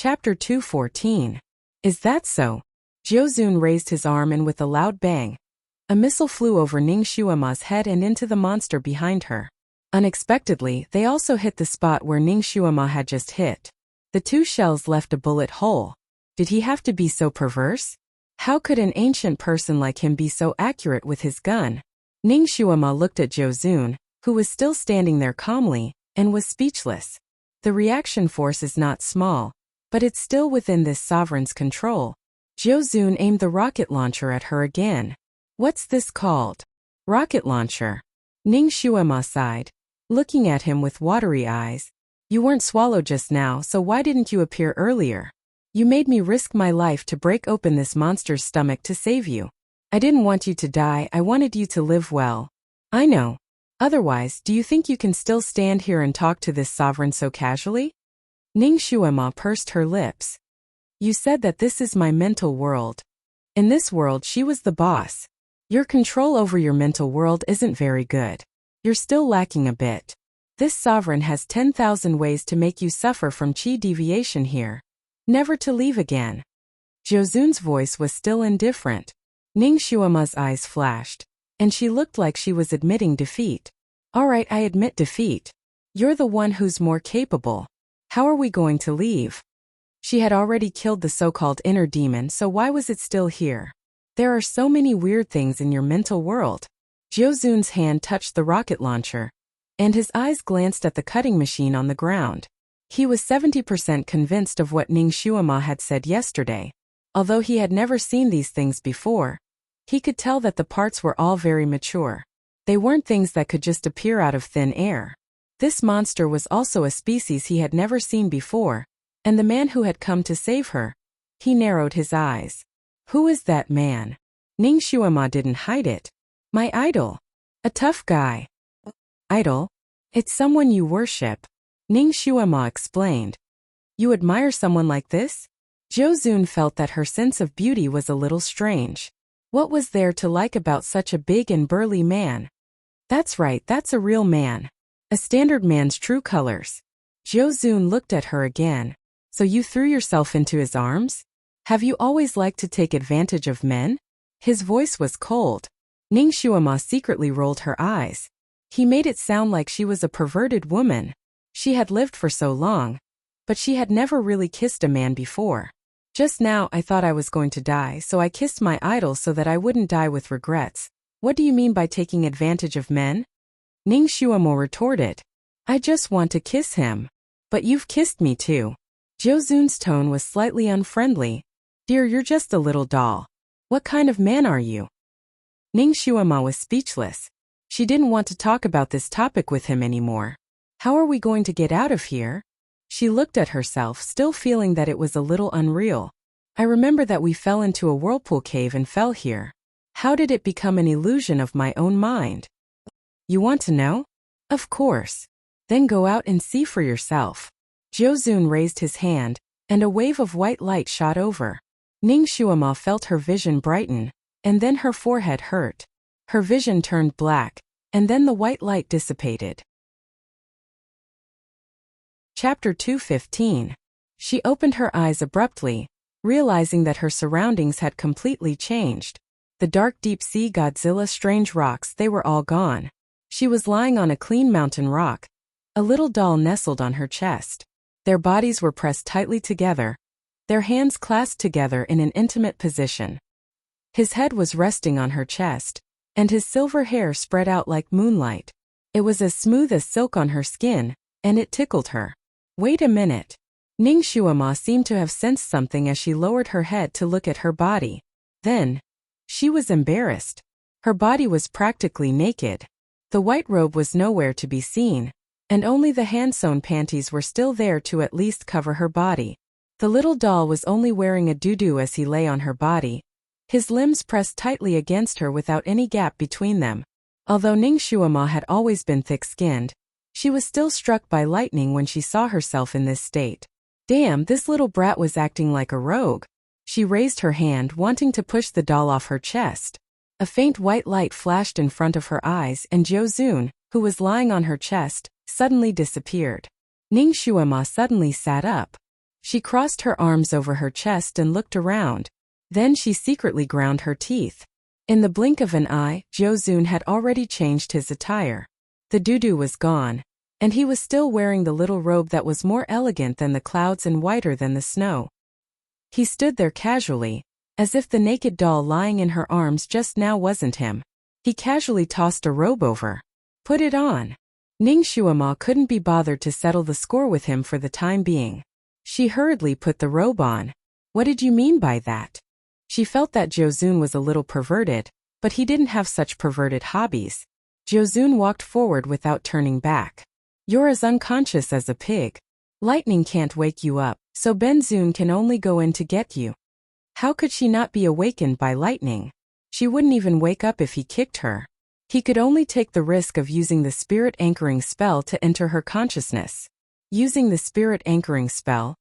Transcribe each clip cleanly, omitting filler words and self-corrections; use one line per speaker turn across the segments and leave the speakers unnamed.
Chapter 214. Is that so? Jiuzun raised his arm and with a loud bang, a missile flew over Ning Shuima's head and into the monster behind her. Unexpectedly, they also hit the spot where Ning Shuima had just hit. The two shells left a bullet hole. Did he have to be so perverse? How could an ancient person like him be so accurate with his gun? Ning Shuima looked at Jiuzun, who was still standing there calmly, and was speechless. The reaction force is not small, but it's still within this sovereign's control. Jiuzun aimed the rocket launcher at her again. What's this called? Rocket launcher. Ning Shuima sighed, looking at him with watery eyes. You weren't swallowed just now, so why didn't you appear earlier? You made me risk my life to break open this monster's stomach to save you. I didn't want you to die, I wanted you to live well. I know. Otherwise, do you think you can still stand here and talk to this sovereign so casually? Ning Shuima pursed her lips. You said that this is my mental world. In this world she was the boss. Your control over your mental world isn't very good. You're still lacking a bit. This sovereign has 10,000 ways to make you suffer from chi deviation here. Never to leave again. Jiuzun's voice was still indifferent. Ning Shuima's eyes flashed, and she looked like she was admitting defeat. All right, I admit defeat. You're the one who's more capable. How are we going to leave? She had already killed the so-called inner demon, so why was it still here? There are so many weird things in your mental world. Jiuzun's hand touched the rocket launcher, and his eyes glanced at the cutting machine on the ground. He was 70% convinced of what Ning Shuima had said yesterday. Although he had never seen these things before, he could tell that the parts were all very mature. They weren't things that could just appear out of thin air. This monster was also a species he had never seen before, and the man who had come to save her. He narrowed his eyes. Who is that man? Ning Shuima didn't hide it. My idol. A tough guy. Idol? It's someone you worship. Ning Shuima explained. You admire someone like this? Jiuzun felt that her sense of beauty was a little strange. What was there to like about such a big and burly man? That's right, that's a real man. A standard man's true colors. Jiuzun looked at her again. So you threw yourself into his arms? Have you always liked to take advantage of men? His voice was cold. Ning Shuima secretly rolled her eyes. He made it sound like she was a perverted woman. She had lived for so long, but she had never really kissed a man before. Just now I thought I was going to die, so I kissed my idol so that I wouldn't die with regrets. What do you mean by taking advantage of men? Ning Shuima retorted. I just want to kiss him. But you've kissed me too. Jiuzun's tone was slightly unfriendly. Dear, you're just a little doll. What kind of man are you? Ning Shuima was speechless. She didn't want to talk about this topic with him anymore. How are we going to get out of here? She looked at herself, still feeling that it was a little unreal. I remember that we fell into a whirlpool cave and fell here. How did it become an illusion of my own mind? You want to know? Of course. Then go out and see for yourself. Jiuzun raised his hand, and a wave of white light shot over. Ning Shuima felt her vision brighten, and then her forehead hurt. Her vision turned black, and then the white light dissipated. Chapter 215. She opened her eyes abruptly, realizing that her surroundings had completely changed. The dark deep sea Godzilla strange rocks, they were all gone. She was lying on a clean mountain rock. A little doll nestled on her chest. Their bodies were pressed tightly together, their hands clasped together in an intimate position. His head was resting on her chest, and his silver hair spread out like moonlight. It was as smooth as silk on her skin, and it tickled her. Wait a minute. Ning Shuima seemed to have sensed something as she lowered her head to look at her body. Then, she was embarrassed. Her body was practically naked. The white robe was nowhere to be seen, and only the hand-sewn panties were still there to at least cover her body. The little doll was only wearing a doo-doo as he lay on her body, his limbs pressed tightly against her without any gap between them. Although Ning Shuima had always been thick-skinned, she was still struck by lightning when she saw herself in this state. Damn, this little brat was acting like a rogue. She raised her hand, wanting to push the doll off her chest. A faint white light flashed in front of her eyes, and Jiuzun, who was lying on her chest, suddenly disappeared. Ning Shuima suddenly sat up. She crossed her arms over her chest and looked around. Then she secretly ground her teeth. In the blink of an eye, Jiuzun had already changed his attire. The doo-doo was gone, and he was still wearing the little robe that was more elegant than the clouds and whiter than the snow. He stood there casually, as if the naked doll lying in her arms just now wasn't him. He casually tossed a robe over. Put it on. Ning Shuima couldn't be bothered to settle the score with him for the time being. She hurriedly put the robe on. What did you mean by that? She felt that Jiuzun was a little perverted, but he didn't have such perverted hobbies. Jiuzun walked forward without turning back. You're as unconscious as a pig. Lightning can't wake you up, so Benzun can only go in to get you. How could she not be awakened by lightning? She wouldn't even wake up if he kicked her. He could only take the risk of using the spirit anchoring spell to enter her consciousness. Using the spirit anchoring spell,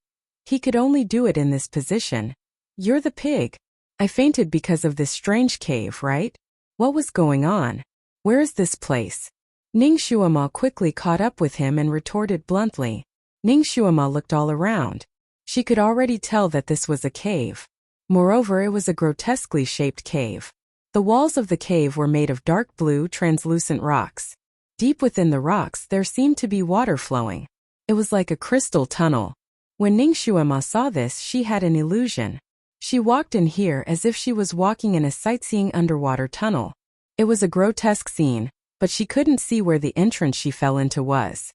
he could only do it in this position. You're the pig. I fainted because of this strange cave, right? What was going on? Where is this place? Ning Shuima quickly caught up with him and retorted bluntly. Ning Shuima looked all around. She could already tell that this was a cave. Moreover, it was a grotesquely shaped cave. The walls of the cave were made of dark blue, translucent rocks. Deep within the rocks there seemed to be water flowing. It was like a crystal tunnel. When Ning Shuima saw this, she had an illusion. She walked in here as if she was walking in a sightseeing underwater tunnel. It was a grotesque scene, but she couldn't see where the entrance she fell into was.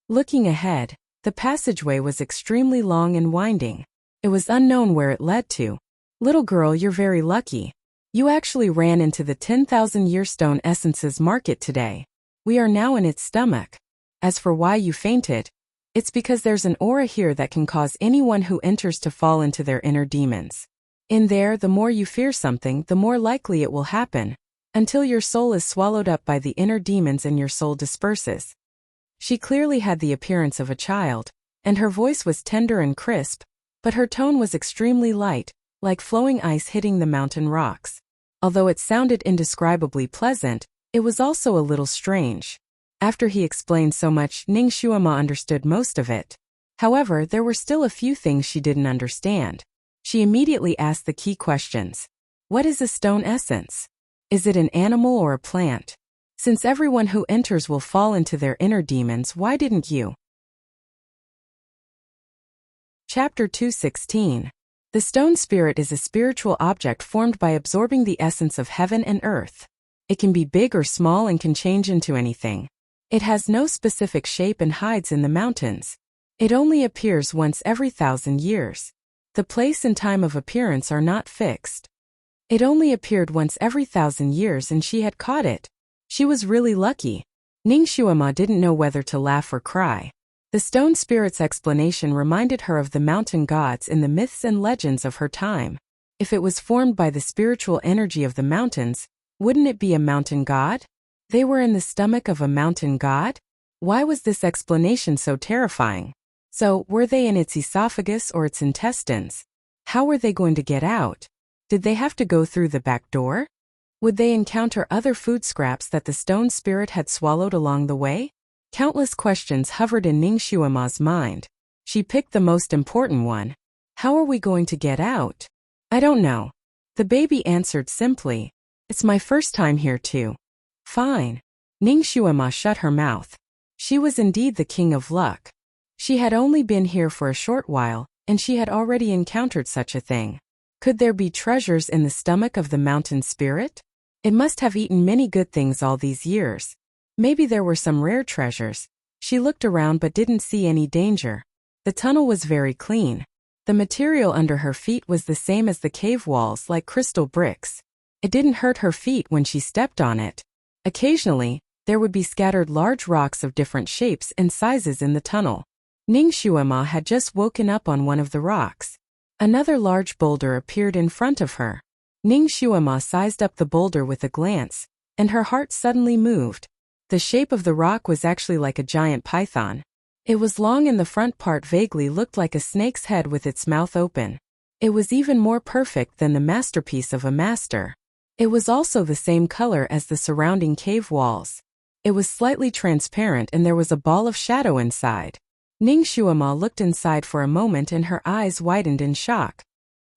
Looking ahead, the passageway was extremely long and winding. It was unknown where it led to. Little girl, you're very lucky. You actually ran into the 10,000-year stone essences market today. We are now in its stomach. As for why you fainted, it's because there's an aura here that can cause anyone who enters to fall into their inner demons. In there, the more you fear something, the more likely it will happen, until your soul is swallowed up by the inner demons and your soul disperses. She clearly had the appearance of a child, and her voice was tender and crisp, but her tone was extremely light, like flowing ice hitting the mountain rocks. Although it sounded indescribably pleasant, it was also a little strange. After he explained so much, Ning Shuima understood most of it. However, there were still a few things she didn't understand. She immediately asked the key questions. What is a stone essence? Is it an animal or a plant? Since everyone who enters will fall into their inner demons, why didn't you? Chapter 216. The stone spirit is a spiritual object formed by absorbing the essence of heaven and earth. It can be big or small and can change into anything. It has no specific shape and hides in the mountains. It only appears once every 1,000 years. The place and time of appearance are not fixed. It only appeared once every 1,000 years and she had caught it. She was really lucky. Ning Shuima didn't know whether to laugh or cry. The stone spirit's explanation reminded her of the mountain gods in the myths and legends of her time. If it was formed by the spiritual energy of the mountains, wouldn't it be a mountain god? They were in the stomach of a mountain god? Why was this explanation so terrifying? So, were they in its esophagus or its intestines? How were they going to get out? Did they have to go through the back door? Would they encounter other food scraps that the stone spirit had swallowed along the way? Countless questions hovered in Ning Shuima's mind. She picked the most important one. How are we going to get out? I don't know. The baby answered simply. It's my first time here too. Fine. Ning Shuima shut her mouth. She was indeed the king of luck. She had only been here for a short while, and she had already encountered such a thing. Could there be treasures in the stomach of the mountain spirit? It must have eaten many good things all these years. Maybe there were some rare treasures. She looked around but didn't see any danger. The tunnel was very clean. The material under her feet was the same as the cave walls, like crystal bricks. It didn't hurt her feet when she stepped on it. Occasionally, there would be scattered large rocks of different shapes and sizes in the tunnel. Ning Shuima had just woken up on one of the rocks. Another large boulder appeared in front of her. Ning Shuima sized up the boulder with a glance, and her heart suddenly moved. The shape of the rock was actually like a giant python. It was long and the front part vaguely looked like a snake's head with its mouth open. It was even more perfect than the masterpiece of a master. It was also the same color as the surrounding cave walls. It was slightly transparent and there was a ball of shadow inside. Ning Shuama looked inside for a moment and her eyes widened in shock.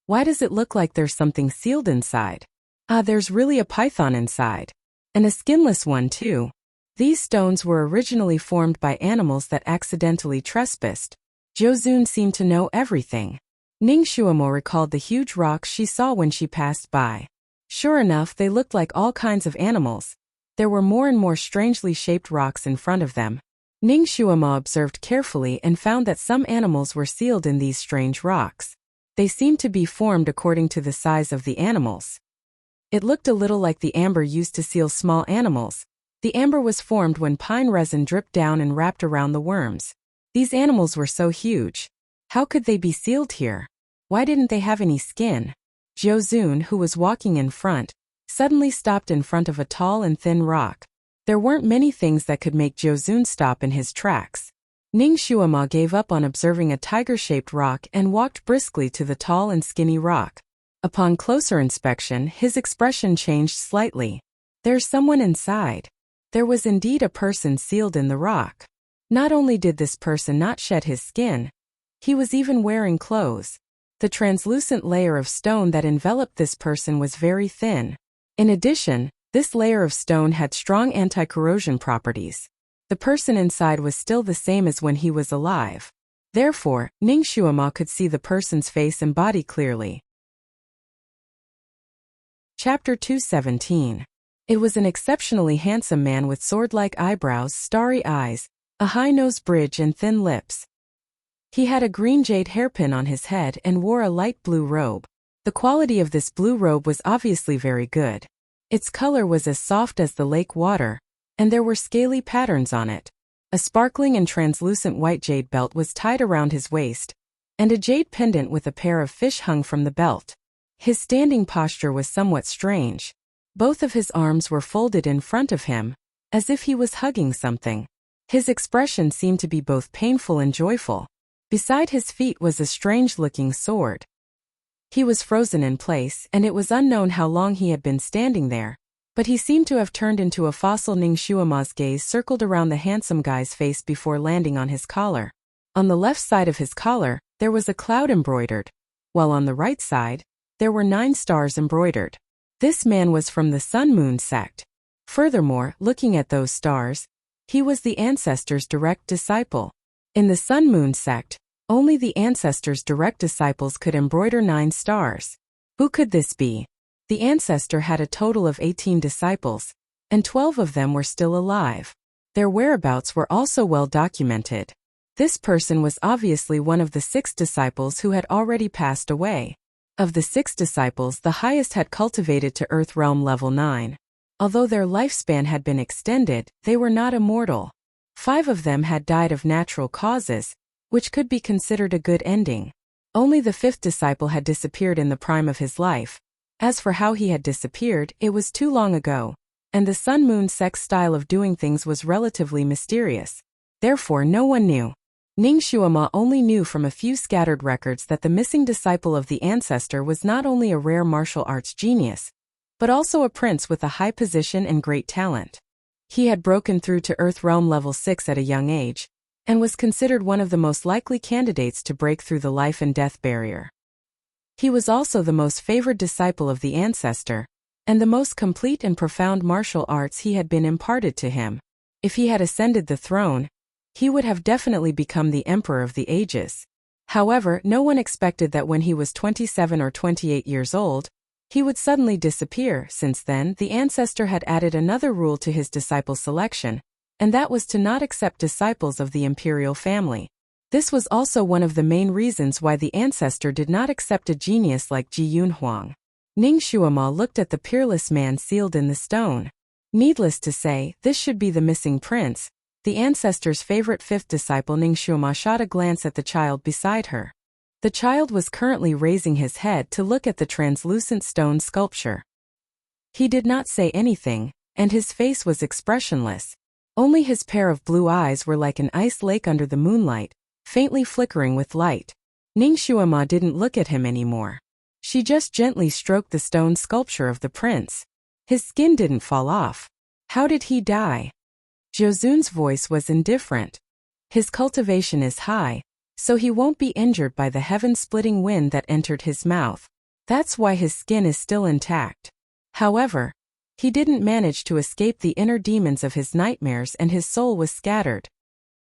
Why does it look like there's something sealed inside? There's really a python inside. And a skinless one too. These stones were originally formed by animals that accidentally trespassed. Jiuzun seemed to know everything. Ning Shuamo recalled the huge rocks she saw when she passed by. Sure enough, they looked like all kinds of animals. There were more and more strangely shaped rocks in front of them. Ning Shuama observed carefully and found that some animals were sealed in these strange rocks. They seemed to be formed according to the size of the animals. It looked a little like the amber used to seal small animals. The amber was formed when pine resin dripped down and wrapped around the worms. These animals were so huge. How could they be sealed here? Why didn't they have any skin? Jiuzun, who was walking in front, suddenly stopped in front of a tall and thin rock. There weren't many things that could make Jiuzun stop in his tracks. Ning Shuama gave up on observing a tiger-shaped rock and walked briskly to the tall and skinny rock. Upon closer inspection, his expression changed slightly. There's someone inside. There was indeed a person sealed in the rock. Not only did this person not shed his skin, he was even wearing clothes. The translucent layer of stone that enveloped this person was very thin. In addition, this layer of stone had strong anti-corrosion properties. The person inside was still the same as when he was alive. Therefore, Ning Shuama could see the person's face and body clearly. Chapter 217. It was an exceptionally handsome man with sword-like eyebrows, starry eyes, a high nose bridge and thin lips. He had a green jade hairpin on his head and wore a light blue robe. The quality of this blue robe was obviously very good. Its color was as soft as the lake water, and there were scaly patterns on it. A sparkling and translucent white jade belt was tied around his waist, and a jade pendant with a pair of fish hung from the belt. His standing posture was somewhat strange. Both of his arms were folded in front of him, as if he was hugging something. His expression seemed to be both painful and joyful. Beside his feet was a strange-looking sword. He was frozen in place, and it was unknown how long he had been standing there, but he seemed to have turned into a fossil. Ning Shuama's gaze circled around the handsome guy's face before landing on his collar. On the left side of his collar, there was a cloud embroidered, while on the right side, there were 9 stars embroidered. This man was from the Sun-Moon sect. Furthermore, looking at those stars, he was the ancestor's direct disciple. In the Sun-Moon sect, only the ancestor's direct disciples could embroider 9 stars. Who could this be? The ancestor had a total of 18 disciples, and 12 of them were still alive. Their whereabouts were also well documented. This person was obviously one of the 6 disciples who had already passed away. Of the 6 disciples, the highest had cultivated to Earth Realm level 9. Although their lifespan had been extended, they were not immortal. 5 of them had died of natural causes, which could be considered a good ending. Only the 5th disciple had disappeared in the prime of his life. As for how he had disappeared, it was too long ago, and the Sun-Moon sect's style of doing things was relatively mysterious. Therefore no one knew. Ning Shuama only knew from a few scattered records that the missing disciple of the ancestor was not only a rare martial arts genius, but also a prince with a high position and great talent. He had broken through to Earth Realm level 6 at a young age, and was considered one of the most likely candidates to break through the life and death barrier. He was also the most favored disciple of the ancestor, and the most complete and profound martial arts he had been imparted to him. If he had ascended the throne, he would have definitely become the emperor of the ages. However, no one expected that when he was 27 or 28 years old, he would suddenly disappear. Since then, the ancestor had added another rule to his disciple selection, and that was to not accept disciples of the imperial family. This was also one of the main reasons why the ancestor did not accept a genius like Ji Yunhuang. Ning Shuama looked at the peerless man sealed in the stone. Needless to say, this should be the missing prince, the ancestor's favorite 5th disciple. Ning Shuama shot a glance at the child beside her. The child was currently raising his head to look at the translucent stone sculpture. He did not say anything, and his face was expressionless. Only his pair of blue eyes were like an ice lake under the moonlight, faintly flickering with light. Ning Shuama didn't look at him anymore. She just gently stroked the stone sculpture of the prince. His skin didn't fall off. How did he die? Jiuzun's voice was indifferent. His cultivation is high, so he won't be injured by the heaven-splitting wind that entered his mouth. That's why his skin is still intact. However, he didn't manage to escape the inner demons of his nightmares and his soul was scattered.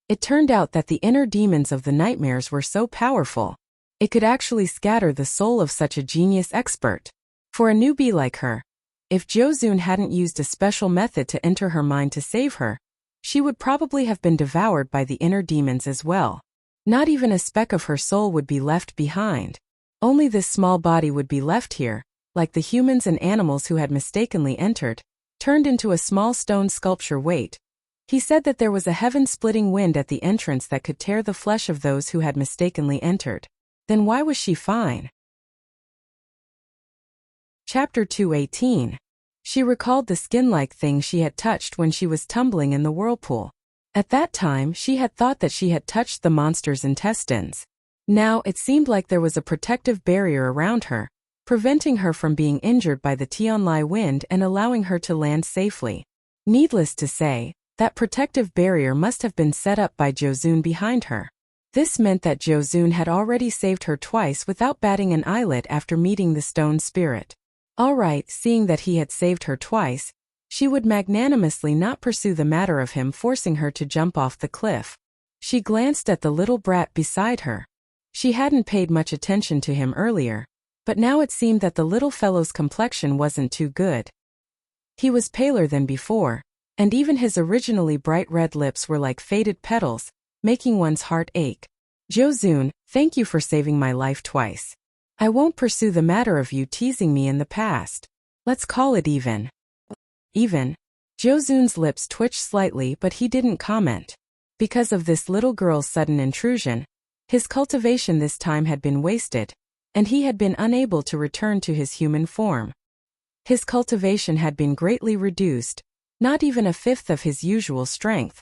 It turned out that the inner demons of the nightmares were so powerful, it could actually scatter the soul of such a genius expert. For a newbie like her, if Jozun hadn't used a special method to enter her mind to save her, she would probably have been devoured by the inner demons as well. Not even a speck of her soul would be left behind. Only this small body would be left here, like the humans and animals who had mistakenly entered, turned into a small stone sculpture. Wait. He said that there was a heaven-splitting wind at the entrance that could tear the flesh of those who had mistakenly entered. Then why was she fine? Chapter 218. She recalled the skin-like thing she had touched when she was tumbling in the whirlpool. At that time she had thought that she had touched the monster's intestines. Now it seemed like there was a protective barrier around her, preventing her from being injured by the Tianlai wind and allowing her to land safely. Needless to say, that protective barrier must have been set up by Jozun behind her. This meant that Jozun had already saved her twice without batting an eyelid after meeting the stone spirit. Alright, seeing that he had saved her twice, she would magnanimously not pursue the matter of him forcing her to jump off the cliff. She glanced at the little brat beside her. She hadn't paid much attention to him earlier, but now it seemed that the little fellow's complexion wasn't too good. He was paler than before, and even his originally bright red lips were like faded petals, making one's heart ache. Jozun, thank you for saving my life twice. I won't pursue the matter of you teasing me in the past. Let's call it even. Even? Jozun's lips twitched slightly but he didn't comment. Because of this little girl's sudden intrusion, his cultivation this time had been wasted, and he had been unable to return to his human form. His cultivation had been greatly reduced, not even a fifth of his usual strength.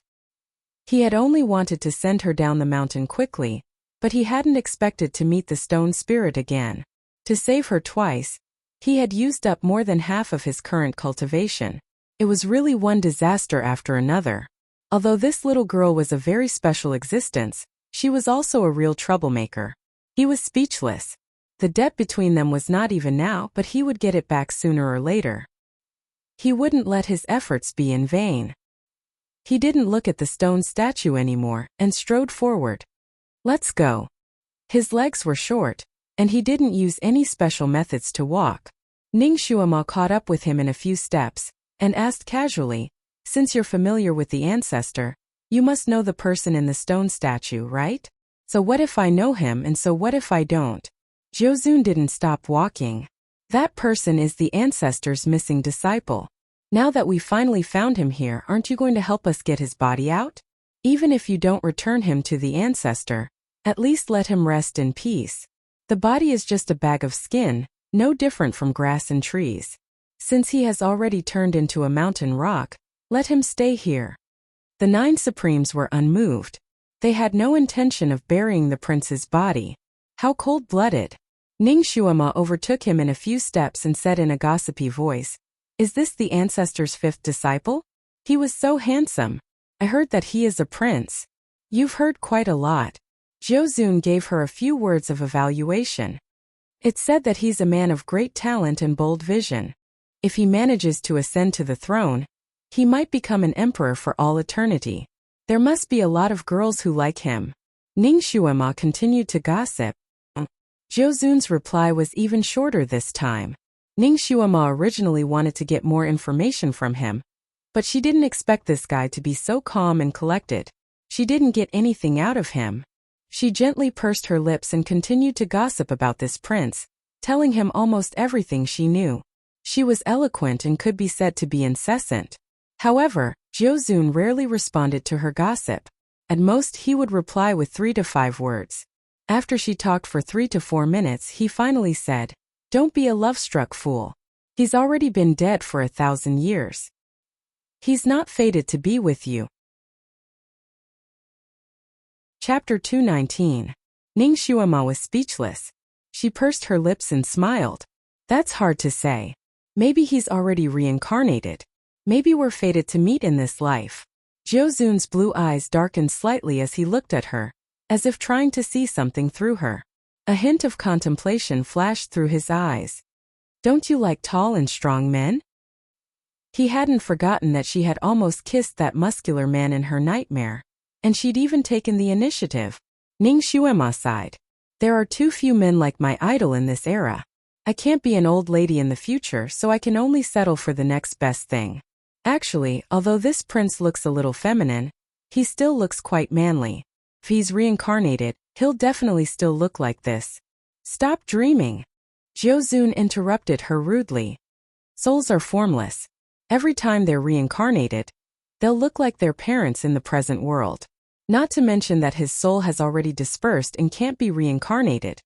He had only wanted to send her down the mountain quickly, but he hadn't expected to meet the stone spirit again. To save her twice, he had used up more than half of his current cultivation. It was really one disaster after another. Although this little girl was a very special existence, she was also a real troublemaker. He was speechless. The debt between them was not even now, but he would get it back sooner or later. He wouldn't let his efforts be in vain. He didn't look at the stone statue anymore and strode forward. Let's go. His legs were short, and he didn't use any special methods to walk. Ning Shuama caught up with him in a few steps, and asked casually, since you're familiar with the ancestor, you must know the person in the stone statue, right? So what if I know him and so what if I don't? Jozun didn't stop walking. That person is the ancestor's missing disciple. Now that we finally found him here, aren't you going to help us get his body out? Even if you don't return him to the ancestor, at least let him rest in peace. The body is just a bag of skin, no different from grass and trees. Since he has already turned into a mountain rock, let him stay here. The 9 Supremes were unmoved. They had no intention of burying the prince's body. How cold-blooded. Ning Shuama overtook him in a few steps and said in a gossipy voice, "Is this the ancestor's 5th disciple? He was so handsome. I heard that he is a prince." You've heard quite a lot. Jozun gave her a few words of evaluation. It's said that he's a man of great talent and bold vision. If he manages to ascend to the throne, he might become an emperor for all eternity. There must be a lot of girls who like him. Ning Shuama continued to gossip. Jozun's reply was even shorter this time. Ning Shuama originally wanted to get more information from him, but she didn't expect this guy to be so calm and collected. She didn't get anything out of him. She gently pursed her lips and continued to gossip about this prince, telling him almost everything she knew. She was eloquent and could be said to be incessant. However, Jozun rarely responded to her gossip. At most he would reply with 3 to 5 words. After she talked for 3 to 4 minutes, he finally said, "Don't be a love-struck fool. He's already been dead for 1,000 years. He's not fated to be with you." Chapter 219. Ning Shuama was speechless. She pursed her lips and smiled. That's hard to say. Maybe he's already reincarnated. Maybe we're fated to meet in this life. Jiuzun's blue eyes darkened slightly as he looked at her, as if trying to see something through her. A hint of contemplation flashed through his eyes. Don't you like tall and strong men? He hadn't forgotten that she had almost kissed that muscular man in her nightmare, and she'd even taken the initiative. Ning Xuema sighed. There are too few men like my idol in this era. I can't be an old lady in the future, so I can only settle for the next best thing. Actually, although this prince looks a little feminine, he still looks quite manly. If he's reincarnated, he'll definitely still look like this. Stop dreaming. Jiuzun interrupted her rudely. Souls are formless. Every time they're reincarnated, they'll look like their parents in the present world. Not to mention that his soul has already dispersed and can't be reincarnated.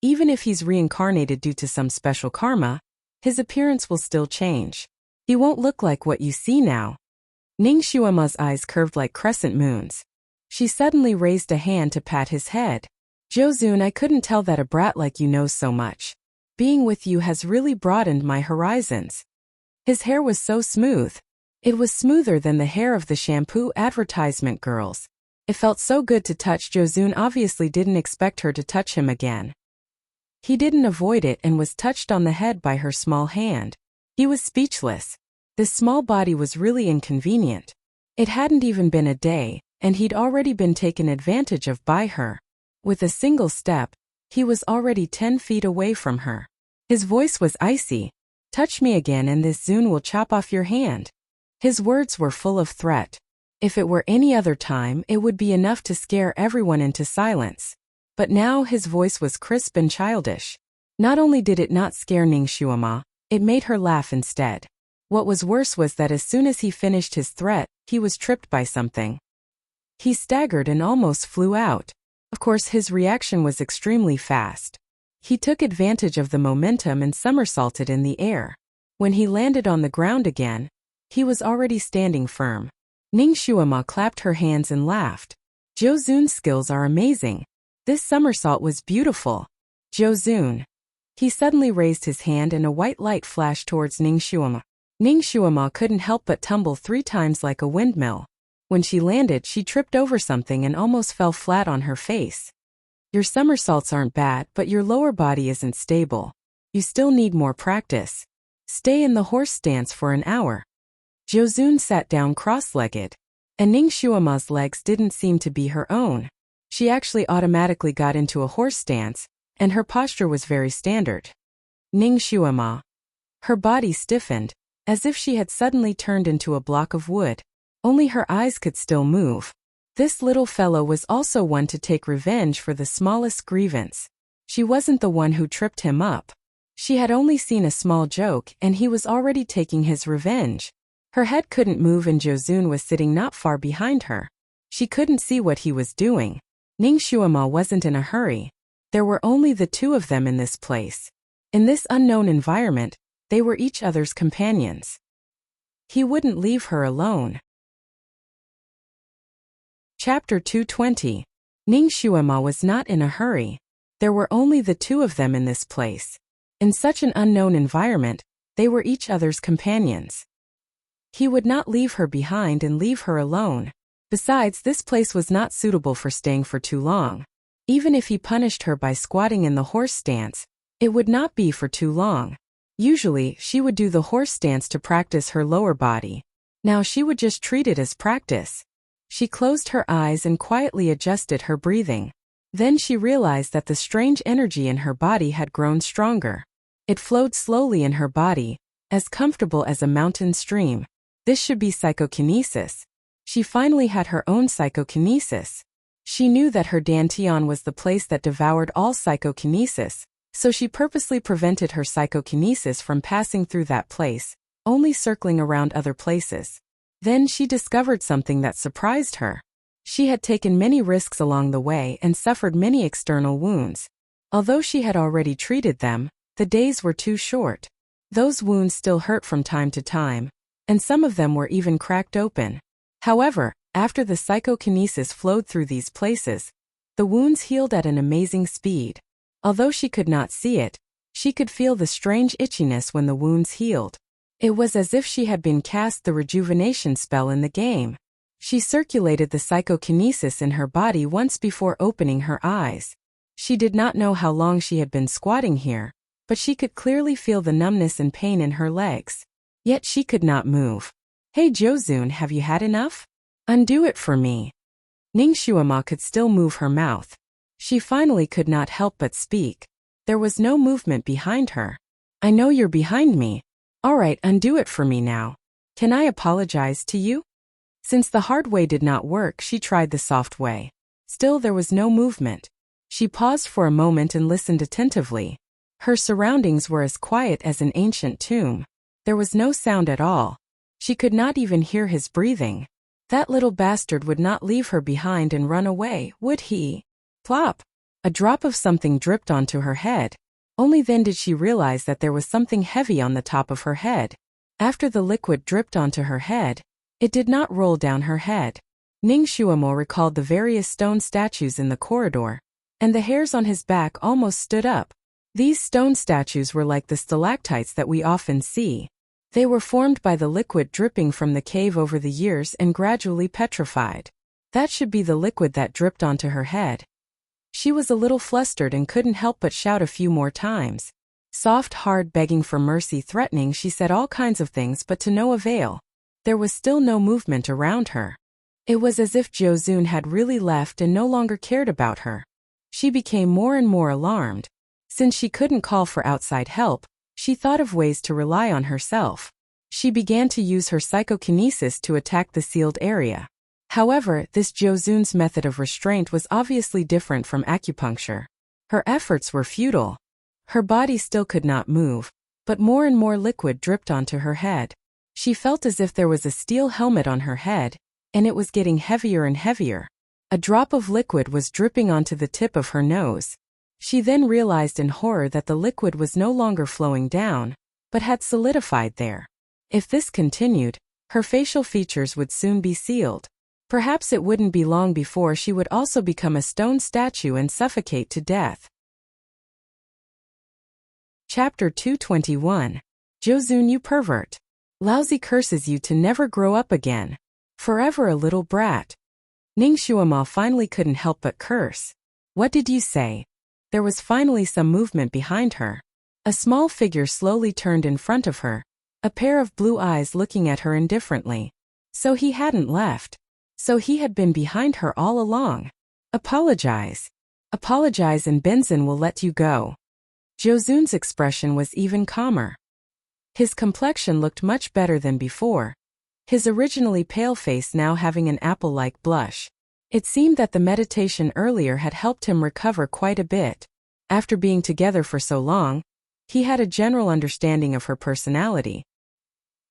Even if he's reincarnated due to some special karma, his appearance will still change. He won't look like what you see now. Ning Xuema's eyes curved like crescent moons. She suddenly raised a hand to pat his head. Jiuzun, I couldn't tell that a brat like you knows so much. Being with you has really broadened my horizons. His hair was so smooth. It was smoother than the hair of the shampoo advertisement girls. It felt so good to touch. Jiuzun obviously didn't expect her to touch him again. He didn't avoid it and was touched on the head by her small hand. He was speechless. This small body was really inconvenient. It hadn't even been a day, and he'd already been taken advantage of by her. With a single step, he was already 10 feet away from her. His voice was icy. Touch me again and this Zun will chop off your hand. His words were full of threat. If it were any other time, it would be enough to scare everyone into silence. But now his voice was crisp and childish. Not only did it not scare Ning Xuema, it made her laugh instead. What was worse was that as soon as he finished his threat, he was tripped by something. He staggered and almost flew out. Of course, his reaction was extremely fast. He took advantage of the momentum and somersaulted in the air. When he landed on the ground again, he was already standing firm. Ning Xuema clapped her hands and laughed. Jiuzun's skills are amazing. This somersault was beautiful. Jiuzun. He suddenly raised his hand and a white light flashed towards Ning Xuema. Ning Xuema couldn't help but tumble 3 times like a windmill. When she landed, she tripped over something and almost fell flat on her face. Your somersaults aren't bad, but your lower body isn't stable. You still need more practice. Stay in the horse stance for an hour. Jiuzun sat down cross-legged, and Ning Xuema's legs didn't seem to be her own. She actually automatically got into a horse stance, and her posture was very standard. Ning Xuema. Her body stiffened, as if she had suddenly turned into a block of wood. Only her eyes could still move. This little fellow was also one to take revenge for the smallest grievance. She wasn't the one who tripped him up. She had only seen a small joke and he was already taking his revenge. Her head couldn't move and Jiuzun was sitting not far behind her. She couldn't see what he was doing. Ning Xuema wasn't in a hurry. There were only the two of them in this place. In this unknown environment, they were each other's companions. He wouldn't leave her alone. Chapter 220. Ning Xuema was not in a hurry. There were only the two of them in this place. In such an unknown environment, they were each other's companions. He would not leave her behind and leave her alone. Besides, this place was not suitable for staying for too long. Even if he punished her by squatting in the horse stance, it would not be for too long. Usually, she would do the horse stance to practice her lower body. Now she would just treat it as practice. She closed her eyes and quietly adjusted her breathing. Then she realized that the strange energy in her body had grown stronger. It flowed slowly in her body, as comfortable as a mountain stream. This should be psychokinesis. She finally had her own psychokinesis. She knew that her dantian was the place that devoured all psychokinesis, so she purposely prevented her psychokinesis from passing through that place, only circling around other places. Then she discovered something that surprised her. She had taken many risks along the way and suffered many external wounds. Although she had already treated them, the days were too short. Those wounds still hurt from time to time, and some of them were even cracked open. However, after the psychokinesis flowed through these places, the wounds healed at an amazing speed. Although she could not see it, she could feel the strange itchiness when the wounds healed. It was as if she had been cast the rejuvenation spell in the game. She circulated the psychokinesis in her body once before opening her eyes. She did not know how long she had been squatting here, but she could clearly feel the numbness and pain in her legs. Yet she could not move. Hey Jozun, have you had enough? Undo it for me. Ningxuama could still move her mouth. She finally could not help but speak. There was no movement behind her. I know you're behind me. All right, undo it for me now. Can I apologize to you? Since the hard way did not work, she tried the soft way. Still there was no movement. She paused for a moment and listened attentively. Her surroundings were as quiet as an ancient tomb. There was no sound at all. She could not even hear his breathing. That little bastard would not leave her behind and run away, would he? Plop! A drop of something dripped onto her head. Only then did she realize that there was something heavy on the top of her head. After the liquid dripped onto her head, it did not roll down her head. Ningxuamo recalled the various stone statues in the corridor, and the hairs on his back almost stood up. These stone statues were like the stalactites that we often see. They were formed by the liquid dripping from the cave over the years and gradually petrified. That should be the liquid that dripped onto her head. She was a little flustered and couldn't help but shout a few more times. Soft, hard, begging for mercy, threatening, she said all kinds of things, but to no avail. There was still no movement around her. It was as if Jozun had really left and no longer cared about her. She became more and more alarmed. Since she couldn't call for outside help, she thought of ways to rely on herself. She began to use her psychokinesis to attack the sealed area. However, this Jozun's method of restraint was obviously different from acupuncture. Her efforts were futile. Her body still could not move, but more and more liquid dripped onto her head. She felt as if there was a steel helmet on her head, and it was getting heavier and heavier. A drop of liquid was dripping onto the tip of her nose. She then realized in horror that the liquid was no longer flowing down, but had solidified there. If this continued, her facial features would soon be sealed. Perhaps it wouldn't be long before she would also become a stone statue and suffocate to death. Chapter 221. Jozun, you pervert. Lousy curses you to never grow up again. Forever a little brat. Ningxuama finally couldn't help but curse. What did you say? There was finally some movement behind her. A small figure slowly turned in front of her, a pair of blue eyes looking at her indifferently. So he hadn't left. So he had been behind her all along. Apologize. Apologize and Benzin will let you go. Jozun's expression was even calmer. His complexion looked much better than before, his originally pale face now having an apple-like blush. It seemed that the meditation earlier had helped him recover quite a bit. After being together for so long, he had a general understanding of her personality.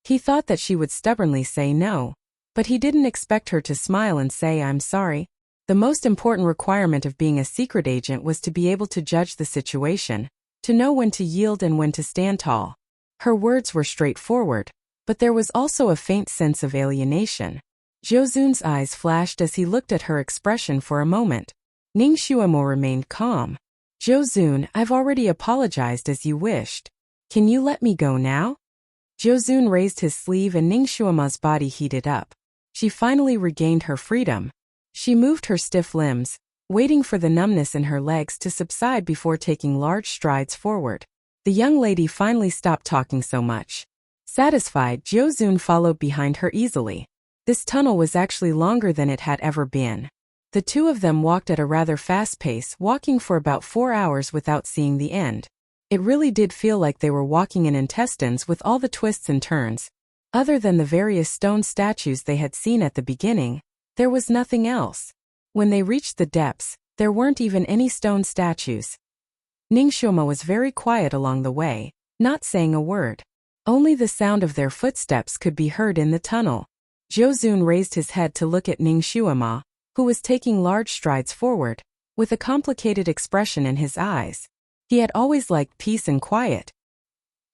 He thought that she would stubbornly say no, but he didn't expect her to smile and say, I'm sorry. The most important requirement of being a secret agent was to be able to judge the situation, to know when to yield and when to stand tall. Her words were straightforward, but there was also a faint sense of alienation. Jozun's eyes flashed as he looked at her expression for a moment. Ningxuamo remained calm. Jozun, I've already apologized as you wished. Can you let me go now? Jozun raised his sleeve and Ningxuama's body heated up. She finally regained her freedom. She moved her stiff limbs, waiting for the numbness in her legs to subside before taking large strides forward. The young lady finally stopped talking so much. Satisfied, Jozun followed behind her easily. This tunnel was actually longer than it had ever been. The two of them walked at a rather fast pace, walking for about 4 hours without seeing the end. It really did feel like they were walking in intestines with all the twists and turns. Other than the various stone statues they had seen at the beginning, there was nothing else. When they reached the depths, there weren't even any stone statues. Ningxuama was very quiet along the way, not saying a word. Only the sound of their footsteps could be heard in the tunnel. Jozun raised his head to look at Ningxuama, who was taking large strides forward, with a complicated expression in his eyes. He had always liked peace and quiet.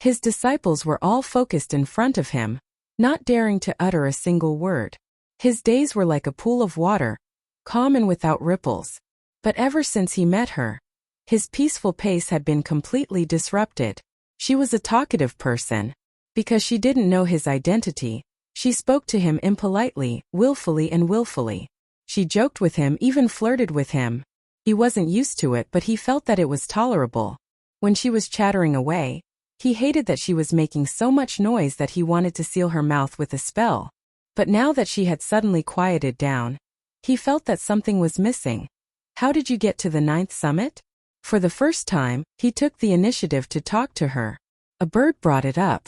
His disciples were all focused in front of him, not daring to utter a single word. His days were like a pool of water, calm and without ripples. But ever since he met her, his peaceful pace had been completely disrupted. She was a talkative person. Because she didn't know his identity, She spoke to him impolitely, willfully and willfully. She joked with him, even flirted with him. He wasn't used to it, but he felt that it was tolerable. When she was chattering away, he hated that she was making so much noise that he wanted to seal her mouth with a spell. But now that she had suddenly quieted down, he felt that something was missing. How did you get to the 9th summit? For the first time, he took the initiative to talk to her. A bird brought it up.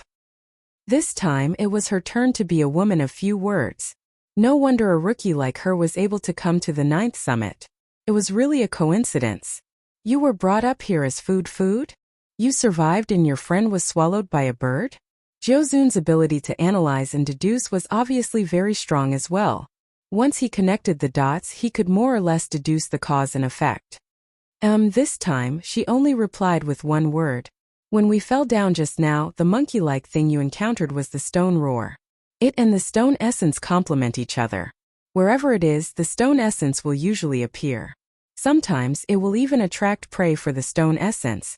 This time it was her turn to be a woman of few words. No wonder a rookie like her was able to come to the 9th summit. It was really a coincidence. You were brought up here as food? You survived and your friend was swallowed by a bird? Jiuzun's ability to analyze and deduce was obviously very strong as well. Once he connected the dots, he could more or less deduce the cause and effect. This time, she only replied with one word. When we fell down just now, the monkey-like thing you encountered was the stone roar. It and the stone essence complement each other. Wherever it is, the stone essence will usually appear. Sometimes, it will even attract prey for the stone essence.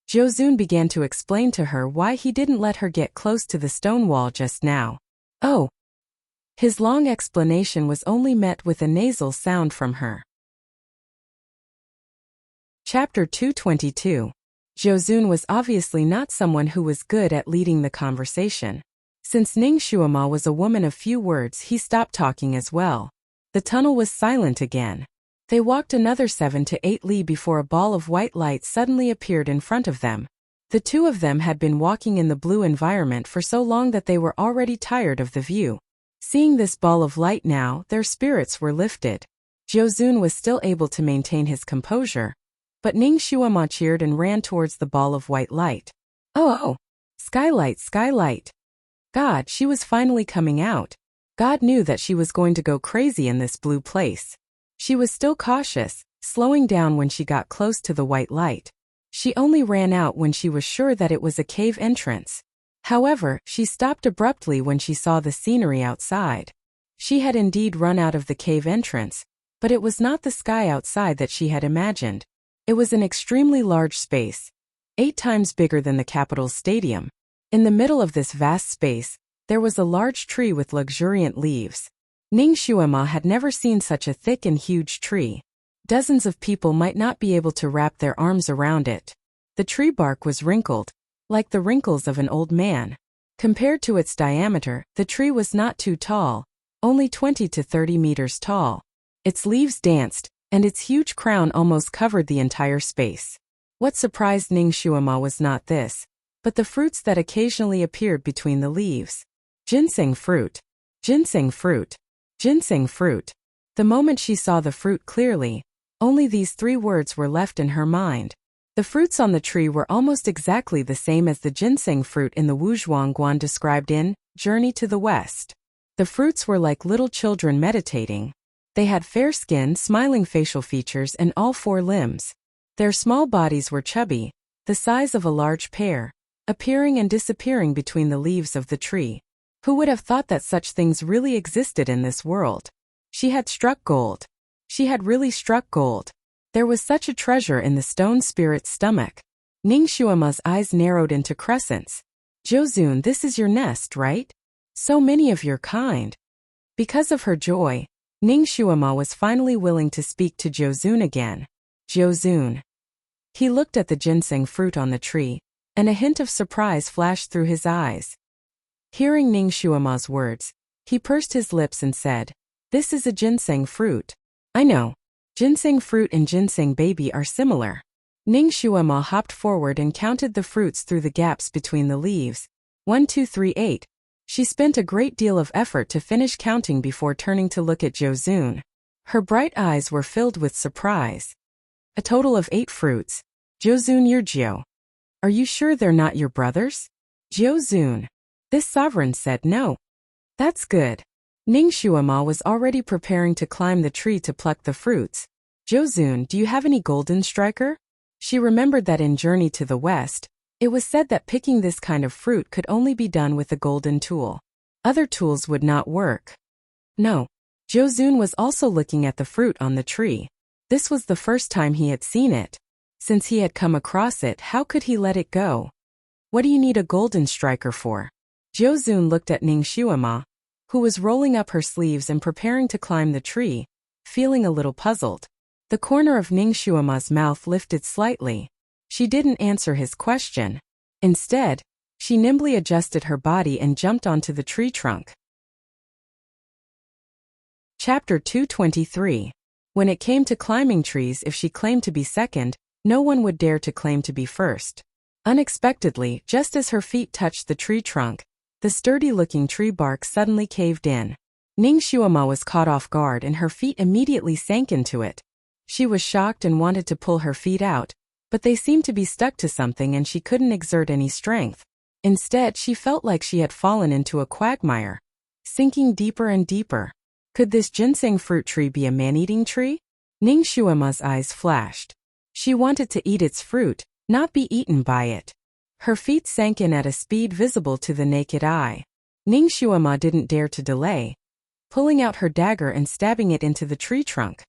Jiuzun began to explain to her why he didn't let her get close to the stone wall just now. Oh. His long explanation was only met with a nasal sound from her. Chapter 222. Jiuzun was obviously not someone who was good at leading the conversation. Since Ning Shuima was a woman of few words, he stopped talking as well. The tunnel was silent again. They walked another 7 to 8 li before a ball of white light suddenly appeared in front of them. The two of them had been walking in the blue environment for so long that they were already tired of the view. Seeing this ball of light now, their spirits were lifted. Jiuzun was still able to maintain his composure, but Ning Shuima cheered and ran towards the ball of white light. Oh! Skylight! God, she was finally coming out. God knew that she was going to go crazy in this blue place. She was still cautious, slowing down when she got close to the white light. She only ran out when she was sure that it was a cave entrance. However, she stopped abruptly when she saw the scenery outside. She had indeed run out of the cave entrance, but it was not the sky outside that she had imagined. It was an extremely large space, 8 times bigger than the capital's stadium. In the middle of this vast space, there was a large tree with luxuriant leaves. Ning Shuima had never seen such a thick and huge tree. Dozens of people might not be able to wrap their arms around it. The tree bark was wrinkled, like the wrinkles of an old man. Compared to its diameter, the tree was not too tall, only 20 to 30 meters tall. Its leaves danced, and its huge crown almost covered the entire space. What surprised Ning Shuima was not this, but the fruits that occasionally appeared between the leaves. Ginseng fruit. Ginseng fruit. Ginseng fruit. The moment she saw the fruit clearly, only these 3 words were left in her mind. The fruits on the tree were almost exactly the same as the ginseng fruit in the Wuzhuangguan described in Journey to the West. The fruits were like little children meditating. They had fair skin, smiling facial features, and all 4 limbs. Their small bodies were chubby, the size of a large pear, appearing and disappearing between the leaves of the tree. Who would have thought that such things really existed in this world? She had struck gold. She had really struck gold. There was such a treasure in the stone spirit's stomach. Ning Shuima's eyes narrowed into crescents. Jiuzun, this is your nest, right? So many of your kind. Because of her joy, Ning Shuima was finally willing to speak to Jiuzun again. Jiuzun. He looked at the ginseng fruit on the tree, and a hint of surprise flashed through his eyes. Hearing Ning Shuima's words, he pursed his lips and said, "This is a ginseng fruit." "I know. Ginseng fruit and ginseng baby are similar." Ning Shuima hopped forward and counted the fruits through the gaps between the leaves. 1, 2, 3, 8. She spent a great deal of effort to finish counting before turning to look at Jiuzun. Her bright eyes were filled with surprise. "A total of 8 fruits. Jiuzun, you're Jiu. Are you sure they're not your brothers?" "Jiuzun." This sovereign said no. "That's good." Ning Shuima was already preparing to climb the tree to pluck the fruits. "Jiuzun, do you have any golden striker?" She remembered that in Journey to the West, it was said that picking this kind of fruit could only be done with a golden tool. Other tools would not work. No. Jiuzun was also looking at the fruit on the tree. This was the first time he had seen it. Since he had come across it, how could he let it go? "What do you need a golden striker for?" Jiuzun looked at Ning Shuima. who was rolling up her sleeves and preparing to climb the tree, feeling a little puzzled. The corner of Ning Xuema's mouth lifted slightly. She didn't answer his question. Instead, she nimbly adjusted her body and jumped onto the tree trunk. Chapter 223. When it came to climbing trees, if she claimed to be second, no one would dare to claim to be first. Unexpectedly, just as her feet touched the tree trunk, the sturdy-looking tree bark suddenly caved in. Ning Xuema was caught off guard and her feet immediately sank into it. She was shocked and wanted to pull her feet out, but they seemed to be stuck to something and she couldn't exert any strength. Instead, she felt like she had fallen into a quagmire, sinking deeper and deeper. Could this ginseng fruit tree be a man-eating tree? Ning Xuema's eyes flashed. She wanted to eat its fruit, not be eaten by it. Her feet sank in at a speed visible to the naked eye. Ning Xuema didn't dare to delay, pulling out her dagger and stabbing it into the tree trunk.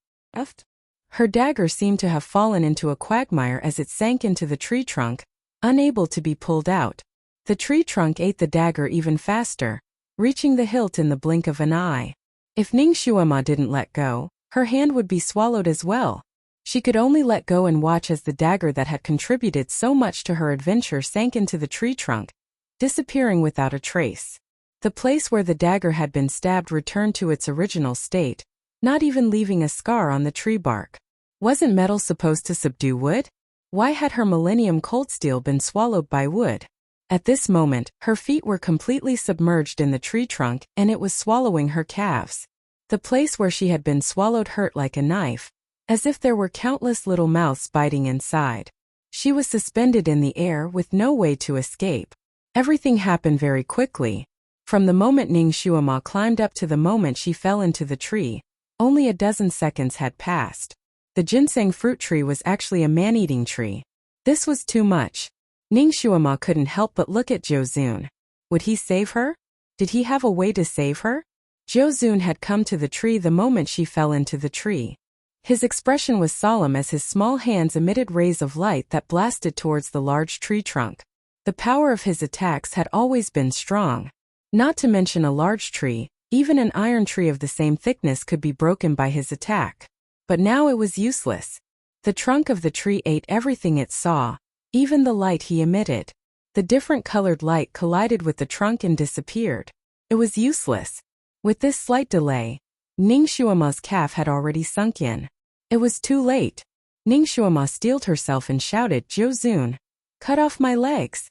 Her dagger seemed to have fallen into a quagmire as it sank into the tree trunk, unable to be pulled out. The tree trunk ate the dagger even faster, reaching the hilt in the blink of an eye. If Ning Xuema didn't let go, her hand would be swallowed as well. She could only let go and watch as the dagger that had contributed so much to her adventure sank into the tree trunk, disappearing without a trace. The place where the dagger had been stabbed returned to its original state, not even leaving a scar on the tree bark. Wasn't metal supposed to subdue wood? Why had her millennium cold steel been swallowed by wood? At this moment, her feet were completely submerged in the tree trunk and it was swallowing her calves. The place where she had been swallowed hurt like a knife, as if there were countless little mouths biting inside. She was suspended in the air with no way to escape. Everything happened very quickly. From the moment Ning Xuema climbed up to the moment she fell into the tree, only a dozen seconds had passed. The ginseng fruit tree was actually a man-eating tree. This was too much. Ning Xuema couldn't help but look at Zhou Zun. Would he save her? Did he have a way to save her? Zhou Zun had come to the tree the moment she fell into the tree. His expression was solemn as his small hands emitted rays of light that blasted towards the large tree trunk. The power of his attacks had always been strong. Not to mention a large tree, even an iron tree of the same thickness could be broken by his attack. But now it was useless. The trunk of the tree ate everything it saw, even the light he emitted. The different colored light collided with the trunk and disappeared. It was useless. With this slight delay, Ning Xuema's calf had already sunk in. It was too late. Ning Xuema steeled herself and shouted, "Zhou Zun, cut off my legs."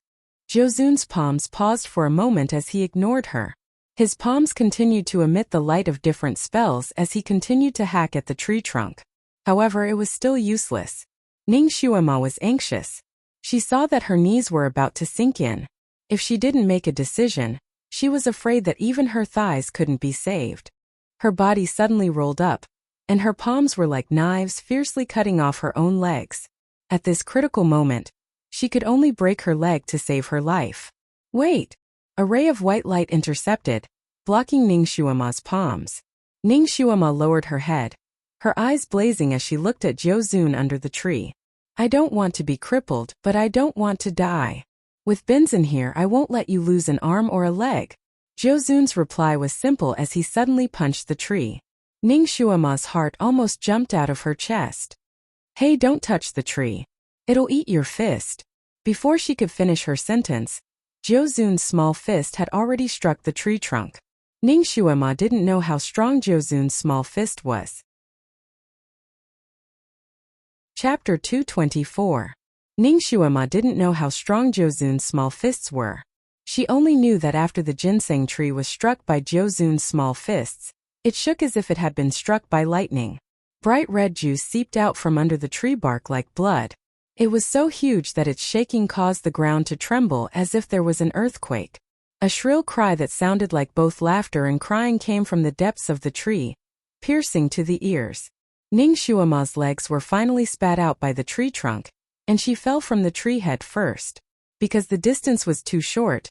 Zhou Zun's palms paused for a moment as he ignored her. His palms continued to emit the light of different spells as he continued to hack at the tree trunk. However, it was still useless. Ning Xuema was anxious. She saw that her knees were about to sink in. If she didn't make a decision, she was afraid that even her thighs couldn't be saved. Her body suddenly rolled up, and her palms were like knives fiercely cutting off her own legs. At this critical moment, she could only break her leg to save her life. Wait! A ray of white light intercepted, blocking Ning Xuema's palms. Ning Xuema lowered her head, her eyes blazing as she looked at Zhou Zun under the tree. "I don't want to be crippled, but I don't want to die. With Benzin here, I won't let you lose an arm or a leg." Zhou Zun's reply was simple as he suddenly punched the tree. Ning Xuema's heart almost jumped out of her chest. "Hey, don't touch the tree. It'll eat your fist." Before she could finish her sentence, Zhou Zun's small fist had already struck the tree trunk. Ning Xuema didn't know how strong Zhou Zun's small fist was. Chapter 224. Ning Xuema didn't know how strong Zhou Zun's small fists were. She only knew that after the ginseng tree was struck by Zhou Zun's small fists, it shook as if it had been struck by lightning. Bright red juice seeped out from under the tree bark like blood. It was so huge that its shaking caused the ground to tremble as if there was an earthquake. A shrill cry that sounded like both laughter and crying came from the depths of the tree, piercing to the ears. Ning Xuema's legs were finally spat out by the tree trunk, and she fell from the tree head first. Because the distance was too short,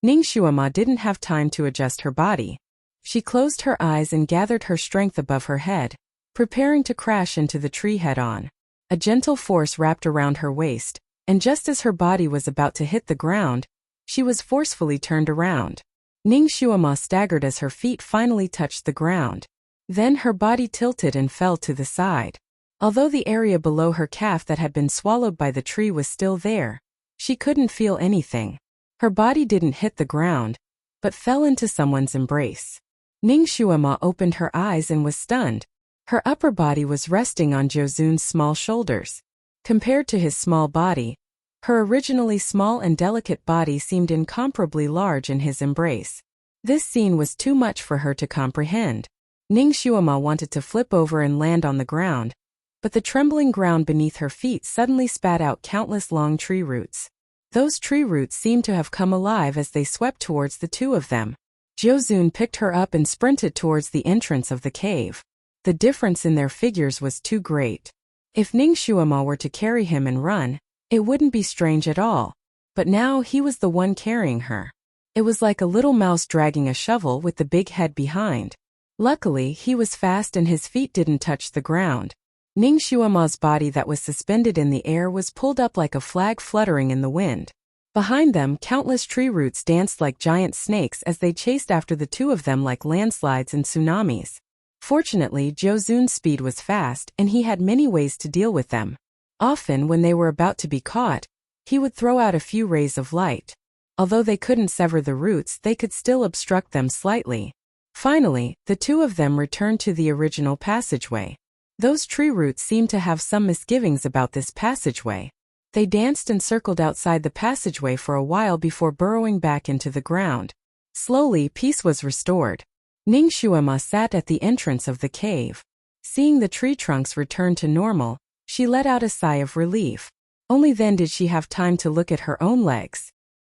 Ning Xuema didn't have time to adjust her body. She closed her eyes and gathered her strength above her head, preparing to crash into the tree head-on. A gentle force wrapped around her waist, and just as her body was about to hit the ground, she was forcefully turned around. Ning Xuema staggered as her feet finally touched the ground. Then her body tilted and fell to the side. Although the area below her calf that had been swallowed by the tree was still there, she couldn't feel anything. Her body didn't hit the ground, but fell into someone's embrace. Ning Xuema opened her eyes and was stunned. Her upper body was resting on Jiuzun's small shoulders. Compared to his small body, her originally small and delicate body seemed incomparably large in his embrace. This scene was too much for her to comprehend. Ning Xuema wanted to flip over and land on the ground, but the trembling ground beneath her feet suddenly spat out countless long tree roots. Those tree roots seemed to have come alive as they swept towards the two of them. Jiuzun picked her up and sprinted towards the entrance of the cave. The difference in their figures was too great. If Ning Xuema were to carry him and run, it wouldn't be strange at all. But now he was the one carrying her. It was like a little mouse dragging a shovel with the big head behind. Luckily, he was fast and his feet didn't touch the ground. Ning Xuema's body that was suspended in the air was pulled up like a flag fluttering in the wind. Behind them, countless tree roots danced like giant snakes as they chased after the two of them like landslides and tsunamis. Fortunately, Jiuzun's speed was fast and he had many ways to deal with them. Often, when they were about to be caught, he would throw out a few rays of light. Although they couldn't sever the roots, they could still obstruct them slightly. Finally, the two of them returned to the original passageway. Those tree roots seemed to have some misgivings about this passageway. They danced and circled outside the passageway for a while before burrowing back into the ground. Slowly, peace was restored. Ning Xuema sat at the entrance of the cave. Seeing the tree trunks return to normal, she let out a sigh of relief. Only then did she have time to look at her own legs.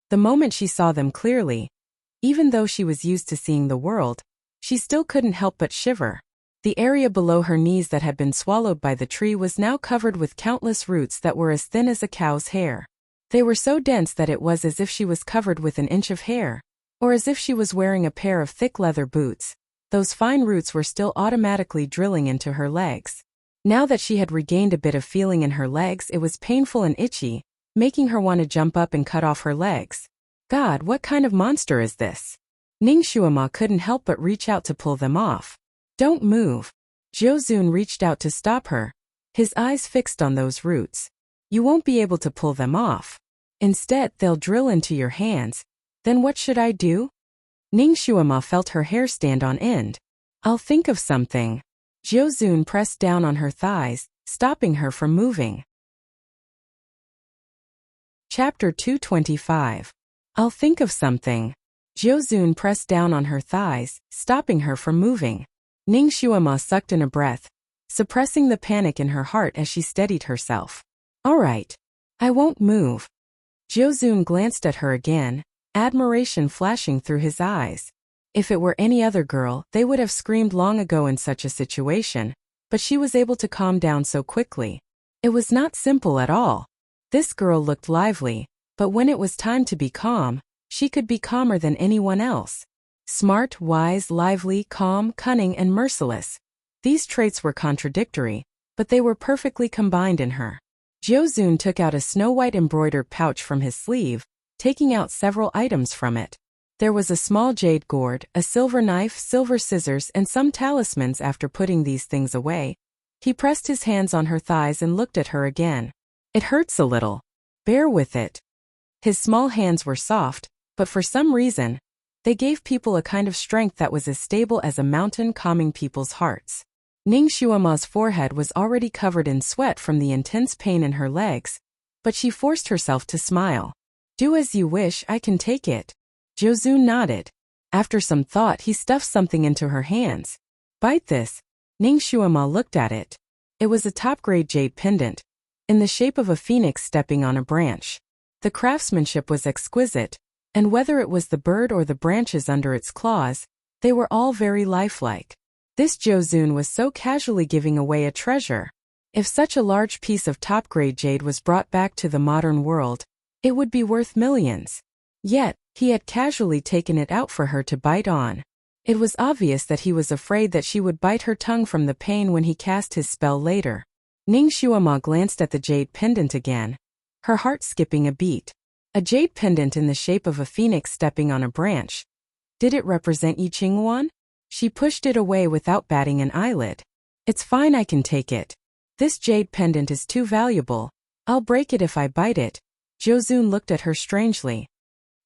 The moment she saw them clearly, even though she was used to seeing the world, she still couldn't help but shiver. The area below her knees that had been swallowed by the tree was now covered with countless roots that were as thin as a cow's hair. They were so dense that it was as if she was covered with an inch of hair, or as if she was wearing a pair of thick leather boots. Those fine roots were still automatically drilling into her legs. Now that she had regained a bit of feeling in her legs, it was painful and itchy, making her want to jump up and cut off her legs. God, what kind of monster is this? Ning Xuema couldn't help but reach out to pull them off. Don't move. Jiuzun reached out to stop her, his eyes fixed on those roots. You won't be able to pull them off. Instead, they'll drill into your hands. Then what should I do? Ning Xuema felt her hair stand on end. I'll think of something. Jiuzun pressed down on her thighs, stopping her from moving. Chapter 225. I'll think of something. Jiuzun pressed down on her thighs, stopping her from moving. Ning Xuema sucked in a breath, suppressing the panic in her heart as she steadied herself. All right. I won't move. Jiuzun glanced at her again, admiration flashing through his eyes. If it were any other girl, they would have screamed long ago in such a situation, but she was able to calm down so quickly. It was not simple at all. This girl looked lively, but when it was time to be calm, she could be calmer than anyone else. Smart, wise, lively, calm, cunning, and merciless. These traits were contradictory, but they were perfectly combined in her. Jiuzun took out a snow-white embroidered pouch from his sleeve, taking out several items from it. There was a small jade gourd, a silver knife, silver scissors, and some talismans. After putting these things away, he pressed his hands on her thighs and looked at her again. It hurts a little. Bear with it. His small hands were soft, but for some reason, they gave people a kind of strength that was as stable as a mountain, calming people's hearts. Ning Xuema's forehead was already covered in sweat from the intense pain in her legs, but she forced herself to smile. Do as you wish, I can take it. Jiuzun nodded. After some thought, he stuffed something into her hands. Bite this. Ning Xuema looked at it. It was a top-grade jade pendant, in the shape of a phoenix stepping on a branch. The craftsmanship was exquisite, and whether it was the bird or the branches under its claws, they were all very lifelike. This Jiuzun was so casually giving away a treasure. If such a large piece of top-grade jade was brought back to the modern world, it would be worth millions. Yet, he had casually taken it out for her to bite on. It was obvious that he was afraid that she would bite her tongue from the pain when he cast his spell later. Ning Xuema glanced at the jade pendant again, her heart skipping a beat. A jade pendant in the shape of a phoenix stepping on a branch. Did it represent Yi Qingwan? She pushed it away without batting an eyelid. It's fine, I can take it. This jade pendant is too valuable. I'll break it if I bite it. Jiuzun looked at her strangely.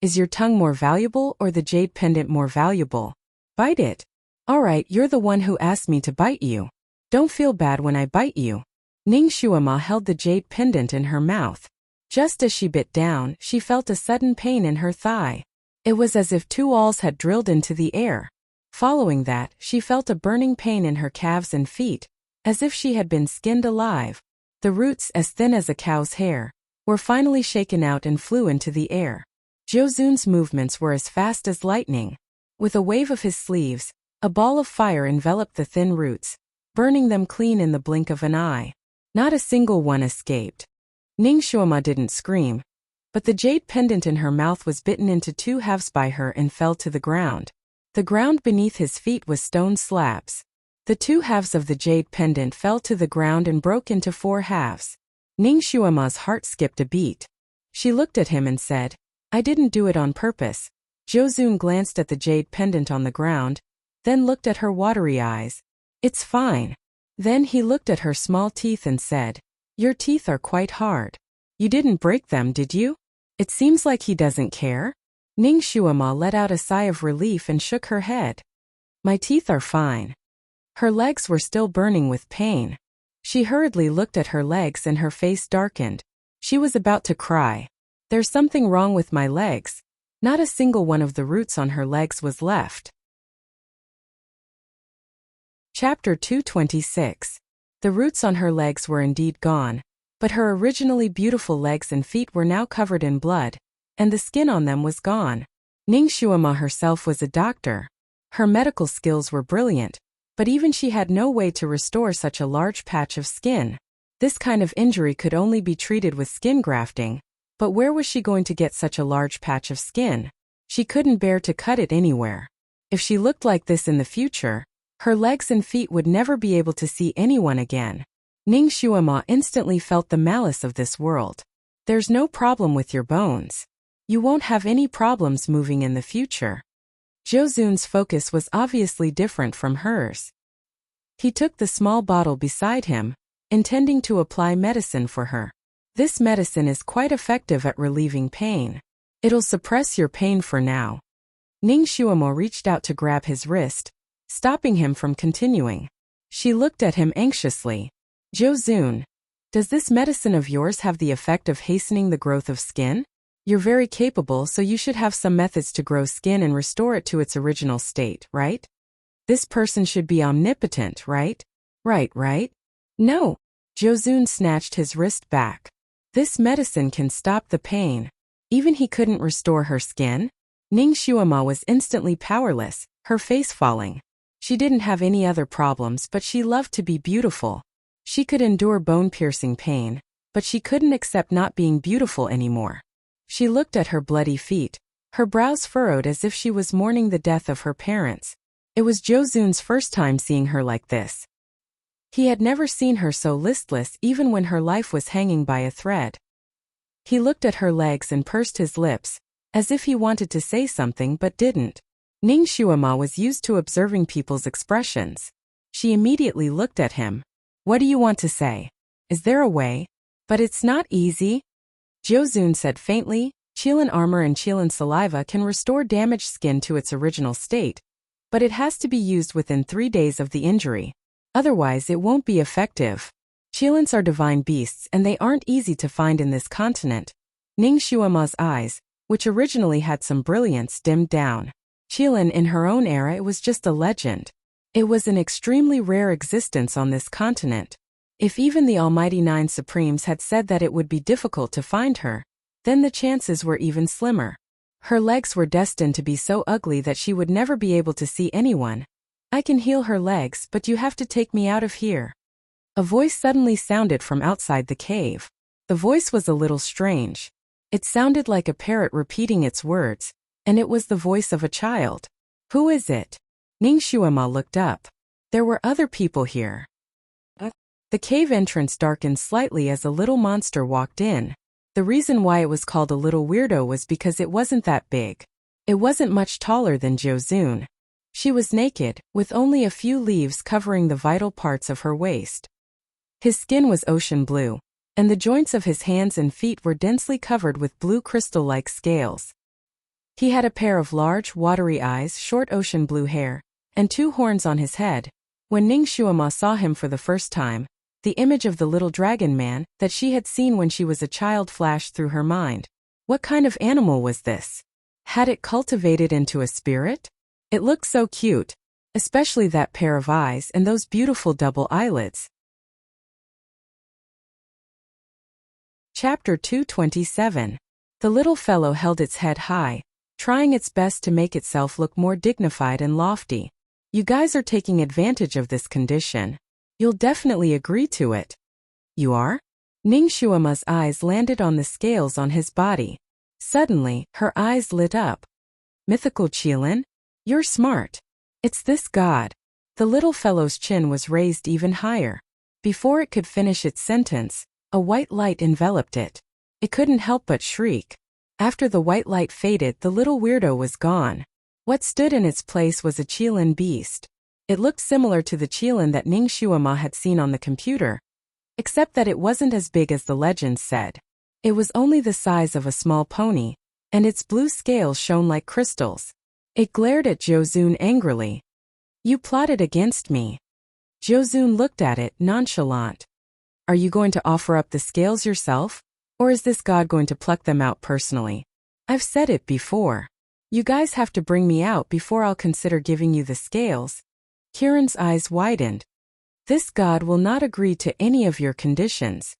Is your tongue more valuable or the jade pendant more valuable? Bite it. Alright, you're the one who asked me to bite you. Don't feel bad when I bite you. Ning Shuama held the jade pendant in her mouth. Just as she bit down, she felt a sudden pain in her thigh. It was as if two awls had drilled into the air. Following that, she felt a burning pain in her calves and feet, as if she had been skinned alive. The roots, as thin as a cow's hair, were finally shaken out and flew into the air. Jiuzun's movements were as fast as lightning. With a wave of his sleeves, a ball of fire enveloped the thin roots, burning them clean in the blink of an eye. Not a single one escaped. Ning Shuama didn't scream, but the jade pendant in her mouth was bitten into two halves by her and fell to the ground. The ground beneath his feet was stone slabs. The two halves of the jade pendant fell to the ground and broke into four halves. Ning Shuama's heart skipped a beat. She looked at him and said, I didn't do it on purpose. Jiuzun glanced at the jade pendant on the ground, then looked at her watery eyes. It's fine. Then he looked at her small teeth and said, Your teeth are quite hard. You didn't break them, did you? It seems like he doesn't care. Ning Shuama let out a sigh of relief and shook her head. My teeth are fine. Her legs were still burning with pain. She hurriedly looked at her legs and her face darkened. She was about to cry. There's something wrong with my legs. Not a single one of the roots on her legs was left. Chapter 226. The roots on her legs were indeed gone, but her originally beautiful legs and feet were now covered in blood, and the skin on them was gone. Ning Shuama herself was a doctor. Her medical skills were brilliant, but even she had no way to restore such a large patch of skin. This kind of injury could only be treated with skin grafting, but where was she going to get such a large patch of skin? She couldn't bear to cut it anywhere. If she looked like this in the future, her legs and feet would never be able to see anyone again. Ning Shuama instantly felt the malice of this world. There's no problem with your bones. You won't have any problems moving in the future. Jiuzun's focus was obviously different from hers. He took the small bottle beside him, intending to apply medicine for her. This medicine is quite effective at relieving pain. It'll suppress your pain for now. Ning Shuama reached out to grab his wrist, stopping him from continuing. She looked at him anxiously. Jiuzun, does this medicine of yours have the effect of hastening the growth of skin? You're very capable, so you should have some methods to grow skin and restore it to its original state, right? This person should be omnipotent, right? Right? No. Jiuzun snatched his wrist back. This medicine can stop the pain. Even he couldn't restore her skin? Ning Shuama was instantly powerless, her face falling. She didn't have any other problems, but she loved to be beautiful. She could endure bone-piercing pain, but she couldn't accept not being beautiful anymore. She looked at her bloody feet, her brows furrowed as if she was mourning the death of her parents. It was Jiuzun's first time seeing her like this. He had never seen her so listless even when her life was hanging by a thread. He looked at her legs and pursed his lips, as if he wanted to say something but didn't. Ning Shuama was used to observing people's expressions. She immediately looked at him. What do you want to say? Is there a way? But it's not easy. Jiuzun said faintly, Qilin armor and Qilin saliva can restore damaged skin to its original state, but it has to be used within 3 days of the injury. Otherwise it won't be effective. Qilins are divine beasts and they aren't easy to find in this continent. Ning Shuama's eyes, which originally had some brilliance, dimmed down. Qilin in her own era, it was just a legend. It was an extremely rare existence on this continent. If even the Almighty Nine Supremes had said that it would be difficult to find her, then the chances were even slimmer. Her legs were destined to be so ugly that she would never be able to see anyone. I can heal her legs, but you have to take me out of here. A voice suddenly sounded from outside the cave. The voice was a little strange. It sounded like a parrot repeating its words, and it was the voice of a child. Who is it? Ning Shuama looked up. There were other people here. The cave entrance darkened slightly as a little monster walked in. The reason why it was called a little weirdo was because it wasn't that big. It wasn't much taller than Jiuzun. She was naked, with only a few leaves covering the vital parts of her waist. His skin was ocean blue, and the joints of his hands and feet were densely covered with blue crystal-like scales. He had a pair of large, watery eyes, short ocean blue hair, and 2 horns on his head. When Ning Xuema saw him for the first time, the image of the little dragon man that she had seen when she was a child flashed through her mind. What kind of animal was this? Had it cultivated into a spirit? It looked so cute, especially that pair of eyes and those beautiful double eyelids. Chapter 227. The little fellow held its head high, trying its best to make itself look more dignified and lofty. You guys are taking advantage of this condition. You'll definitely agree to it. You are? Ning Xuema's eyes landed on the scales on his body. Suddenly, her eyes lit up. Mythical Qilin? You're smart. It's this god. The little fellow's chin was raised even higher. Before it could finish its sentence, a white light enveloped it. It couldn't help but shriek. After the white light faded, the little weirdo was gone. What stood in its place was a Qilin beast. It looked similar to the Qilin that Ning Xuema had seen on the computer, except that it wasn't as big as the legends said. It was only the size of a small pony, and its blue scales shone like crystals. It glared at Jiuzun angrily. You plotted against me. Jiuzun looked at it, nonchalant. Are you going to offer up the scales yourself? Or is this god going to pluck them out personally? I've said it before. You guys have to bring me out before I'll consider giving you the scales. Kirin's eyes widened. This god will not agree to any of your conditions.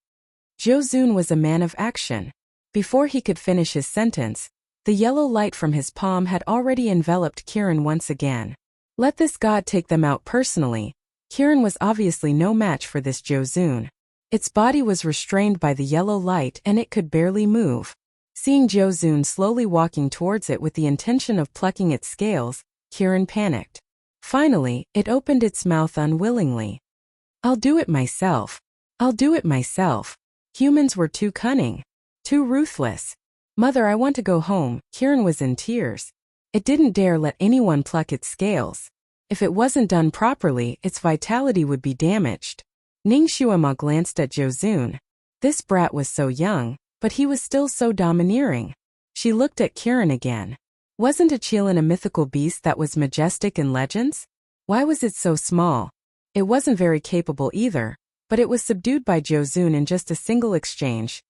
Jiuzun was a man of action. Before he could finish his sentence, the yellow light from his palm had already enveloped Kirin once again. Let this god take them out personally. Kirin was obviously no match for this Jiuzun. Its body was restrained by the yellow light and it could barely move. Seeing Jiuzun slowly walking towards it with the intention of plucking its scales, Kirin panicked. Finally, it opened its mouth unwillingly. I'll do it myself. I'll do it myself. Humans were too cunning. Too ruthless. Mother, I want to go home. Kirin was in tears. It didn't dare let anyone pluck its scales. If it wasn't done properly, its vitality would be damaged. Ning Xuema glanced at Jiuzun. This brat was so young, but he was still so domineering. She looked at Kirin again. Wasn't a Qilin a mythical beast that was majestic in legends? Why was it so small? It wasn't very capable either, but it was subdued by Jiuzun in just a single exchange.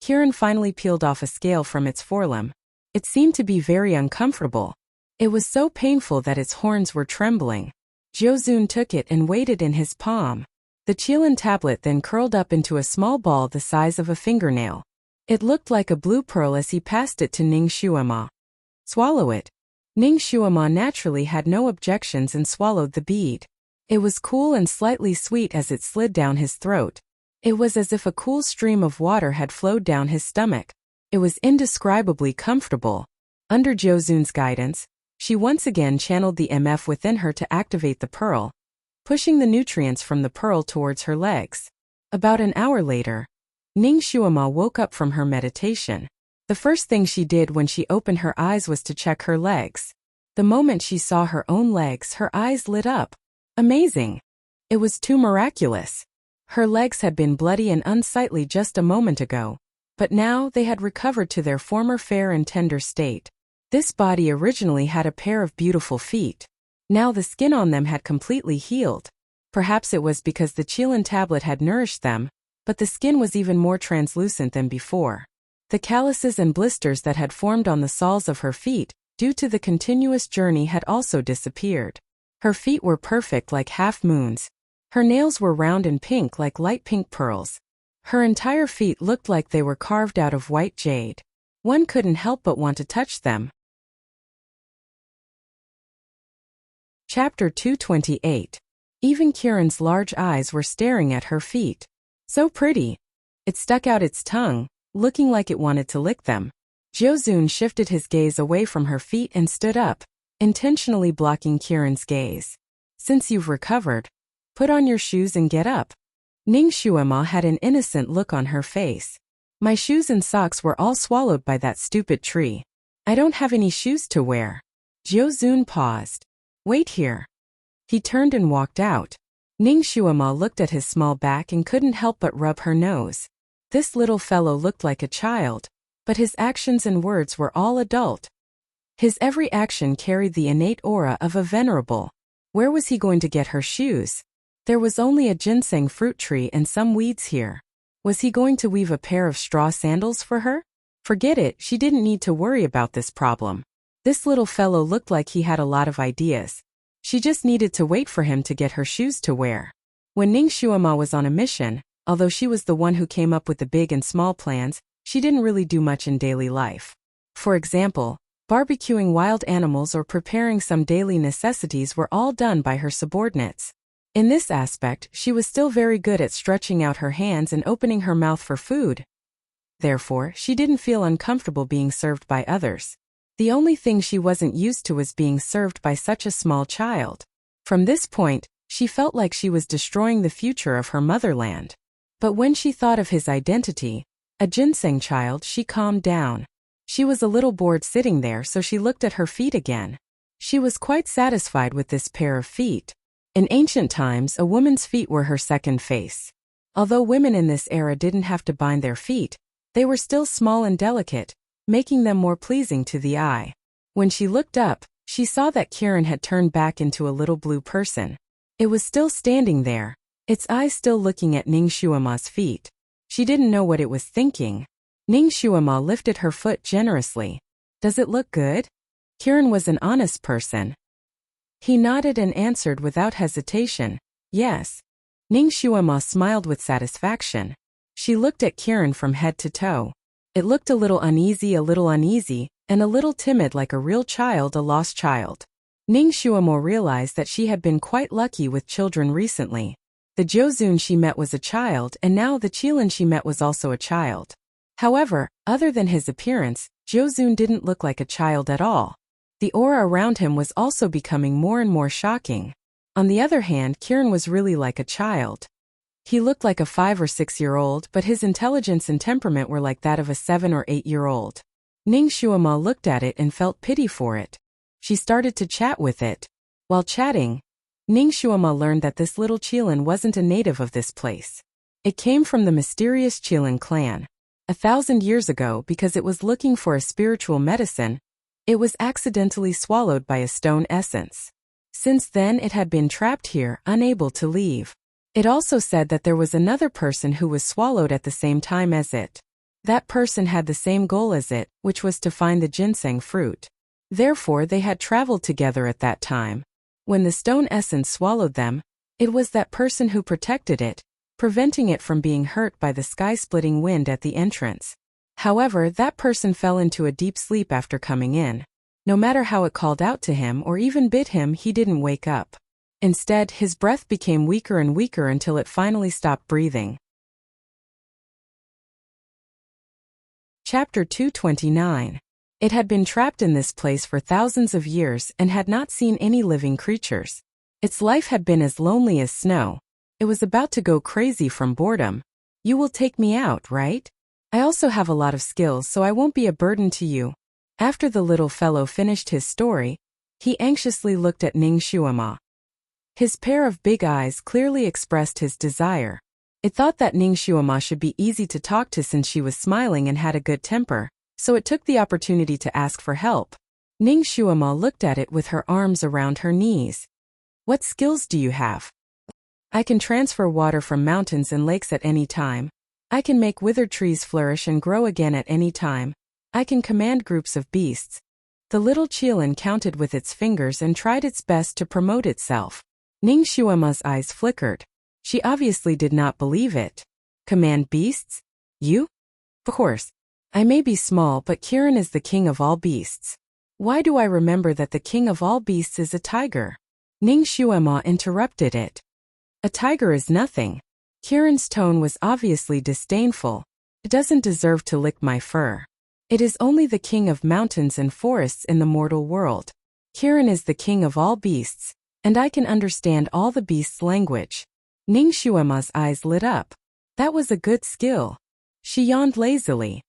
Kirin finally peeled off a scale from its forelimb. It seemed to be very uncomfortable. It was so painful that its horns were trembling. Jiuzun took it and weighed it in his palm. The Qilin tablet then curled up into a small ball the size of a fingernail. It looked like a blue pearl as he passed it to Ning Xuema. Swallow it. Ning Xuema naturally had no objections and swallowed the bead. It was cool and slightly sweet as it slid down his throat. It was as if a cool stream of water had flowed down his stomach. It was indescribably comfortable. Under Jiuzun's guidance, she once again channeled the MF within her to activate the pearl, pushing the nutrients from the pearl towards her legs. About an hour later, Ning Xuema woke up from her meditation. The first thing she did when she opened her eyes was to check her legs. The moment she saw her own legs, her eyes lit up. Amazing! It was too miraculous. Her legs had been bloody and unsightly just a moment ago, but now they had recovered to their former fair and tender state. This body originally had a pair of beautiful feet. Now the skin on them had completely healed. Perhaps it was because the Qilin tablet had nourished them, but the skin was even more translucent than before. The calluses and blisters that had formed on the soles of her feet, due to the continuous journey, had also disappeared. Her feet were perfect like half moons. Her nails were round and pink like light pink pearls. Her entire feet looked like they were carved out of white jade. One couldn't help but want to touch them. Chapter 228. Even Kirin's large eyes were staring at her feet. So pretty. It stuck out its tongue, looking like it wanted to lick them. Jiuzun shifted his gaze away from her feet and stood up, intentionally blocking Kirin's gaze. Since you've recovered, put on your shoes and get up. Ning Xuema had an innocent look on her face. My shoes and socks were all swallowed by that stupid tree. I don't have any shoes to wear. Jiuzun paused. Wait here. He turned and walked out. Ning Shuama looked at his small back and couldn't help but rub her nose. This little fellow looked like a child, but his actions and words were all adult. His every action carried the innate aura of a venerable. Where was he going to get her shoes? There was only a ginseng fruit tree and some weeds here. Was he going to weave a pair of straw sandals for her? Forget it, she didn't need to worry about this problem. This little fellow looked like he had a lot of ideas. She just needed to wait for him to get her shoes to wear. When Ning Shuama was on a mission, although she was the one who came up with the big and small plans, she didn't really do much in daily life. For example, barbecuing wild animals or preparing some daily necessities were all done by her subordinates. In this aspect, she was still very good at stretching out her hands and opening her mouth for food. Therefore, she didn't feel uncomfortable being served by others. The only thing she wasn't used to was being served by such a small child. From this point, she felt like she was destroying the future of her motherland. But when she thought of his identity, a ginseng child, she calmed down. She was a little bored sitting there, so she looked at her feet again. She was quite satisfied with this pair of feet. In ancient times, a woman's feet were her second face. Although women in this era didn't have to bind their feet, they were still small and delicate, making them more pleasing to the eye. When she looked up, she saw that Kiran had turned back into a little blue person. It was still standing there, its eyes still looking at Ning Shuama's feet. She didn't know what it was thinking. Ning Shuama lifted her foot generously. Does it look good? Kiran was an honest person. He nodded and answered without hesitation, yes. Ning Shuama smiled with satisfaction. She looked at Kiran from head to toe. It looked a little uneasy, and a little timid, like a real child, a lost child. Ning Shuamo realized that she had been quite lucky with children recently. The Jiuzun she met was a child, and now the Qilin she met was also a child. However, other than his appearance, Jiuzun didn't look like a child at all. The aura around him was also becoming more and more shocking. On the other hand, Kiran was really like a child. He looked like a 5 or 6-year-old, but his intelligence and temperament were like that of a 7 or 8-year-old. Ning Shuama looked at it and felt pity for it. She started to chat with it. While chatting, Ning Shuama learned that this little Qilin wasn't a native of this place. It came from the mysterious Qilin clan. 1,000 years ago, because it was looking for a spiritual medicine, it was accidentally swallowed by a stone essence. Since then it had been trapped here, unable to leave. It also said that there was another person who was swallowed at the same time as it. That person had the same goal as it, which was to find the ginseng fruit. Therefore they had traveled together at that time. When the stone essence swallowed them, it was that person who protected it, preventing it from being hurt by the sky-splitting wind at the entrance. However, that person fell into a deep sleep after coming in. No matter how it called out to him or even bit him, he didn't wake up. Instead, his breath became weaker and weaker until it finally stopped breathing. Chapter 229. It had been trapped in this place for thousands of years and had not seen any living creatures. Its life had been as lonely as snow. It was about to go crazy from boredom. You will take me out, right? I also have a lot of skills, so I won't be a burden to you. After the little fellow finished his story, he anxiously looked at Ning Shuama. His pair of big eyes clearly expressed his desire. It thought that Ning Shuama should be easy to talk to since she was smiling and had a good temper, so it took the opportunity to ask for help. Ning Shuama looked at it with her arms around her knees. What skills do you have? I can transfer water from mountains and lakes at any time. I can make withered trees flourish and grow again at any time. I can command groups of beasts. The little Qilin counted with its fingers and tried its best to promote itself. Ning Shuama's eyes flickered. She obviously did not believe it. Command beasts? You? Of course. I may be small, but Kiran is the king of all beasts. Why do I remember that the king of all beasts is a tiger? Ning Shuama interrupted it. A tiger is nothing. Kiran's tone was obviously disdainful. It doesn't deserve to lick my fur. It is only the king of mountains and forests in the mortal world. Kiran is the king of all beasts, and I can understand all the beasts' language. Ning Shuama's eyes lit up. That was a good skill. She yawned lazily.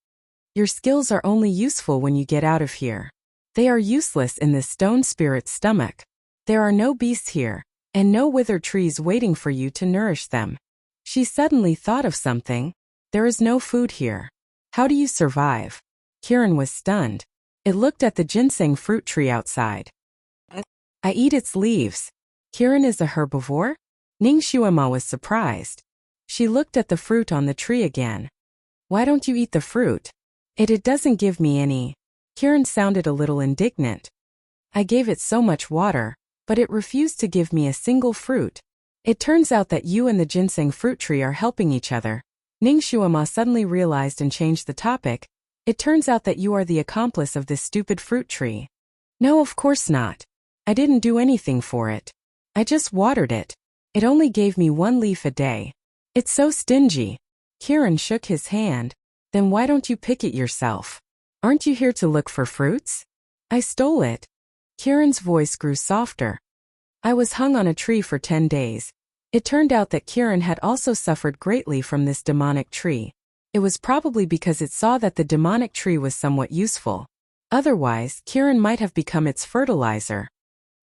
Your skills are only useful when you get out of here. They are useless in this stone spirit's stomach. There are no beasts here, and no withered trees waiting for you to nourish them. She suddenly thought of something. There is no food here. How do you survive? Kiran was stunned. It looked at the ginseng fruit tree outside. I eat its leaves. Kiran is a herbivore? Ning Xuema was surprised. She looked at the fruit on the tree again. Why don't you eat the fruit? It doesn't give me any. Kiran sounded a little indignant. I gave it so much water, but it refused to give me a single fruit. It turns out that you and the ginseng fruit tree are helping each other. Ning Xuema suddenly realized and changed the topic. It turns out that you are the accomplice of this stupid fruit tree. No, of course not. I didn't do anything for it. I just watered it. It only gave me 1 leaf a day. It's so stingy. Kiran shook his hand. Then why don't you pick it yourself? Aren't you here to look for fruits? I stole it. Kiran's voice grew softer. I was hung on a tree for 10 days. It turned out that Kiran had also suffered greatly from this demonic tree. It was probably because it saw that the demonic tree was somewhat useful. Otherwise, Kiran might have become its fertilizer.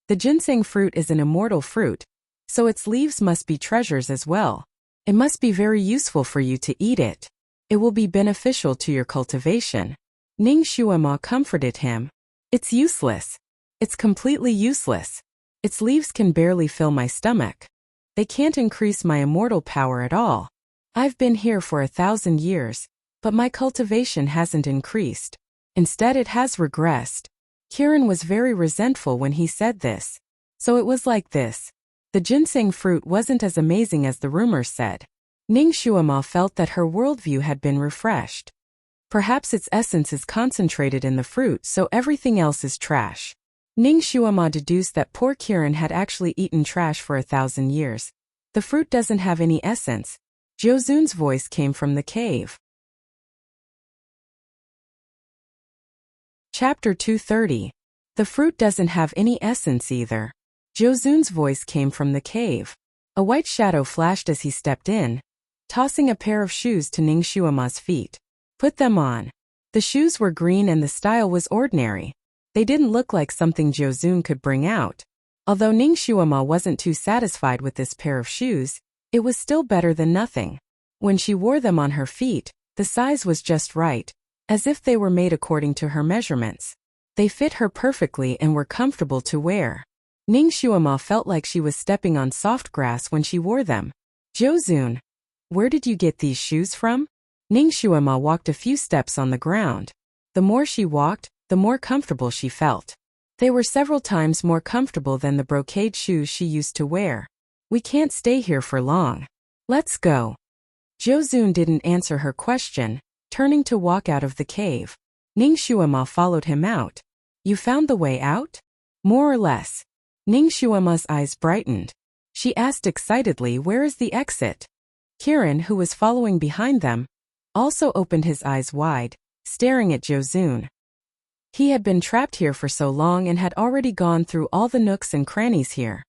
The ginseng fruit is an immortal fruit, so its leaves must be treasures as well. It must be very useful for you to eat it. It will be beneficial to your cultivation. Ning Xuema comforted him. It's useless. It's completely useless. Its leaves can barely fill my stomach. They can't increase my immortal power at all. I've been here for 1,000 years, but my cultivation hasn't increased. Instead, it has regressed. Kiran was very resentful when he said this. So it was like this. The ginseng fruit wasn't as amazing as the rumors said. Ning Xuema felt that her worldview had been refreshed. Perhaps its essence is concentrated in the fruit, so everything else is trash. Ning Xuema deduced that poor Kiran had actually eaten trash for 1,000 years. The fruit doesn't have any essence. Jiuzun's voice came from the cave. Chapter 230. The fruit doesn't have any essence either. Jiuzun's voice came from the cave. A white shadow flashed as he stepped in, tossing a pair of shoes to Ning Xuema's feet. Put them on. The shoes were green and the style was ordinary. They didn't look like something Jiuzun could bring out. Although Ning Xuema wasn't too satisfied with this pair of shoes, it was still better than nothing. When she wore them on her feet, the size was just right, as if they were made according to her measurements. They fit her perfectly and were comfortable to wear. Ning Xuema felt like she was stepping on soft grass when she wore them. Jiuzun, where did you get these shoes from? Ning Xuema walked a few steps on the ground. The more she walked, the more comfortable she felt. They were several times more comfortable than the brocade shoes she used to wear. We can't stay here for long. Let's go. Jiuzun didn't answer her question, turning to walk out of the cave. Ning Xuema followed him out. You found the way out? More or less. Ning Xuema's eyes brightened. She asked excitedly, where is the exit? Kiran, who was following behind them, also opened his eyes wide, staring at Jiuzun. He had been trapped here for so long and had already gone through all the nooks and crannies here.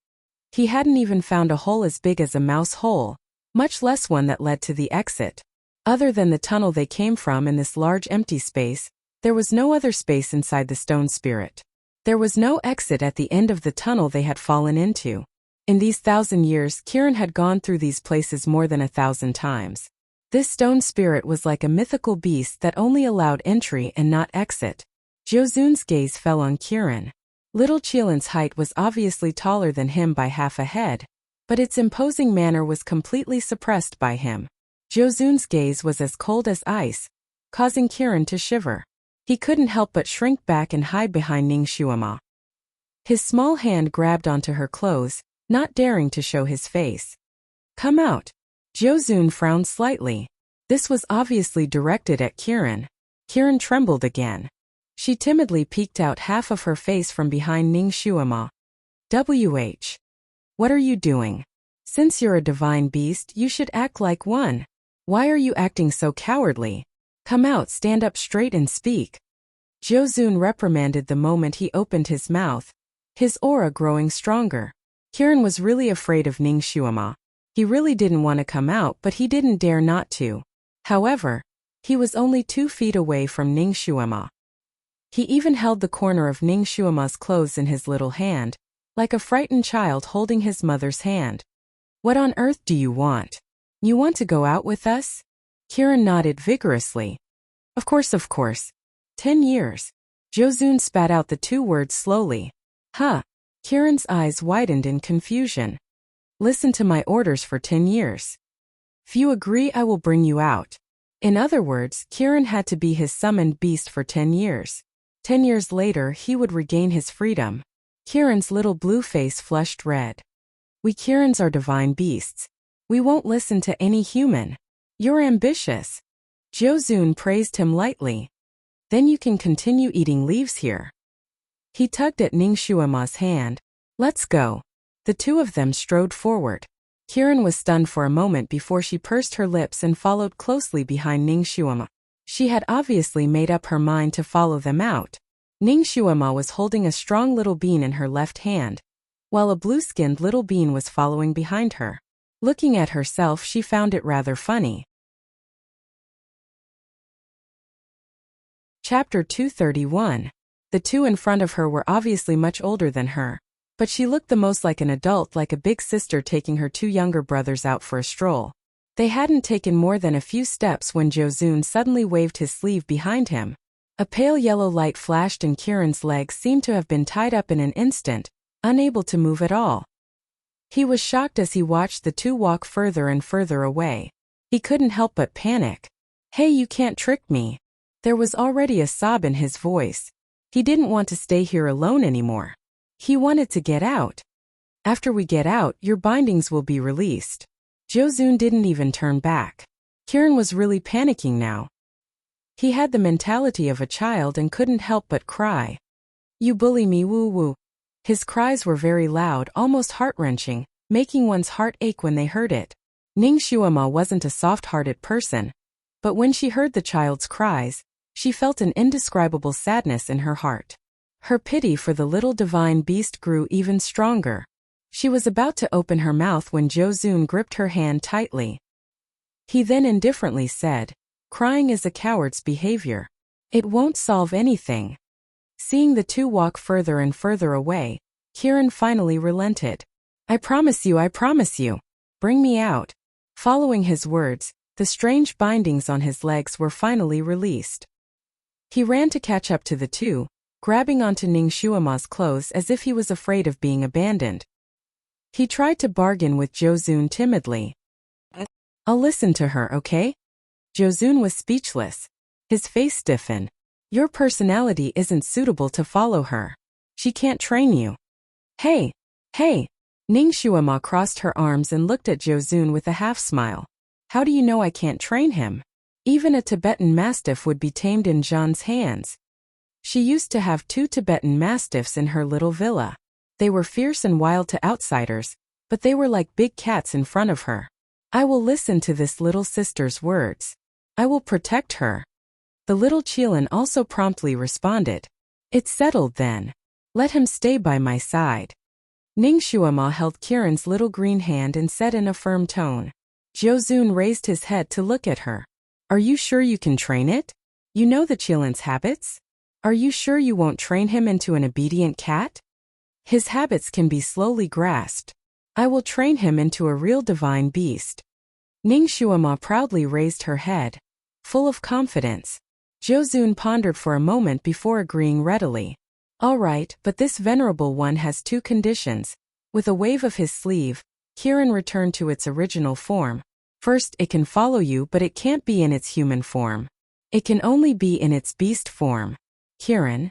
He hadn't even found a hole as big as a mouse hole, much less one that led to the exit. Other than the tunnel they came from in this large empty space, there was no other space inside the stone spirit. There was no exit at the end of the tunnel they had fallen into. In these 1,000 years, Kiran had gone through these places more than 1,000 times. This stone spirit was like a mythical beast that only allowed entry and not exit. Jiuzun's gaze fell on Kiran. Little Qilin's height was obviously taller than him by half a head, but its imposing manner was completely suppressed by him. Jiuzun's gaze was as cold as ice, causing Kiran to shiver. He couldn't help but shrink back and hide behind Ning Xuema. His small hand grabbed onto her clothes, not daring to show his face. Come out. Jiuzun frowned slightly. This was obviously directed at Kiran. Kiran trembled again. She timidly peeked out half of her face from behind Ning Xuema. WH. What are you doing? Since you're a divine beast, you should act like one. Why are you acting so cowardly? Come out, stand up straight and speak. Jiuzun reprimanded the moment he opened his mouth, his aura growing stronger. Kiran was really afraid of Ning Xuema. He really didn't want to come out, but he didn't dare not to. However, He was only 2 feet away from Ning Xuema. He even held the corner of Ning Xuema's clothes in his little hand, like a frightened child holding his mother's hand. What on earth do you want? You want to go out with us? Kieran nodded vigorously. Of course. 10 years. Jozun spat out the 2 words slowly. Huh. Kieran's eyes widened in confusion. Listen to my orders for 10 years. If you agree, I will bring you out. In other words, Kieran had to be his summoned beast for 10 years. 10 years later, he would regain his freedom. Kieran's little blue face flushed red. We Kierans are divine beasts. We won't listen to any human. You're ambitious. Jozun praised him lightly. Then you can continue eating leaves here. He tugged at Ning Xuema's hand. Let's go. The 2 of them strode forward. Kieran was stunned for a moment before she pursed her lips and followed closely behind Ning Xuema. She had obviously made up her mind to follow them out. Ning Xuema was holding a strong little bean in her left hand, while a blue-skinned little bean was following behind her. Looking at herself, she found it rather funny. Chapter 231. The 2 in front of her were obviously much older than her, but she looked the most like an adult, like a big sister taking her 2 younger brothers out for a stroll. They hadn't taken more than a few steps when Jozun suddenly waved his sleeve behind him. A pale yellow light flashed and Kieran's legs seemed to have been tied up in an instant, unable to move at all. He was shocked as he watched the 2 walk further and further away. He couldn't help but panic. Hey, you can't trick me. There was already a sob in his voice. He didn't want to stay here alone anymore. He wanted to get out. After we get out, your bindings will be released. Jozun didn't even turn back. Kieran was really panicking now. He had the mentality of a child and couldn't help but cry. You bully me, woo-woo. His cries were very loud, almost heart-wrenching, making one's heart ache when they heard it. Ning Xuema wasn't a soft-hearted person, but when she heard the child's cries, she felt an indescribable sadness in her heart. Her pity for the little divine beast grew even stronger. She was about to open her mouth when Jozun gripped her hand tightly. He then indifferently said, crying is a coward's behavior. It won't solve anything. Seeing the 2 walk further and further away, Kieran finally relented. I promise you. Bring me out. Following his words, the strange bindings on his legs were finally released. He ran to catch up to the 2, grabbing onto Ning Xuema's clothes as if he was afraid of being abandoned. He tried to bargain with Jozun timidly. I'll listen to her, okay? Jozun was speechless. His face stiffened. Your personality isn't suitable to follow her. She can't train you. Hey! Ning Xuema crossed her arms and looked at Jozun with a half-smile. How do you know I can't train him? Even a Tibetan Mastiff would be tamed in Zhan's hands. She used to have 2 Tibetan Mastiffs in her little villa. They were fierce and wild to outsiders, but they were like big cats in front of her. I will listen to this little sister's words. I will protect her. The little Qilin also promptly responded. It's settled then. Let him stay by my side. Ning Xuema held Kieran's little green hand and said in a firm tone. Jozun raised his head to look at her. Are you sure you can train it? You know the Qilin's habits? Are you sure you won't train him into an obedient cat? His habits can be slowly grasped. I will train him into a real divine beast. Ning Xuema proudly raised her head, full of confidence. Jozun pondered for a moment before agreeing readily. All right, but this venerable one has 2 conditions. With a wave of his sleeve, Kieran returned to its original form. First, it can follow you, but it can't be in its human form. It can only be in its beast form. Kieran?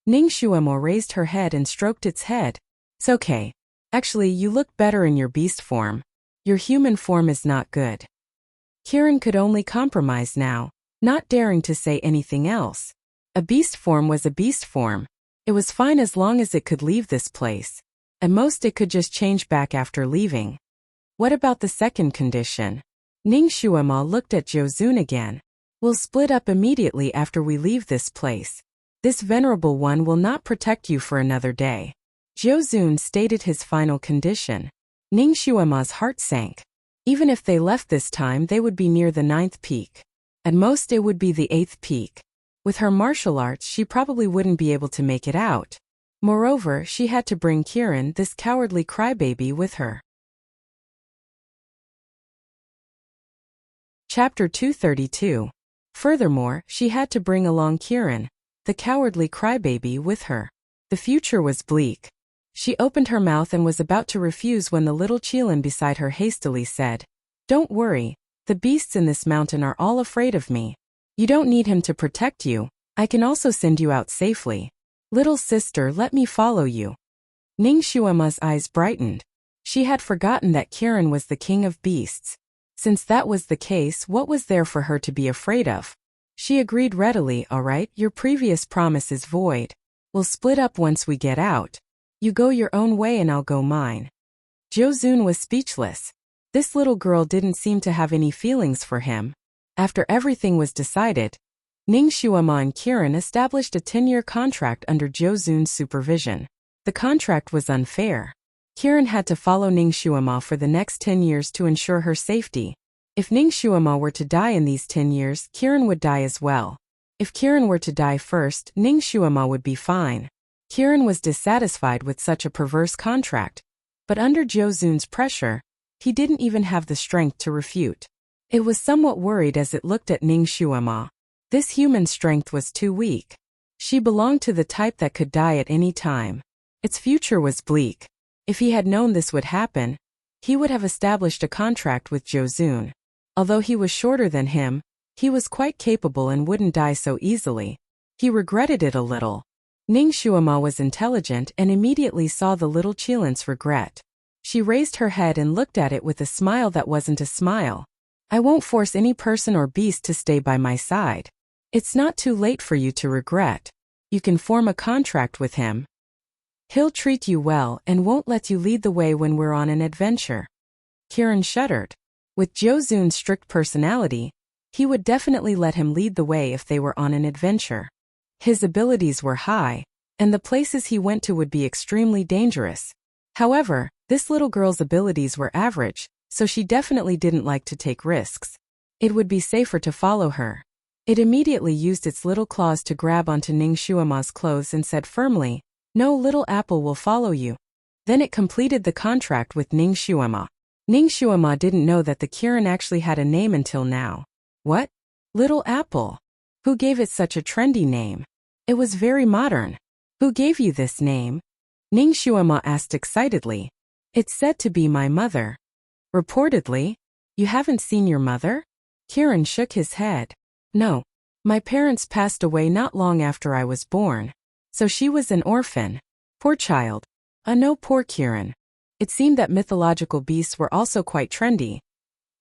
Ning Xuema raised her head and stroked its head. It's okay. Actually, you look better in your beast form. Your human form is not good. Kieran could only compromise now, not daring to say anything else. A beast form was a beast form. It was fine as long as it could leave this place. At most it could just change back after leaving. What about the second condition? Ning Xuema looked at Jozun again. We'll split up immediately after we leave this place. This venerable one will not protect you for another day. Jozun stated his final condition. Ning Xuema's heart sank. Even if they left this time, they would be near the 9th peak. At most it would be the 8th peak. With her martial arts she probably wouldn't be able to make it out. Moreover, she had to bring Kieran, this cowardly crybaby, with her. Chapter 232. Furthermore, she had to bring along Kieran, the cowardly crybaby, with her. The future was bleak. She opened her mouth and was about to refuse when the little Qilin beside her hastily said, "Don't worry, the beasts in this mountain are all afraid of me. You don't need him to protect you, I can also send you out safely. Little sister, let me follow you." Ning Xuema's eyes brightened. She had forgotten that Kieran was the king of beasts. Since that was the case, what was there for her to be afraid of? She agreed readily. "All right, your previous promise is void. We'll split up once we get out. You go your own way and I'll go mine." Jiuzun was speechless. This little girl didn't seem to have any feelings for him. After everything was decided, Ning Xuema and Kieran established a 10-year contract under Jiuzun's supervision. The contract was unfair. Kieran had to follow Ning Xuema for the next 10 years to ensure her safety. If Ning Xuema were to die in these 10 years, Kieran would die as well. If Kieran were to die first, Ning Xuema would be fine. Kieran was dissatisfied with such a perverse contract, but under Jiuzun's pressure, he didn't even have the strength to refute. It was somewhat worried as it looked at Ning Xuema. This human strength was too weak. She belonged to the type that could die at any time. Its future was bleak. If he had known this would happen, he would have established a contract with Jiuzun. Although he was shorter than him, he was quite capable and wouldn't die so easily. He regretted it a little. Ning Xuema was intelligent and immediately saw the little Qilin's regret. She raised her head and looked at it with a smile that wasn't a smile. "I won't force any person or beast to stay by my side. It's not too late for you to regret. You can form a contract with him. He'll treat you well and won't let you lead the way when we're on an adventure." Kieran shuddered. With Jiuzun's strict personality, he would definitely let him lead the way if they were on an adventure. His abilities were high, and the places he went to would be extremely dangerous. However, this little girl's abilities were average, so she definitely didn't like to take risks. It would be safer to follow her. It immediately used its little claws to grab onto Ning Xuema's clothes and said firmly, "No, little apple will follow you." Then it completed the contract with Ning Xuema. Ning Xuema didn't know that the Kieran actually had a name until now. What? Little apple? Who gave it such a trendy name? It was very modern. Who gave you this name? Ning Xuema asked excitedly. "It's said to be my mother." "Reportedly? You haven't seen your mother?" Kieran shook his head. "No. My parents passed away not long after I was born. So she was an orphan. Poor child." No, poor Kieran. It seemed that mythological beasts were also quite trendy.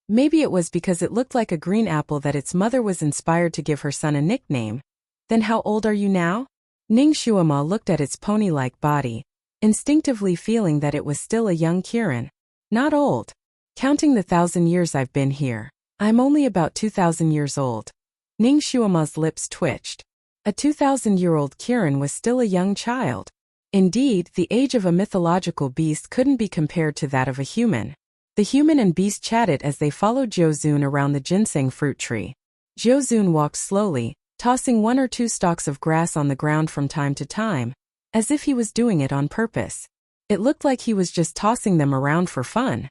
Maybe it was because it looked like a green apple that its mother was inspired to give her son a nickname. "Then how old are you now?" Ning Xuema looked at its pony-like body, instinctively feeling that it was still a young Kieran. "Not old. Counting the 1,000 years I've been here, I'm only about 2,000 years old." Ning Xuema's lips twitched. A 2,000-year-old Kieran was still a young child. Indeed, the age of a mythological beast couldn't be compared to that of a human. The human and beast chatted as they followed Jiuzun around the ginseng fruit tree. Jiuzun walked slowly, tossing 1 or 2 stalks of grass on the ground from time to time, as if he was doing it on purpose. It looked like he was just tossing them around for fun.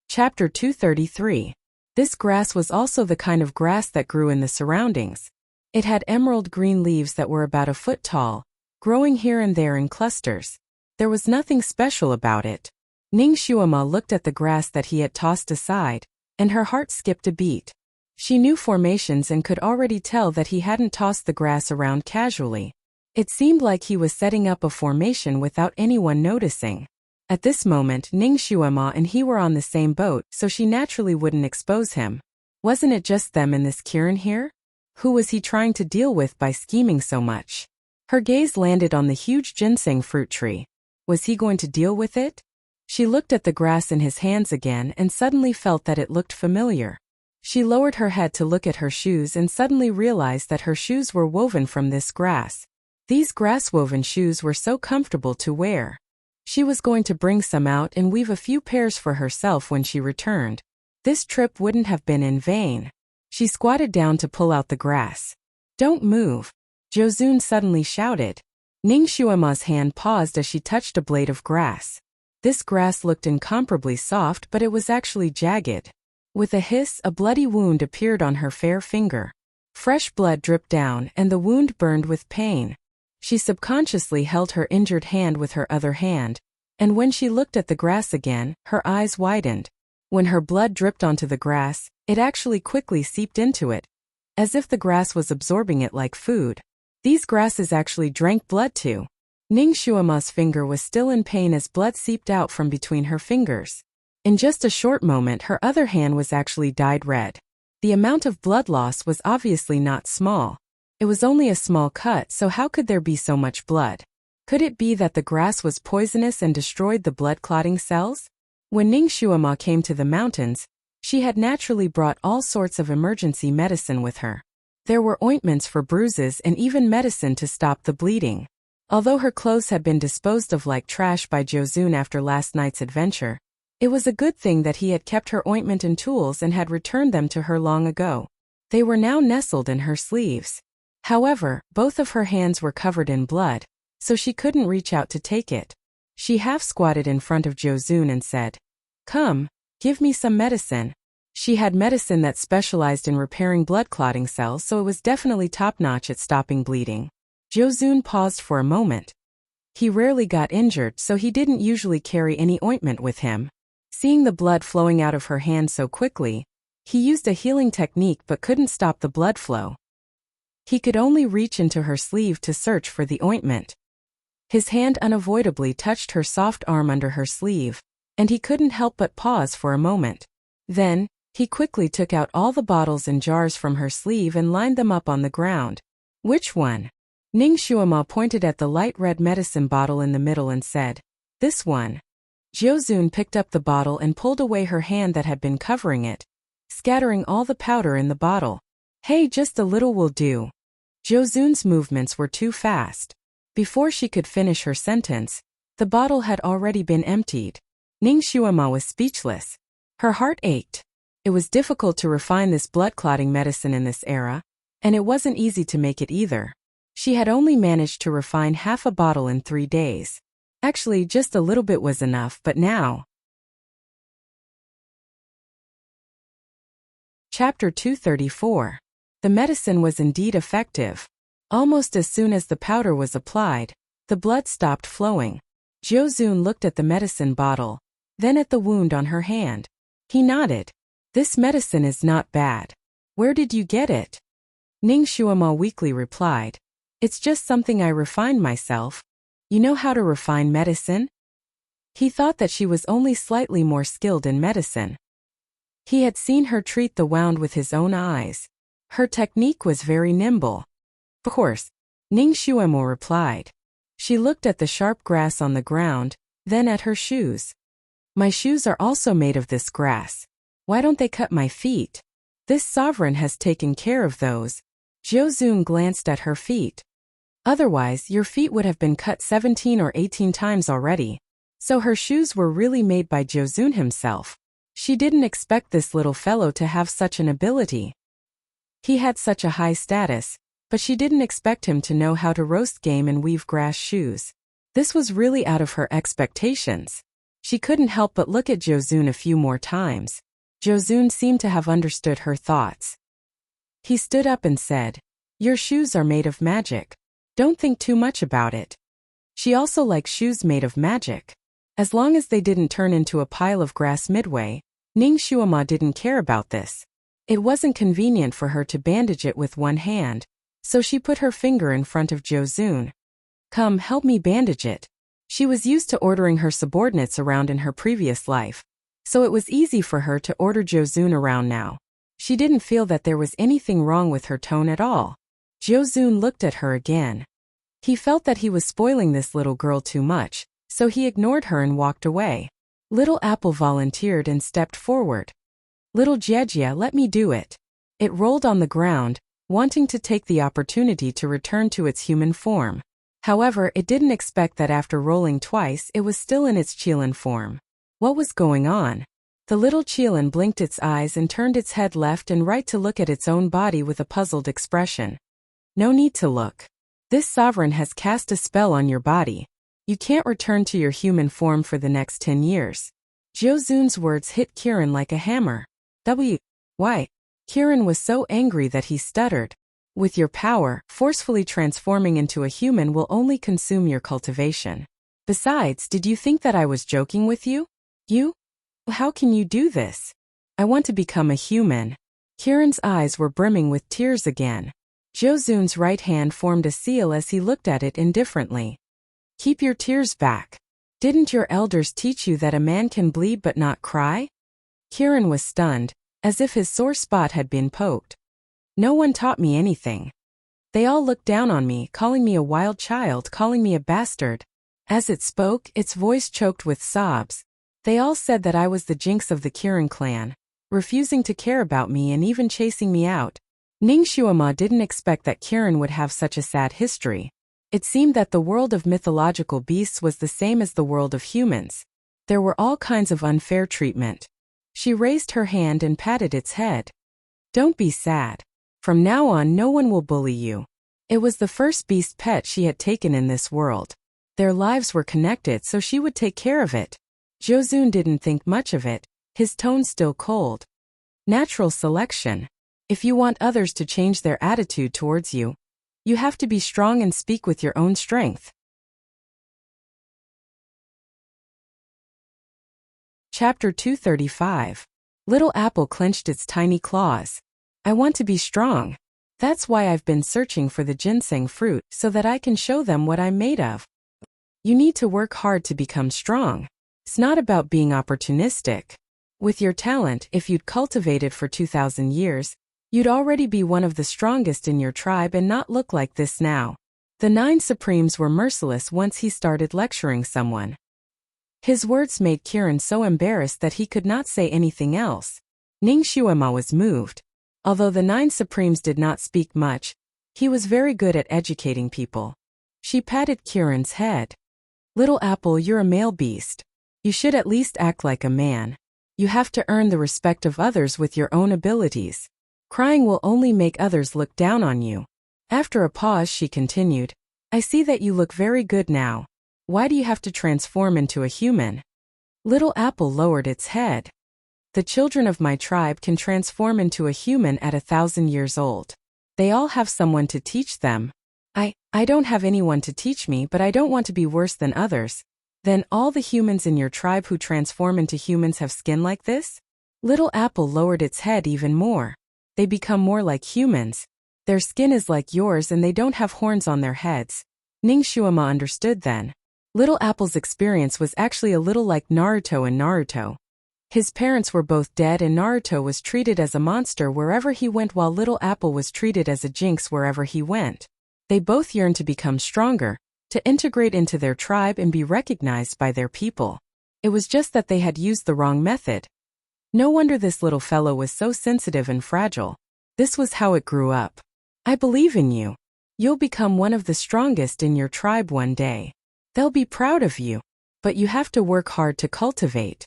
Chapter 233. This grass was also the kind of grass that grew in the surroundings. It had emerald green leaves that were about a foot tall, growing here and there in clusters. There was nothing special about it. Ning Xuema looked at the grass that he had tossed aside, and her heart skipped a beat. She knew formations and could already tell that he hadn't tossed the grass around casually. It seemed like he was setting up a formation without anyone noticing. At this moment, Ning Xuema and he were on the same boat, so she naturally wouldn't expose him. Wasn't it just them and this Kieran here? Who was he trying to deal with by scheming so much? Her gaze landed on the huge ginseng fruit tree. Was he going to deal with it? She looked at the grass in his hands again and suddenly felt that it looked familiar. She lowered her head to look at her shoes and suddenly realized that her shoes were woven from this grass. These grass-woven shoes were so comfortable to wear. She was going to bring some out and weave a few pairs for herself when she returned. This trip wouldn't have been in vain. She squatted down to pull out the grass. Don't move, Jozun suddenly shouted. Ning Xuema's hand paused as she touched a blade of grass. This grass looked incomparably soft, but it was actually jagged. With a hiss, a bloody wound appeared on her fair finger. Fresh blood dripped down, and the wound burned with pain. She subconsciously held her injured hand with her other hand, and when she looked at the grass again, her eyes widened. When her blood dripped onto the grass, it actually quickly seeped into it, as if the grass was absorbing it like food. These grasses actually drank blood too. Ning Xuema's finger was still in pain as blood seeped out from between her fingers. In just a short moment, her other hand was actually dyed red. The amount of blood loss was obviously not small. It was only a small cut, so how could there be so much blood? Could it be that the grass was poisonous and destroyed the blood-clotting cells? When Ning Xuema came to the mountains, she had naturally brought all sorts of emergency medicine with her. There were ointments for bruises and even medicine to stop the bleeding. Although her clothes had been disposed of like trash by Jozun after last night's adventure, it was a good thing that he had kept her ointment and tools and had returned them to her long ago. They were now nestled in her sleeves. However, both of her hands were covered in blood, so she couldn't reach out to take it. She half-squatted in front of Jozun and said, "Come, give me some medicine." She had medicine that specialized in repairing blood-clotting cells, so it was definitely top-notch at stopping bleeding. Jozun paused for a moment. He rarely got injured, so he didn't usually carry any ointment with him. Seeing the blood flowing out of her hand so quickly, he used a healing technique but couldn't stop the blood flow. He could only reach into her sleeve to search for the ointment. His hand unavoidably touched her soft arm under her sleeve, and he couldn't help but pause for a moment. Then, he quickly took out all the bottles and jars from her sleeve and lined them up on the ground. "Which one?" Ning Xuema pointed at the light red medicine bottle in the middle and said, "This one." Jozun picked up the bottle and pulled away her hand that had been covering it, scattering all the powder in the bottle. "Hey, just a little will do." Jozun's movements were too fast. Before she could finish her sentence, the bottle had already been emptied. Ning Xuema was speechless. Her heart ached. It was difficult to refine this blood-clotting medicine in this era, and it wasn't easy to make it either. She had only managed to refine half a bottle in 3 days. Actually, just a little bit was enough, but now... Chapter 234. The medicine was indeed effective. Almost as soon as the powder was applied, the blood stopped flowing. Jozun looked at the medicine bottle, then at the wound on her hand. He nodded. "This medicine is not bad. Where did you get it?" Ning Xuema weakly replied, "It's just something I refined myself. You know how to refine medicine?" He thought that she was only slightly more skilled in medicine. He had seen her treat the wound with his own eyes. Her technique was very nimble. "Of course," Ning Xuema replied. She looked at the sharp grass on the ground, then at her shoes. "My shoes are also made of this grass. Why don't they cut my feet? This sovereign has taken care of those." Jozun glanced at her feet. "Otherwise, your feet would have been cut 17 or 18 times already." So her shoes were really made by Jozun himself. She didn't expect this little fellow to have such an ability. He had such a high status, but she didn't expect him to know how to roast game and weave grass shoes. This was really out of her expectations. She couldn't help but look at Jozun a few more times. Jozun seemed to have understood her thoughts. He stood up and said, "Your shoes are made of magic. Don't think too much about it." She also liked shoes made of magic. As long as they didn't turn into a pile of grass midway, Ning Xuema didn't care about this. It wasn't convenient for her to bandage it with one hand, so she put her finger in front of Jozun. "Come, help me bandage it." She was used to ordering her subordinates around in her previous life, so it was easy for her to order Jozun around now. She didn't feel that there was anything wrong with her tone at all. Jozun looked at her again. He felt that he was spoiling this little girl too much, so he ignored her and walked away. Little Apple volunteered and stepped forward. "Little Jejia, let me do it." It rolled on the ground, wanting to take the opportunity to return to its human form. However, it didn't expect that after rolling twice it was still in its Qilin form. What was going on? The little Qilin blinked its eyes and turned its head left and right to look at its own body with a puzzled expression. No need to look. This sovereign has cast a spell on your body. You can't return to your human form for the next 10 years. Jiuzun's words hit Kirin like a hammer. Why? Kirin was so angry that he stuttered. With your power, forcefully transforming into a human will only consume your cultivation. Besides, did you think that I was joking with you? You? How can you do this? I want to become a human. Kirin's eyes were brimming with tears again. Jiuzun's right hand formed a seal as he looked at it indifferently. Keep your tears back. Didn't your elders teach you that a man can bleed but not cry? Kirin was stunned, as if his sore spot had been poked. No one taught me anything. They all looked down on me, calling me a wild child, calling me a bastard. As it spoke, its voice choked with sobs. They all said that I was the jinx of the Kirin clan, refusing to care about me and even chasing me out. Ningshuama didn't expect that Kirin would have such a sad history. It seemed that the world of mythological beasts was the same as the world of humans. There were all kinds of unfair treatment. She raised her hand and patted its head. Don't be sad. From now on no one will bully you. It was the first beast pet she had taken in this world. Their lives were connected, so she would take care of it. Jiuzun didn't think much of it, his tone still cold. Natural selection. If you want others to change their attitude towards you, you have to be strong and speak with your own strength. Chapter 235. Little Apple clenched its tiny claws. I want to be strong. That's why I've been searching for the ginseng fruit, so that I can show them what I'm made of. You need to work hard to become strong. It's not about being opportunistic. With your talent, if you'd cultivated for 2,000 years, you'd already be one of the strongest in your tribe and not look like this now. The 9 Supremes were merciless once he started lecturing someone. His words made Kirin so embarrassed that he could not say anything else. Ningshuama was moved. Although the 9 Supremes did not speak much, he was very good at educating people. She patted Kirin's head. Little Apple, you're a male beast. You should at least act like a man. You have to earn the respect of others with your own abilities. Crying will only make others look down on you. After a pause, she continued, I see that you look very good now. Why do you have to transform into a human? Little Apple lowered its head. The children of my tribe can transform into a human at 1,000 years old. They all have someone to teach them. I don't have anyone to teach me, but I don't want to be worse than others. Then all the humans in your tribe who transform into humans have skin like this? Little Apple lowered its head even more. They become more like humans. Their skin is like yours and they don't have horns on their heads. Ningshuama understood then. Little Apple's experience was actually a little like Naruto and Naruto. His parents were both dead and Naruto was treated as a monster wherever he went while Little Apple was treated as a jinx wherever he went. They both yearned to become stronger, to integrate into their tribe and be recognized by their people. It was just that they had used the wrong method. No wonder this little fellow was so sensitive and fragile. This was how it grew up. I believe in you. You'll become one of the strongest in your tribe one day. They'll be proud of you. But you have to work hard to cultivate.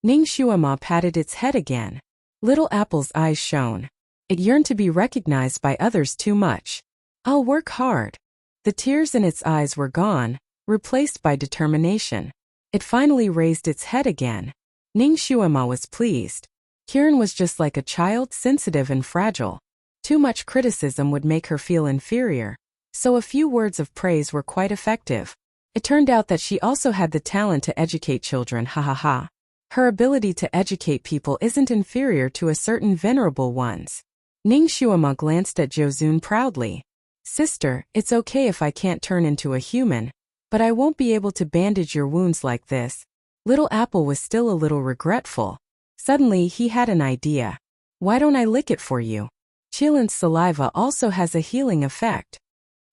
Ningshuama patted its head again. Little Apple's eyes shone. It yearned to be recognized by others too much. I'll work hard. The tears in its eyes were gone, replaced by determination. It finally raised its head again. Ningshuama was pleased. Kirin was just like a child, sensitive and fragile. Too much criticism would make her feel inferior, so a few words of praise were quite effective. It turned out that she also had the talent to educate children, ha ha ha. Her ability to educate people isn't inferior to a certain venerable one's. Ningshuama glanced at Jiuzun proudly. Sister, it's okay if I can't turn into a human, but I won't be able to bandage your wounds like this. Little Apple was still a little regretful. Suddenly he had an idea. Why don't I lick it for you? Qilin's saliva also has a healing effect.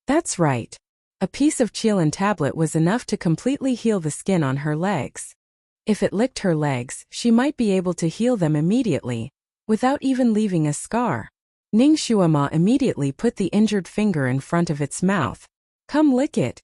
That's right. A piece of Qilin tablet was enough to completely heal the skin on her legs. If it licked her legs, she might be able to heal them immediately, without even leaving a scar. Ningshuama immediately put the injured finger in front of its mouth. Come lick it.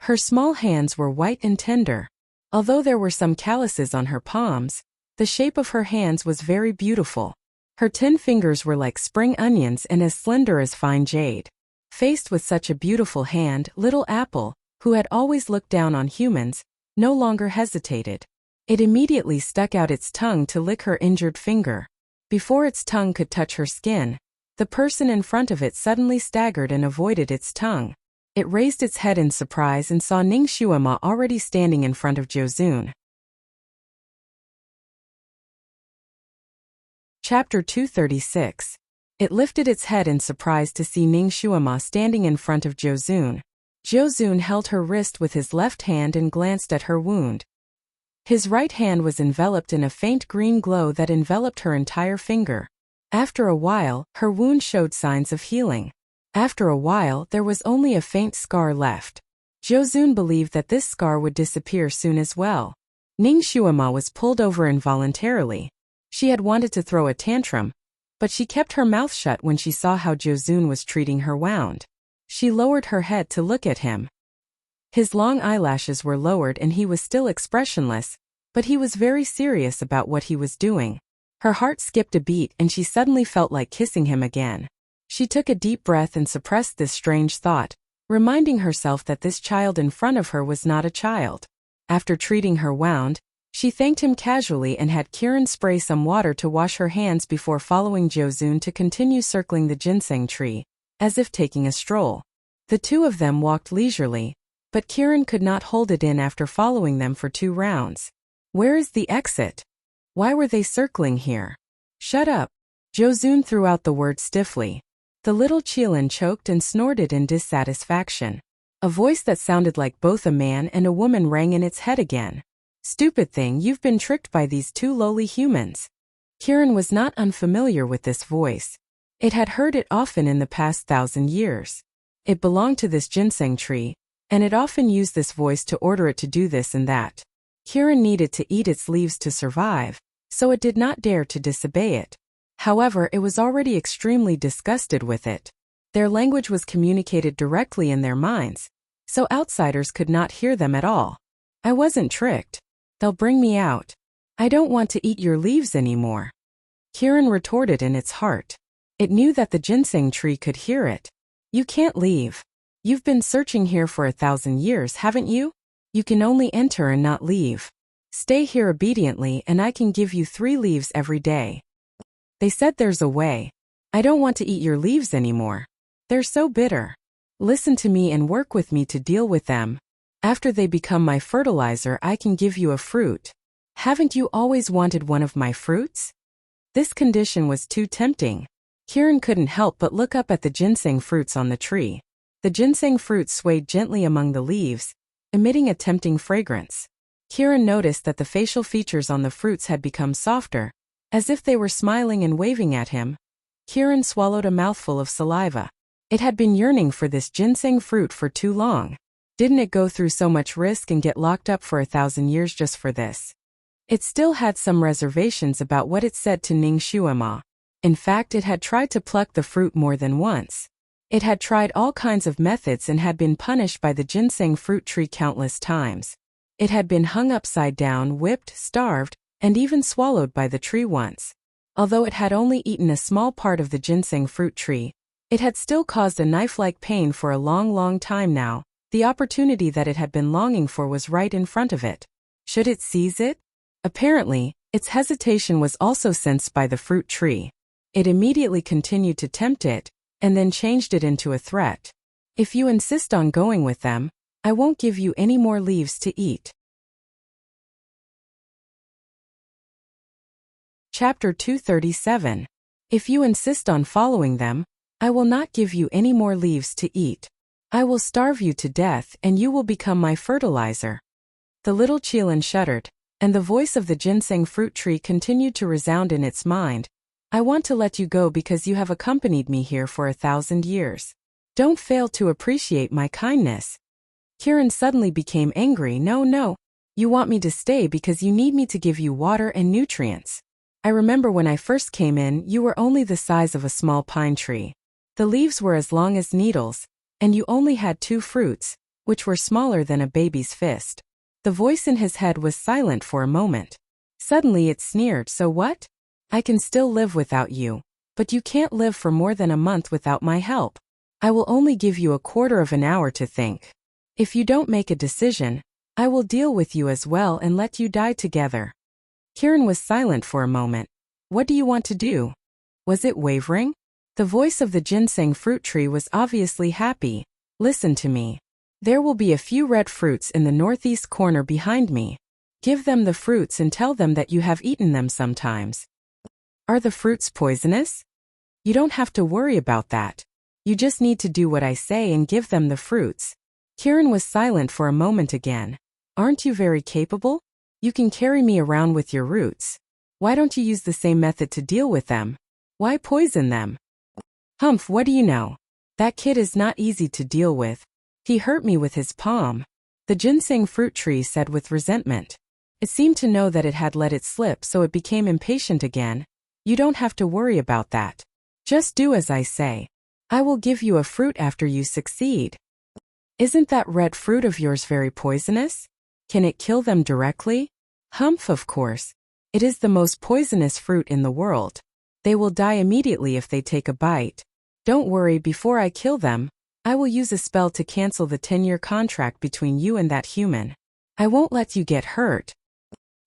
Her small hands were white and tender. Although there were some calluses on her palms, The shape of her hands was very beautiful. Her 10 fingers were like spring onions and as slender as fine jade. Faced with such a beautiful hand, little Apple, who had always looked down on humans, no longer hesitated. It immediately stuck out its tongue to lick her injured finger. Before its tongue could touch her skin, the person in front of it suddenly staggered and avoided its tongue. It raised its head in surprise and saw Ning Xuema already standing in front of Jiuzun. Chapter 236. It lifted its head in surprise to see Ning Xuema standing in front of Jiuzun. Jiuzun held her wrist with his left hand and glanced at her wound. His right hand was enveloped in a faint green glow that enveloped her entire finger. After a while, her wound showed signs of healing. After a while, there was only a faint scar left. Jiuzun believed that this scar would disappear soon as well. Ning Xuema was pulled over involuntarily. She had wanted to throw a tantrum, but she kept her mouth shut when she saw how Jiuzun was treating her wound. She lowered her head to look at him. His long eyelashes were lowered and he was still expressionless, but he was very serious about what he was doing. Her heart skipped a beat and she suddenly felt like kissing him again. She took a deep breath and suppressed this strange thought, reminding herself that this child in front of her was not a child. After treating her wound, she thanked him casually and had Kiran spray some water to wash her hands before following Jiuzun to continue circling the ginseng tree, as if taking a stroll. The two of them walked leisurely, but Kiran could not hold it in after following them for 2 rounds. Where is the exit? Why were they circling here? Shut up. Jiuzun threw out the word stiffly. The little Qilin choked and snorted in dissatisfaction. A voice that sounded like both a man and a woman rang in its head again. Stupid thing, you've been tricked by these 2 lowly humans. Kiran was not unfamiliar with this voice. It had heard it often in the past 1,000 years. It belonged to this ginseng tree, and it often used this voice to order it to do this and that. Kiran needed to eat its leaves to survive, so it did not dare to disobey it. However, it was already extremely disgusted with it. Their language was communicated directly in their minds, so outsiders could not hear them at all. I wasn't tricked. They'll bring me out. I don't want to eat your leaves anymore. Kiran retorted in its heart. It knew that the ginseng tree could hear it. You can't leave. You've been searching here for 1,000 years, haven't you? You can only enter and not leave. Stay here obediently and I can give you 3 leaves every day. They said there's a way. I don't want to eat your leaves anymore. They're so bitter. Listen to me and work with me to deal with them. After they become my fertilizer, I can give you a fruit. Haven't you always wanted one of my fruits? This condition was too tempting. Kiran couldn't help but look up at the ginseng fruits on the tree. The ginseng fruits swayed gently among the leaves, emitting a tempting fragrance. Kiran noticed that the facial features on the fruits had become softer, as if they were smiling and waving at him. Kiran swallowed a mouthful of saliva. It had been yearning for this ginseng fruit for too long. Didn't it go through so much risk and get locked up for 1,000 years just for this? It still had some reservations about what it said to Ning Xuema. In fact, it had tried to pluck the fruit more than once. It had tried all kinds of methods and had been punished by the ginseng fruit tree countless times. It had been hung upside down, whipped, starved, and even swallowed by the tree once. Although it had only eaten a small part of the ginseng fruit tree, it had still caused a knife-like pain for a long time now. The opportunity that it had been longing for was right in front of it. Should it seize it? Apparently, its hesitation was also sensed by the fruit tree. It immediately continued to tempt it, and then changed it into a threat. If you insist on going with them, I won't give you any more leaves to eat. Chapter 237. If you insist on following them, I will not give you any more leaves to eat. I will starve you to death and you will become my fertilizer. The little Qilin shuddered, and the voice of the ginseng fruit tree continued to resound in its mind. I want to let you go because you have accompanied me here for 1,000 years. Don't fail to appreciate my kindness. Kiran suddenly became angry. No. You want me to stay because you need me to give you water and nutrients. I remember when I first came in, you were only the size of a small pine tree. The leaves were as long as needles, and you only had 2 fruits, which were smaller than a baby's fist. The voice in his head was silent for a moment. Suddenly it sneered, so what? I can still live without you. But you can't live for more than a month without my help. I will only give you a quarter of an hour to think. If you don't make a decision, I will deal with you as well and let you die together. Kieran was silent for a moment. What do you want to do? Was it wavering? The voice of the ginseng fruit tree was obviously happy. Listen to me. There will be a few red fruits in the northeast corner behind me. Give them the fruits and tell them that you have eaten them sometimes. Are the fruits poisonous? You don't have to worry about that. You just need to do what I say and give them the fruits. Kieran was silent for a moment again. Aren't you very capable? You can carry me around with your roots. Why don't you use the same method to deal with them? Why poison them? Humph, what do you know? That kid is not easy to deal with. He hurt me with his palm. The ginseng fruit tree said with resentment. It seemed to know that it had let it slip, so it became impatient again. You don't have to worry about that. Just do as I say. I will give you a fruit after you succeed. Isn't that red fruit of yours very poisonous? Can it kill them directly? Humph, of course. It is the most poisonous fruit in the world. They will die immediately if they take a bite. Don't worry, before I kill them, I will use a spell to cancel the 10-year contract between you and that human. I won't let you get hurt.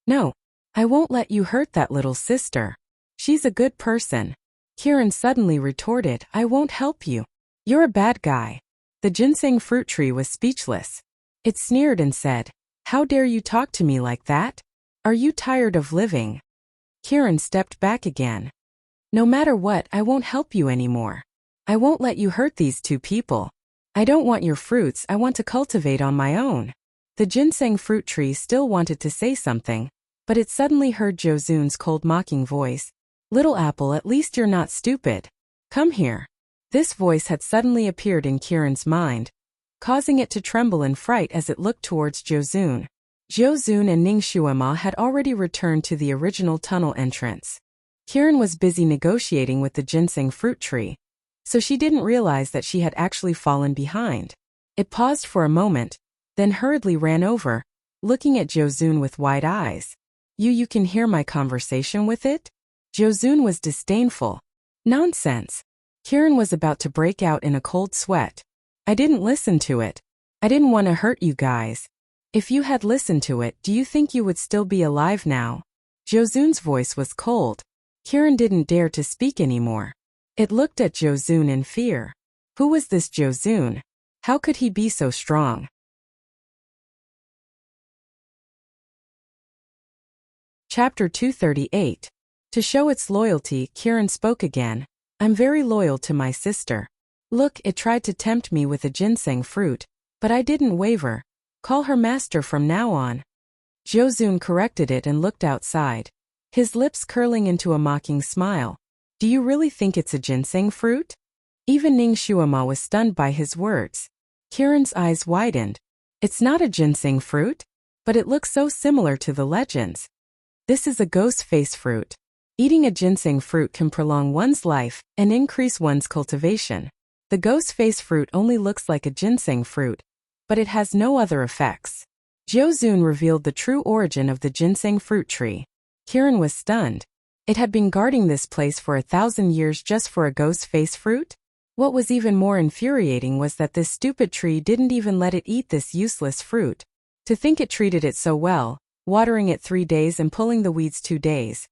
No, I won't let you hurt that little sister. She's a good person. Kieran suddenly retorted, I won't help you. You're a bad guy. The ginseng fruit tree was speechless. It sneered and said, How dare you talk to me like that? Are you tired of living? Kieran stepped back again. No matter what, I won't help you anymore. I won't let you hurt these two people. I don't want your fruits, I want to cultivate on my own. The ginseng fruit tree still wanted to say something, but it suddenly heard Jozun's cold mocking voice. Little apple, at least you're not stupid. Come here. This voice had suddenly appeared in Kieran's mind, causing it to tremble in fright as it looked towards Jozun. Jozun and Ningshuama had already returned to the original tunnel entrance. Kieran was busy negotiating with the ginseng fruit tree, so she didn't realize that she had actually fallen behind. It paused for a moment, then hurriedly ran over, looking at Jozun with wide eyes. You can hear my conversation with it? Jozun was disdainful. Nonsense. Kieran was about to break out in a cold sweat. I didn't listen to it. I didn't want to hurt you guys. If you had listened to it, do you think you would still be alive now? Jozun's voice was cold. Kieran didn't dare to speak anymore. It looked at Jozun in fear. Who was this Jozun? How could he be so strong? Chapter 238. To show its loyalty, Kieran spoke again. I'm very loyal to my sister. Look, it tried to tempt me with a ginseng fruit, but I didn't waver. Call her master from now on. Jozun corrected it and looked outside, his lips curling into a mocking smile. Do you really think it's a ginseng fruit? Even Ningshuama was stunned by his words. Kieran's eyes widened. It's not a ginseng fruit, but it looks so similar to the legends. This is a ghost face fruit. Eating a ginseng fruit can prolong one's life and increase one's cultivation. The ghost face fruit only looks like a ginseng fruit, but it has no other effects. Jozun revealed the true origin of the ginseng fruit tree. Kieran was stunned. It had been guarding this place for 1,000 years just for a ghost face fruit? What was even more infuriating was that this stupid tree didn't even let it eat this useless fruit. To think it treated it so well, watering it 3 days and pulling the weeds 2 days.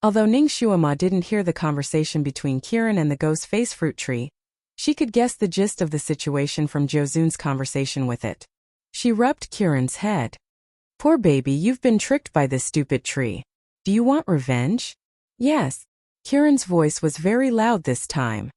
Although Ningshuama didn't hear the conversation between Kieran and the ghost face fruit tree, she could guess the gist of the situation from Jozun's conversation with it. She rubbed Kieran's head. Poor baby, you've been tricked by this stupid tree. Do you want revenge? Yes. Kieran's voice was very loud this time.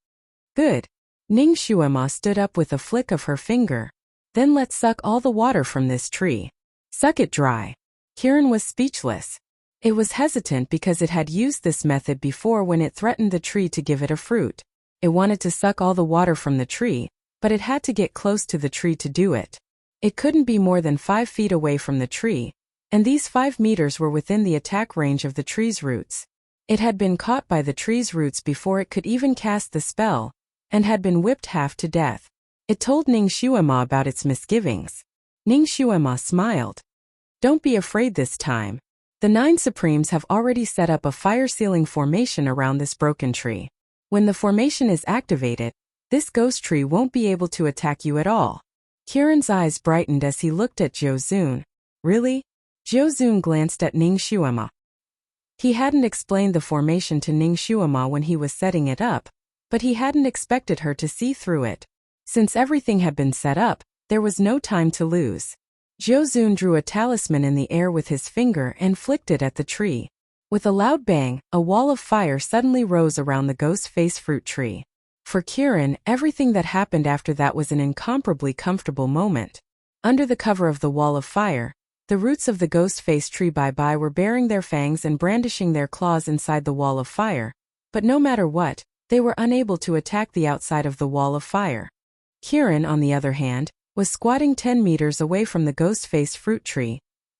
Good. Ningshuama stood up with a flick of her finger. Then let's suck all the water from this tree. Suck it dry. Kieran was speechless. It was hesitant because it had used this method before when it threatened the tree to give it a fruit. It wanted to suck all the water from the tree, but it had to get close to the tree to do it. It couldn't be more than 5 feet away from the tree, and these 5 meters were within the attack range of the tree's roots. It had been caught by the tree's roots before it could even cast the spell, and had been whipped half to death. It told Ningshuama about its misgivings. Ningshuama smiled. Don't be afraid this time. The 9 Supremes have already set up a fire-sealing formation around this broken tree. When the formation is activated, this ghost tree won't be able to attack you at all. Kiran's eyes brightened as he looked at Jiuzun. Really? Jiuzun glanced at Ning Xuema. He hadn't explained the formation to Ning Xuema when he was setting it up, but he hadn't expected her to see through it. Since everything had been set up, there was no time to lose. Jiuzun drew a talisman in the air with his finger and flicked it at the tree. With a loud bang, a wall of fire suddenly rose around the ghost face fruit tree. For Kiran, everything that happened after that was an incomparably comfortable moment. Under the cover of the wall of fire, the roots of the ghost face tree Bai were baring their fangs and brandishing their claws inside the wall of fire, but no matter what, they were unable to attack the outside of the wall of fire. Kiran, on the other hand, was squatting 10 meters away from the ghost face fruit tree,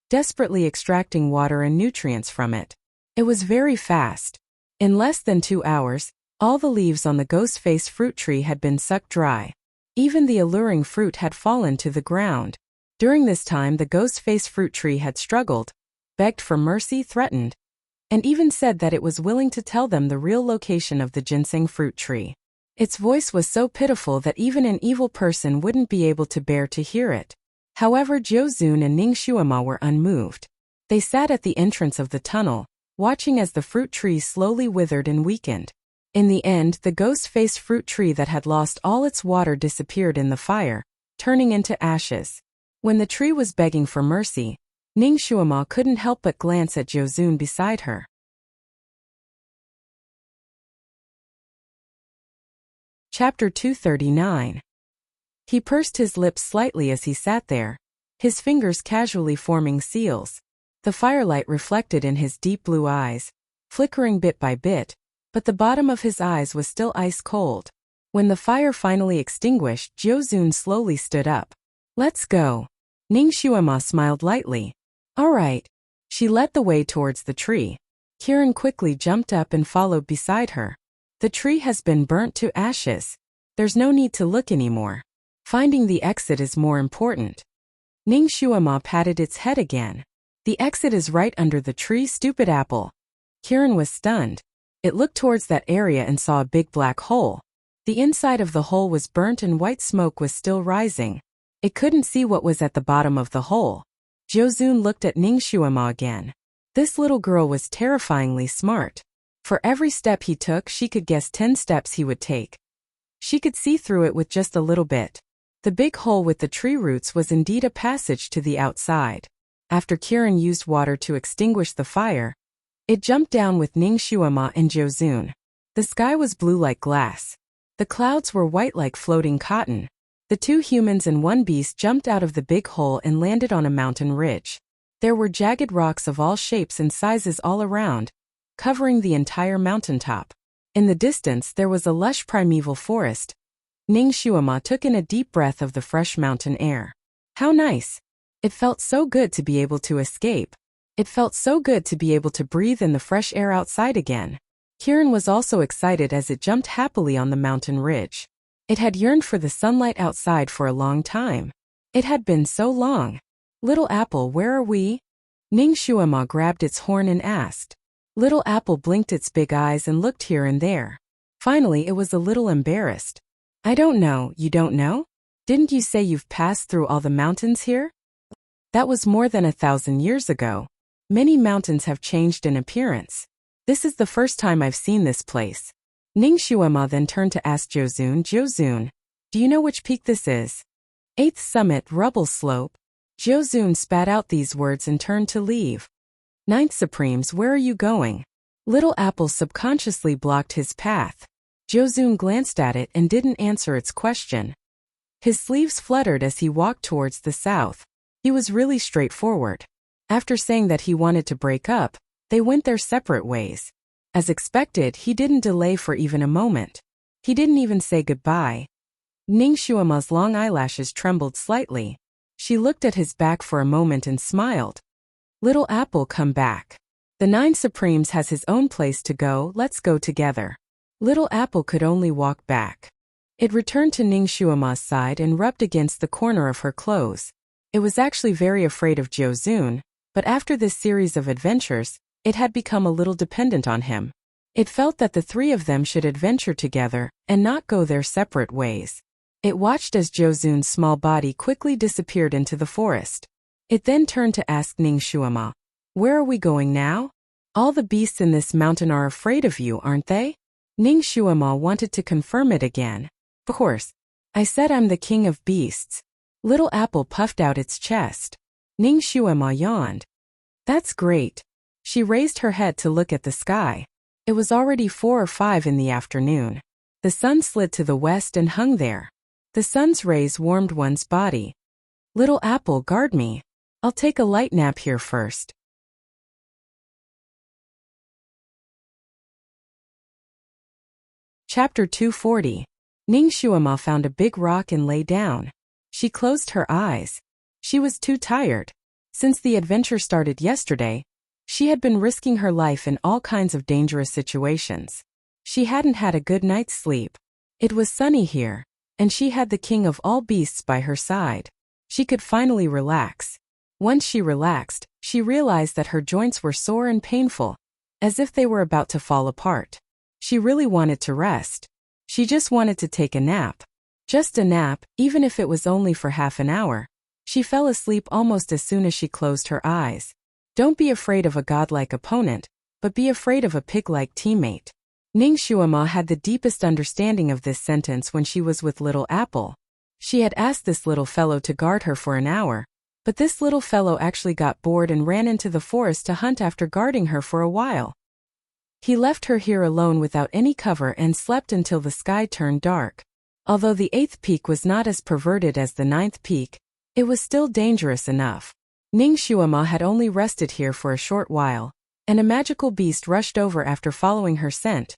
desperately extracting water and nutrients from it. It was very fast. In less than 2 hours, all the leaves on the ghost face fruit tree had been sucked dry. Even the alluring fruit had fallen to the ground. During this time, the ghost face fruit tree had struggled, begged for mercy, threatened, and even said that it was willing to tell them the real location of the ginseng fruit tree. Its voice was so pitiful that even an evil person wouldn't be able to bear to hear it. However, Jiuzun and Ning Xuema were unmoved. They sat at the entrance of the tunnel, watching as the fruit tree slowly withered and weakened. In the end, the ghost-faced fruit tree that had lost all its water disappeared in the fire, turning into ashes. When the tree was begging for mercy, Ning Xuema couldn't help but glance at Jiuzun beside her. Chapter 239. He pursed his lips slightly as he sat there, his fingers casually forming seals. The firelight reflected in his deep blue eyes, flickering bit by bit, but the bottom of his eyes was still ice cold. When the fire finally extinguished, Jiuzun slowly stood up. "Let's go." Ning Xuema smiled lightly. "All right." She led the way towards the tree. Kiran quickly jumped up and followed beside her. The tree has been burnt to ashes. There's no need to look anymore. Finding the exit is more important. Ning Xuema patted its head again. "The exit is right under the tree, stupid apple." Kiran was stunned. It looked towards that area and saw a big black hole. The inside of the hole was burnt and white smoke was still rising. It couldn't see what was at the bottom of the hole. Jiuzun looked at Ning Xuema again. This little girl was terrifyingly smart. For every step he took, she could guess 10 steps he would take. She could see through it with just a little bit. The big hole with the tree roots was indeed a passage to the outside. After Kiran used water to extinguish the fire, it jumped down with Ning Xuema and Jiuzun. The sky was blue like glass. The clouds were white like floating cotton. The 2 humans and 1 beast jumped out of the big hole and landed on a mountain ridge. There were jagged rocks of all shapes and sizes all around, covering the entire mountaintop. In the distance, there was a lush primeval forest. Ning Xuema took in a deep breath of the fresh mountain air. How nice! It felt so good to be able to escape. It felt so good to be able to breathe in the fresh air outside again. Kiran was also excited as it jumped happily on the mountain ridge. It had yearned for the sunlight outside for a long time. It had been so long. "Little Apple, where are we?" Ning Xuema grabbed its horn and asked. Little Apple blinked its big eyes and looked here and there. Finally, it was a little embarrassed. "I don't know." "You don't know? Didn't you say you've passed through all the mountains here?" "That was more than 1,000 years ago. Many mountains have changed in appearance. This is the first time I've seen this place." Ning Xuema then turned to ask Jiuzun, "Jiuzun, do you know which peak this is?" "8th summit, Rubble Slope." Jiuzun spat out these words and turned to leave. "9th Supremes, where are you going?" Little Apple subconsciously blocked his path. Jiuzun glanced at it and didn't answer its question. His sleeves fluttered as he walked towards the south. He was really straightforward. After saying that he wanted to break up, they went their separate ways. As expected, he didn't delay for even a moment. He didn't even say goodbye. Ning Xuema's long eyelashes trembled slightly. She looked at his back for a moment and smiled. "Little Apple, come back. The 9 Supremes has his own place to go, let's go together." Little Apple could only walk back. It returned to Ning Xuema's side and rubbed against the corner of her clothes. It was actually very afraid of Jiuzun, But after this series of adventures, it had become a little dependent on him. It felt that the three of them should adventure together and not go their separate ways. It watched as Jiuzun's small body quickly disappeared into the forest. It then turned to ask Ning Shuama, "Where are we going now? All the beasts in this mountain are afraid of you, aren't they?" Ning Shuama wanted to confirm it again. "Of course. I said I'm the king of beasts." Little Apple puffed out its chest. Ning Shuama yawned. "That's great." She raised her head to look at the sky. It was already 4 or 5 in the afternoon. The sun slid to the west and hung there. The sun's rays warmed one's body. "Little Apple, guard me. I'll take a light nap here first." Chapter 240. Ning Shuama found a big rock and lay down. She closed her eyes. She was too tired. Since the adventure started yesterday, she had been risking her life in all kinds of dangerous situations. She hadn't had a good night's sleep. It was sunny here, and she had the king of all beasts by her side. She could finally relax. Once she relaxed, she realized that her joints were sore and painful, as if they were about to fall apart. She really wanted to rest. She just wanted to take a nap. Just a nap, even if it was only for half an hour. She fell asleep almost as soon as she closed her eyes. Don't be afraid of a godlike opponent, but be afraid of a pig-like teammate. Ning Shuama had the deepest understanding of this sentence when she was with Little Apple. She had asked this little fellow to guard her for an hour, but this little fellow actually got bored and ran into the forest to hunt after guarding her for a while. He left her here alone without any cover and slept until the sky turned dark. Although the 8th peak was not as perverted as the 9th peak, it was still dangerous enough. Ning Shuama had only rested here for a short while, and a magical beast rushed over after following her scent.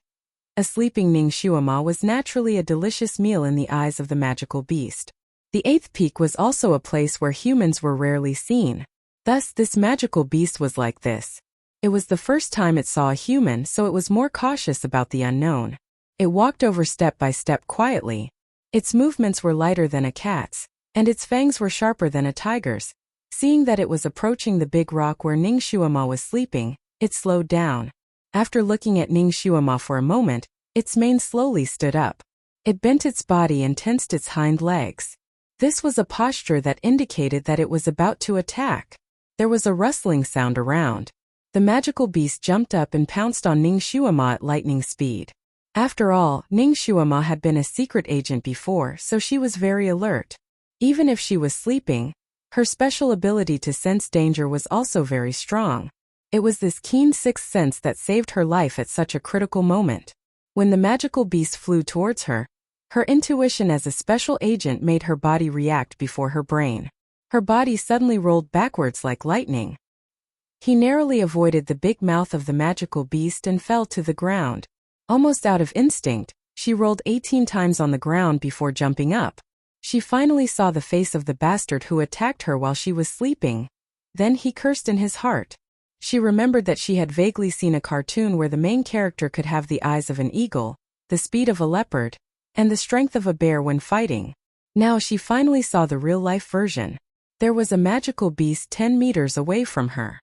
A sleeping Ning Shuama was naturally a delicious meal in the eyes of the magical beast. The 8th peak was also a place where humans were rarely seen. Thus, this magical beast was like this. It was the first time it saw a human, so it was more cautious about the unknown. It walked over step by step quietly. Its movements were lighter than a cat's, and its fangs were sharper than a tiger's. Seeing that it was approaching the big rock where Ning Shuama was sleeping, it slowed down. After looking at Ning Shuama for a moment, its mane slowly stood up. It bent its body and tensed its hind legs. This was a posture that indicated that it was about to attack. There was a rustling sound around. The magical beast jumped up and pounced on Ning Shuama at lightning speed. After all, Ning Shuama had been a secret agent before, so she was very alert. Even if she was sleeping, her special ability to sense danger was also very strong. It was this keen sixth sense that saved her life at such a critical moment. When the magical beast flew towards her, her intuition as a special agent made her body react before her brain. Her body suddenly rolled backwards like lightning. He narrowly avoided the big mouth of the magical beast and fell to the ground. Almost out of instinct, she rolled 18 times on the ground before jumping up. She finally saw the face of the bastard who attacked her while she was sleeping. Then he cursed in his heart. She remembered that she had vaguely seen a cartoon where the main character could have the eyes of an eagle, the speed of a leopard, and the strength of a bear when fighting. Now she finally saw the real-life version. There was a magical beast 10 meters away from her.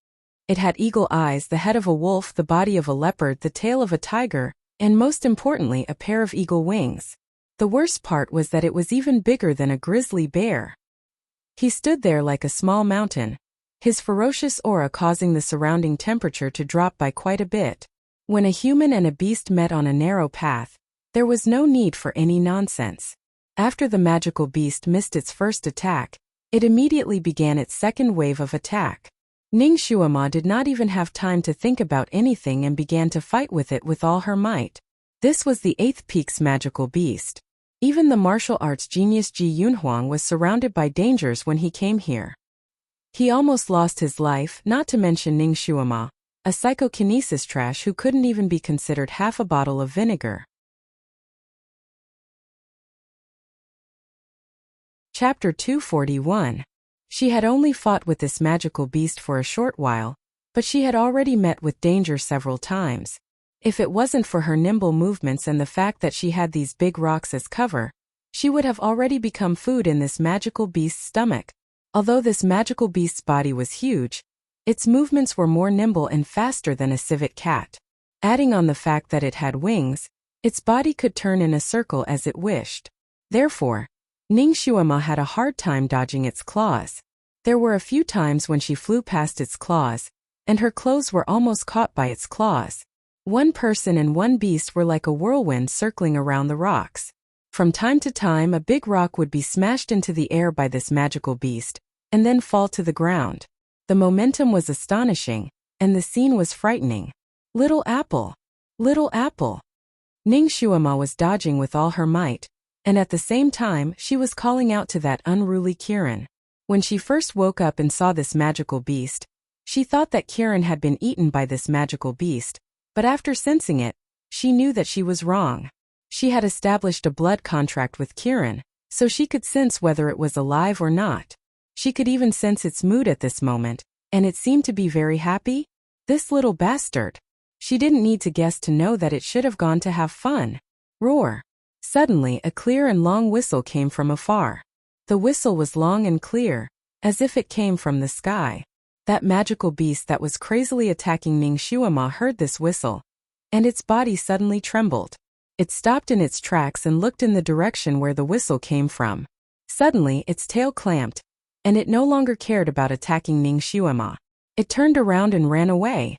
It had eagle eyes, the head of a wolf, the body of a leopard, the tail of a tiger, and most importantly, a pair of eagle wings. The worst part was that it was even bigger than a grizzly bear. He stood there like a small mountain, his ferocious aura causing the surrounding temperature to drop by quite a bit. When a human and a beast met on a narrow path, there was no need for any nonsense. After the magical beast missed its first attack, it immediately began its second wave of attack. Ning Shuama did not even have time to think about anything and began to fight with it with all her might. This was the 8th peak's magical beast. Even the martial arts genius Ji Yunhuang was surrounded by dangers when he came here. He almost lost his life, not to mention Ning Shuama, a psychokinesis trash who couldn't even be considered half a bottle of vinegar. Chapter 241. She had only fought with this magical beast for a short while, but she had already met with danger several times. If it wasn't for her nimble movements and the fact that she had these big rocks as cover, she would have already become food in this magical beast's stomach. Although this magical beast's body was huge, Its movements were more nimble and faster than a civet cat. Adding on the fact that it had wings, its body could turn in a circle as it wished. Therefore, Ningshuama had a hard time dodging its claws. There were a few times when she flew past its claws, and her clothes were almost caught by its claws. One person and one beast were like a whirlwind circling around the rocks. From time to time, a big rock would be smashed into the air by this magical beast, and then fall to the ground. The momentum was astonishing, and the scene was frightening. Little apple! Little apple! Ningshuama was dodging with all her might, and at the same time she was calling out to that unruly Kirin. When she first woke up and saw this magical beast, she thought that Kirin had been eaten by this magical beast, but after sensing it, she knew that she was wrong. She had established a blood contract with Kirin, so she could sense whether it was alive or not. She could even sense its mood at this moment, and it seemed to be very happy. This little bastard. She didn't need to guess to know that it should have gone to have fun. Roar. Suddenly, a clear and long whistle came from afar. The whistle was long and clear, as if it came from the sky. That magical beast that was crazily attacking Ningshuama heard this whistle, and its body suddenly trembled. It stopped in its tracks and looked in the direction where the whistle came from. Suddenly, its tail clamped, and it no longer cared about attacking Ningshuama. It turned around and ran away.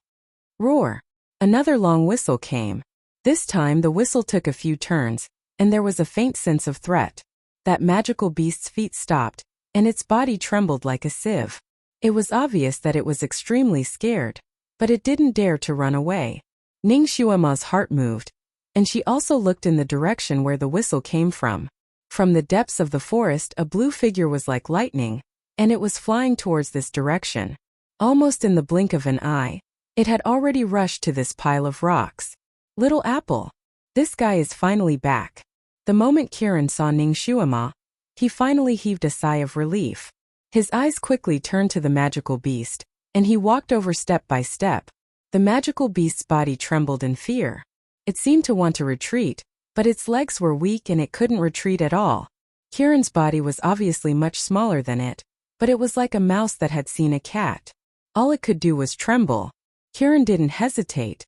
Roar! Another long whistle came. This time the whistle took a few turns, and there was a faint sense of threat. That magical beast's feet stopped, and its body trembled like a sieve. It was obvious that it was extremely scared, but it didn't dare to run away. Ningshuama's heart moved, and she also looked in the direction where the whistle came from. From the depths of the forest, a blue figure was like lightning, and it was flying towards this direction. Almost in the blink of an eye, it had already rushed to this pile of rocks. Little apple! This guy is finally back. The moment Kirin saw Ningshuama, he finally heaved a sigh of relief. His eyes quickly turned to the magical beast, and he walked over step by step. The magical beast's body trembled in fear. It seemed to want to retreat, but its legs were weak and it couldn't retreat at all. Kirin's body was obviously much smaller than it, but it was like a mouse that had seen a cat. All it could do was tremble. Kirin didn't hesitate.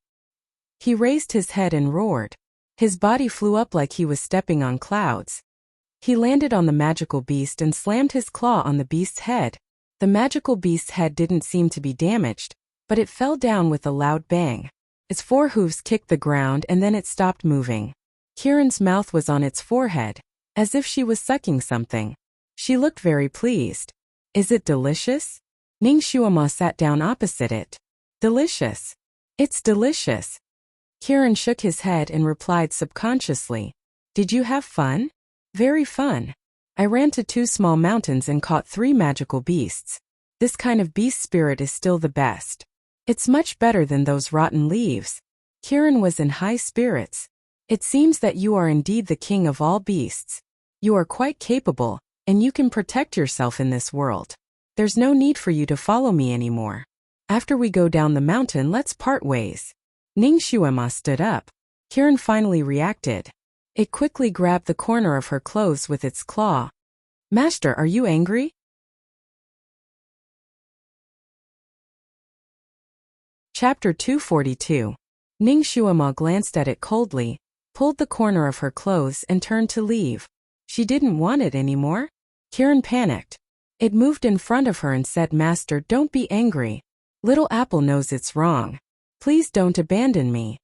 He raised his head and roared. His body flew up like he was stepping on clouds. He landed on the magical beast and slammed his claw on the beast's head. The magical beast's head didn't seem to be damaged, but it fell down with a loud bang. Its four hooves kicked the ground and then it stopped moving. Kirin's mouth was on its forehead, as if she was sucking something. She looked very pleased. Is it delicious? Ningshuama sat down opposite it. Delicious. It's delicious. Kirin shook his head and replied subconsciously. Did you have fun? Very fun. I ran to 2 small mountains and caught 3 magical beasts. This kind of beast spirit is still the best. It's much better than those rotten leaves. Kirin was in high spirits. It seems that you are indeed the king of all beasts. You are quite capable, and you can protect yourself in this world. There's no need for you to follow me anymore. After we go down the mountain, let's part ways. Ningshuama stood up. Kirin finally reacted. It quickly grabbed the corner of her clothes with its claw. Master, are you angry? Chapter 242. Ningshuama glanced at it coldly, pulled the corner of her clothes and turned to leave. She didn't want it anymore. Kirin panicked. It moved in front of her and said, Master, don't be angry. Little Apple knows it's wrong. Please don't abandon me.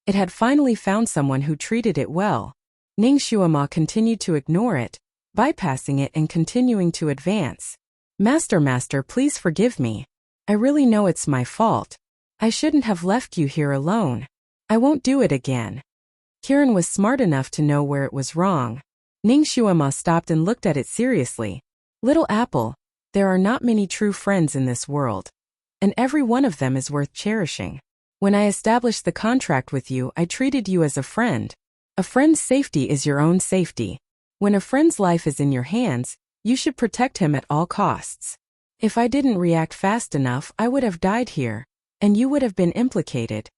It had finally found someone who treated it well. Ningshuama continued to ignore it, bypassing it and continuing to advance. Master, please forgive me. I really know it's my fault. I shouldn't have left you here alone. I won't do it again. Kirin was smart enough to know where it was wrong. Ningshuama stopped and looked at it seriously. Little Apple, there are not many true friends in this world, and every one of them is worth cherishing. When I established the contract with you, I treated you as a friend. A friend's safety is your own safety. When a friend's life is in your hands, you should protect him at all costs. If I didn't react fast enough, I would have died here, and you would have been implicated.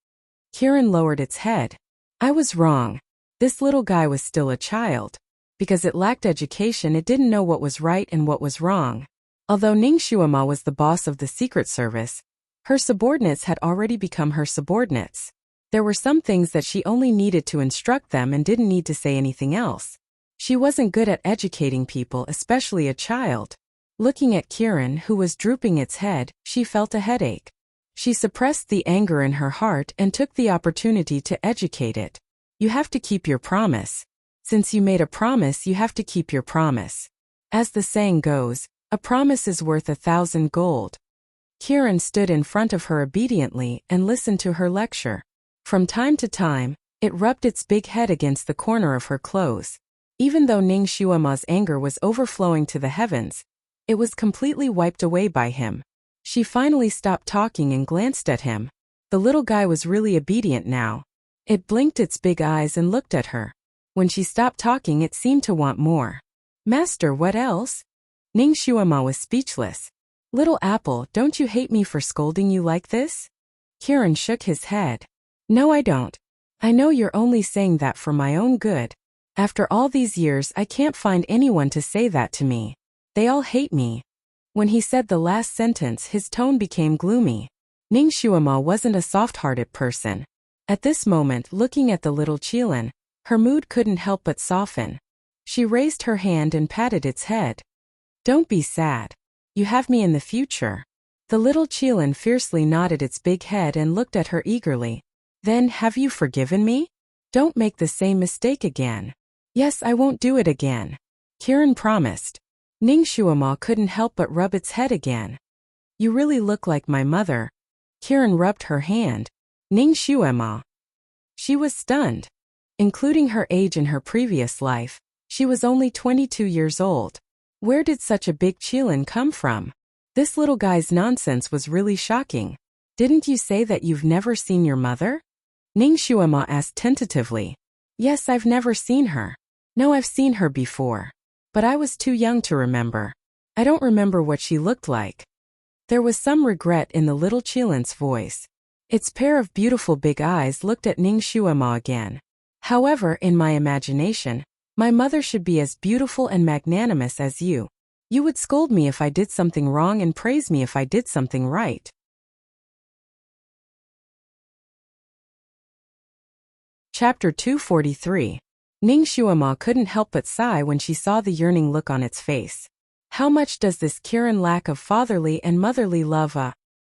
Kirin lowered its head. I was wrong. This little guy was still a child. Because it lacked education, it didn't know what was right and what was wrong. Although Ningshuama was the boss of the Secret Service, Her subordinates had already become her subordinates. There were some things that she only needed to instruct them and didn't need to say anything else. She wasn't good at educating people, especially a child. Looking at Kieran, who was drooping its head, she felt a headache. She suppressed the anger in her heart and took the opportunity to educate it. You have to keep your promise. Since you made a promise, you have to keep your promise. As the saying goes, a promise is worth 1,000 gold. Kieran stood in front of her obediently and listened to her lecture. From time to time, it rubbed its big head against the corner of her clothes. Even though Ning Xuema's anger was overflowing to the heavens, it was completely wiped away by him. She finally stopped talking and glanced at him. The little guy was really obedient now. It blinked its big eyes and looked at her. When she stopped talking, it seemed to want more. Master, what else? Ning Xuema was speechless. Little apple, don't you hate me for scolding you like this? Kieran shook his head. No, I don't. I know you're only saying that for my own good. After all these years, I can't find anyone to say that to me. They all hate me. When he said the last sentence, his tone became gloomy. Ning Xuema wasn't a soft-hearted person. At this moment, looking at the little Qilin, her mood couldn't help but soften. She raised her hand and patted its head. Don't be sad. You have me in the future. The little Qilin fiercely nodded its big head and looked at her eagerly. Then, have you forgiven me? Don't make the same mistake again. Yes, I won't do it again. Kieran promised. Ning Xuema couldn't help but rub its head again. You really look like my mother. Kieran rubbed her hand. Ning Xuema. She was stunned. Including her age in her previous life, she was only 22 years old. Where did such a big Qilin come from? This little guy's nonsense was really shocking. Didn't you say that you've never seen your mother? Ning Xuema asked tentatively. Yes, I've never seen her. No, I've seen her before. But I was too young to remember. I don't remember what she looked like. There was some regret in the little Qilin's voice. Its pair of beautiful big eyes looked at Ning Xuema again. However, in my imagination, my mother should be as beautiful and magnanimous as you. You would scold me if I did something wrong and praise me if I did something right. Chapter 243. Ning Xuema couldn't help but sigh when she saw the yearning look on its face. How much does this Kieran lack of fatherly and motherly love?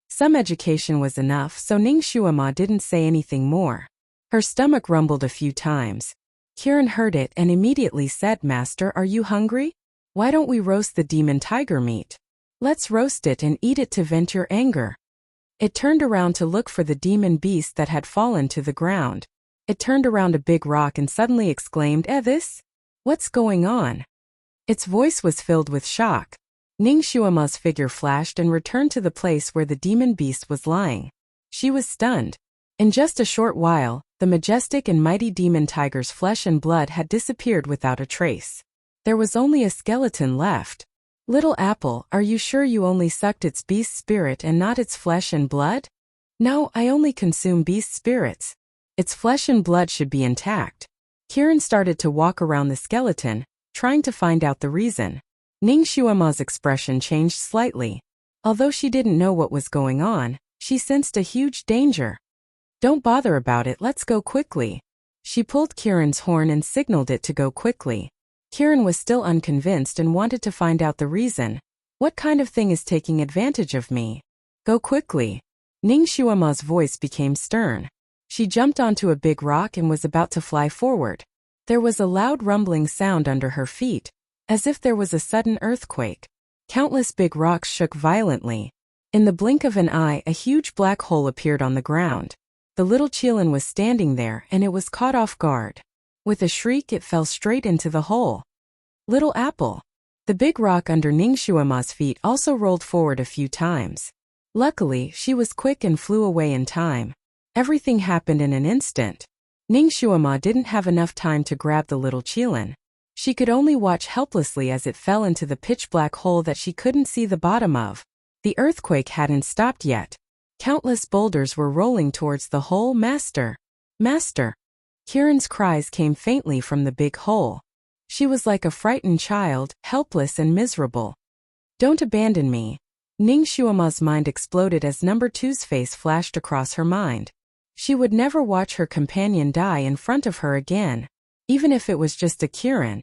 Some education was enough, so Ning Xuema didn't say anything more. Her stomach rumbled a few times. Kieran heard it and immediately said, Master, are you hungry? Why don't we roast the demon tiger meat? Let's roast it and eat it to vent your anger. It turned around to look for the demon beast that had fallen to the ground. It turned around a big rock and suddenly exclaimed, this? What's going on? Its voice was filled with shock. Ning Xuema's figure flashed and returned to the place where the demon beast was lying. She was stunned. In just a short while, the majestic and mighty demon tiger's flesh and blood had disappeared without a trace. There was only a skeleton left. Little apple, are you sure you only sucked its beast spirit and not its flesh and blood? No, I only consume beast spirits. Its flesh and blood should be intact. Kieran started to walk around the skeleton, trying to find out the reason. Ning Xuema's expression changed slightly. Although she didn't know what was going on, she sensed a huge danger. Don't bother about it, let's go quickly. She pulled Kieran's horn and signaled it to go quickly. Kieran was still unconvinced and wanted to find out the reason. What kind of thing is taking advantage of me? Go quickly. Ning Xuema's voice became stern. She jumped onto a big rock and was about to fly forward. There was a loud rumbling sound under her feet, as if there was a sudden earthquake. Countless big rocks shook violently. In the blink of an eye, a huge black hole appeared on the ground. The little Qilin was standing there and it was caught off guard. With a shriek, it fell straight into the hole. Little apple. The big rock under Ning Xuema's feet also rolled forward a few times. Luckily, she was quick and flew away in time. Everything happened in an instant. Ning Xuema didn't have enough time to grab the little Qilin. She could only watch helplessly as it fell into the pitch-black hole that she couldn't see the bottom of. The earthquake hadn't stopped yet. Countless boulders were rolling towards the hole. Master! Master! Kieran's cries came faintly from the big hole. She was like a frightened child, helpless and miserable. Don't abandon me. Ning Xuema's mind exploded as number two's face flashed across her mind. She would never watch her companion die in front of her again, even if it was just a Kirin.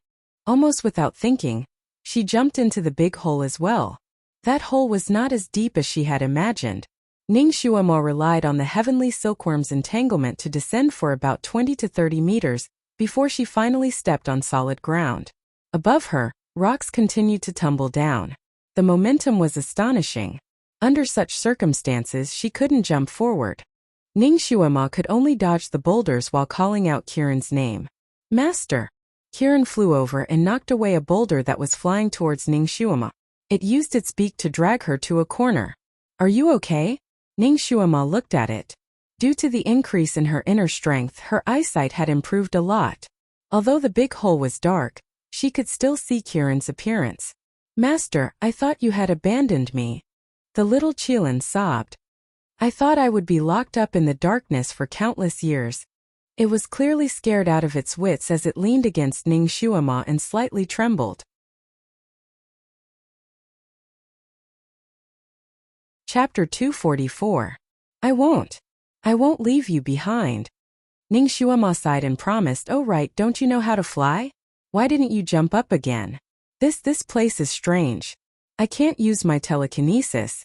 Almost without thinking, she jumped into the big hole as well. That hole was not as deep as she had imagined. Ning Xuema relied on the heavenly silkworm's entanglement to descend for about 20 to 30 meters before she finally stepped on solid ground. Above her, rocks continued to tumble down. The momentum was astonishing. Under such circumstances, she couldn't jump forward. Ning Xuema could only dodge the boulders while calling out Kirin's name. Master! Kirin flew over and knocked away a boulder that was flying towards Ning Xuema. It used its beak to drag her to a corner. Are you okay? Ning Xuema looked at it. Due to the increase in her inner strength, her eyesight had improved a lot. Although the big hole was dark, she could still see Kirin's appearance. Master, I thought you had abandoned me. The little Qilin sobbed. I thought I would be locked up in the darkness for countless years. It was clearly scared out of its wits as it leaned against Ning Xuema and slightly trembled. Chapter 244. I won't leave you behind. Ning Xuema sighed and promised, oh right, don't you know how to fly? Why didn't you jump up again? This place is strange. I can't use my telekinesis.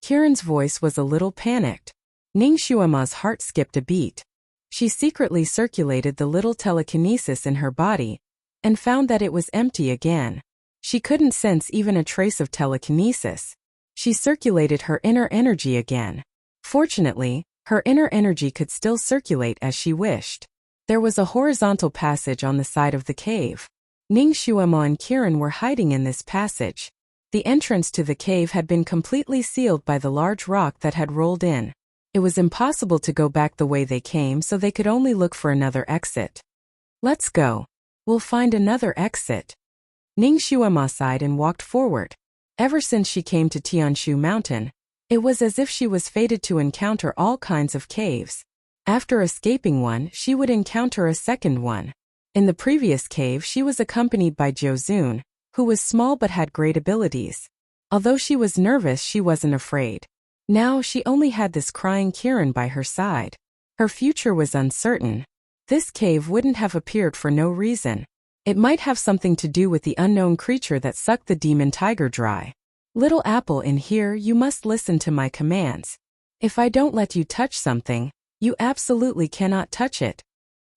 Kirin's voice was a little panicked. Ning Xuema's heart skipped a beat. She secretly circulated the little telekinesis in her body and found that it was empty again. She couldn't sense even a trace of telekinesis. She circulated her inner energy again. Fortunately, her inner energy could still circulate as she wished. There was a horizontal passage on the side of the cave. Ning Xuema and Kirin were hiding in this passage. The entrance to the cave had been completely sealed by the large rock that had rolled in. It was impossible to go back the way they came, so they could only look for another exit. Let's go. We'll find another exit. Ning Xuema sighed and walked forward. Ever since she came to Tianshu Mountain, it was as if she was fated to encounter all kinds of caves. After escaping one, she would encounter a second one. In the previous cave, she was accompanied by Jiuzun, who was small but had great abilities. Although she was nervous, she wasn't afraid. Now she only had this crying Kirin by her side. Her future was uncertain. This cave wouldn't have appeared for no reason. It might have something to do with the unknown creature that sucked the demon tiger dry. Little apple in here, you must listen to my commands. If I don't let you touch something, you absolutely cannot touch it.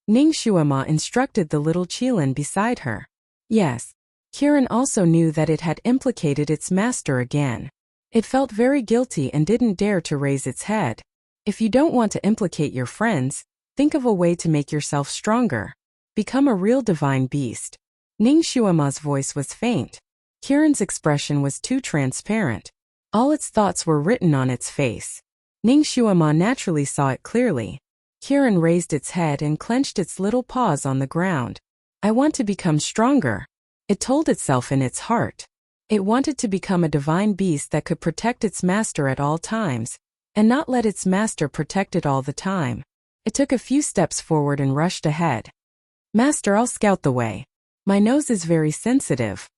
Ning Xuema instructed the little Qilin beside her. Yes. Kirin also knew that it had implicated its master again. It felt very guilty and didn't dare to raise its head. If you don't want to implicate your friends, think of a way to make yourself stronger. Become a real divine beast. Ning Xuema's voice was faint. Kirin's expression was too transparent. All its thoughts were written on its face. Ning Xuema naturally saw it clearly. Kirin raised its head and clenched its little paws on the ground. I want to become stronger. It told itself in its heart. It wanted to become a divine beast that could protect its master at all times, and not let its master protect it all the time. It took a few steps forward and rushed ahead. Master, I'll scout the way. My nose is very sensitive.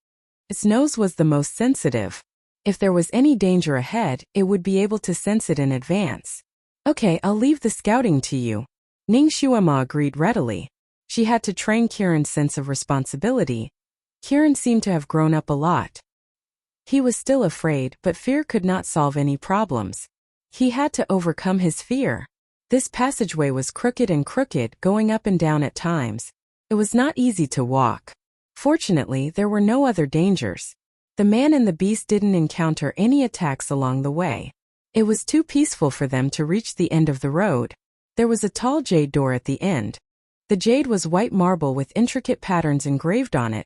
Its nose was the most sensitive. If there was any danger ahead, it would be able to sense it in advance. Okay, I'll leave the scouting to you. Ning Xuema agreed readily. She had to train Kirin's sense of responsibility. Kirin seemed to have grown up a lot. He was still afraid, but fear could not solve any problems. He had to overcome his fear. This passageway was crooked, going up and down at times. It was not easy to walk. Fortunately, there were no other dangers. The man and the beast didn't encounter any attacks along the way. It was too peaceful for them to reach the end of the road. There was a tall jade door at the end. The jade was white marble with intricate patterns engraved on it,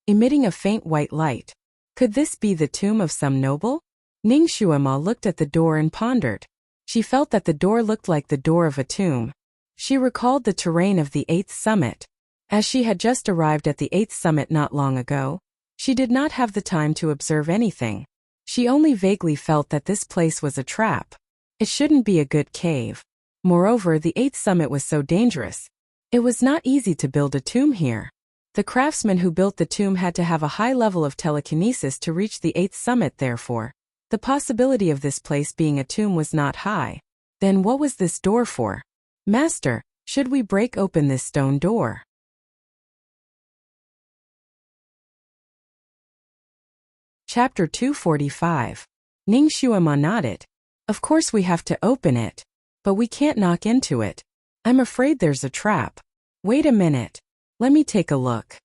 emitting a faint white light. Could this be the tomb of some noble? Ning Xuema looked at the door and pondered. She felt that the door looked like the door of a tomb. She recalled the terrain of the 8th summit. As she had just arrived at the 8th summit not long ago, she did not have the time to observe anything. She only vaguely felt that this place was a trap. It shouldn't be a good cave. Moreover, the 8th summit was so dangerous. It was not easy to build a tomb here. The craftsman who built the tomb had to have a high level of telekinesis to reach the 8th summit, therefore. The possibility of this place being a tomb was not high. Then what was this door for? Master, should we break open this stone door? Chapter 245. Ning Xuema nodded. Of course we have to open it. But we can't knock into it. I'm afraid there's a trap. Wait a minute. Let me take a look.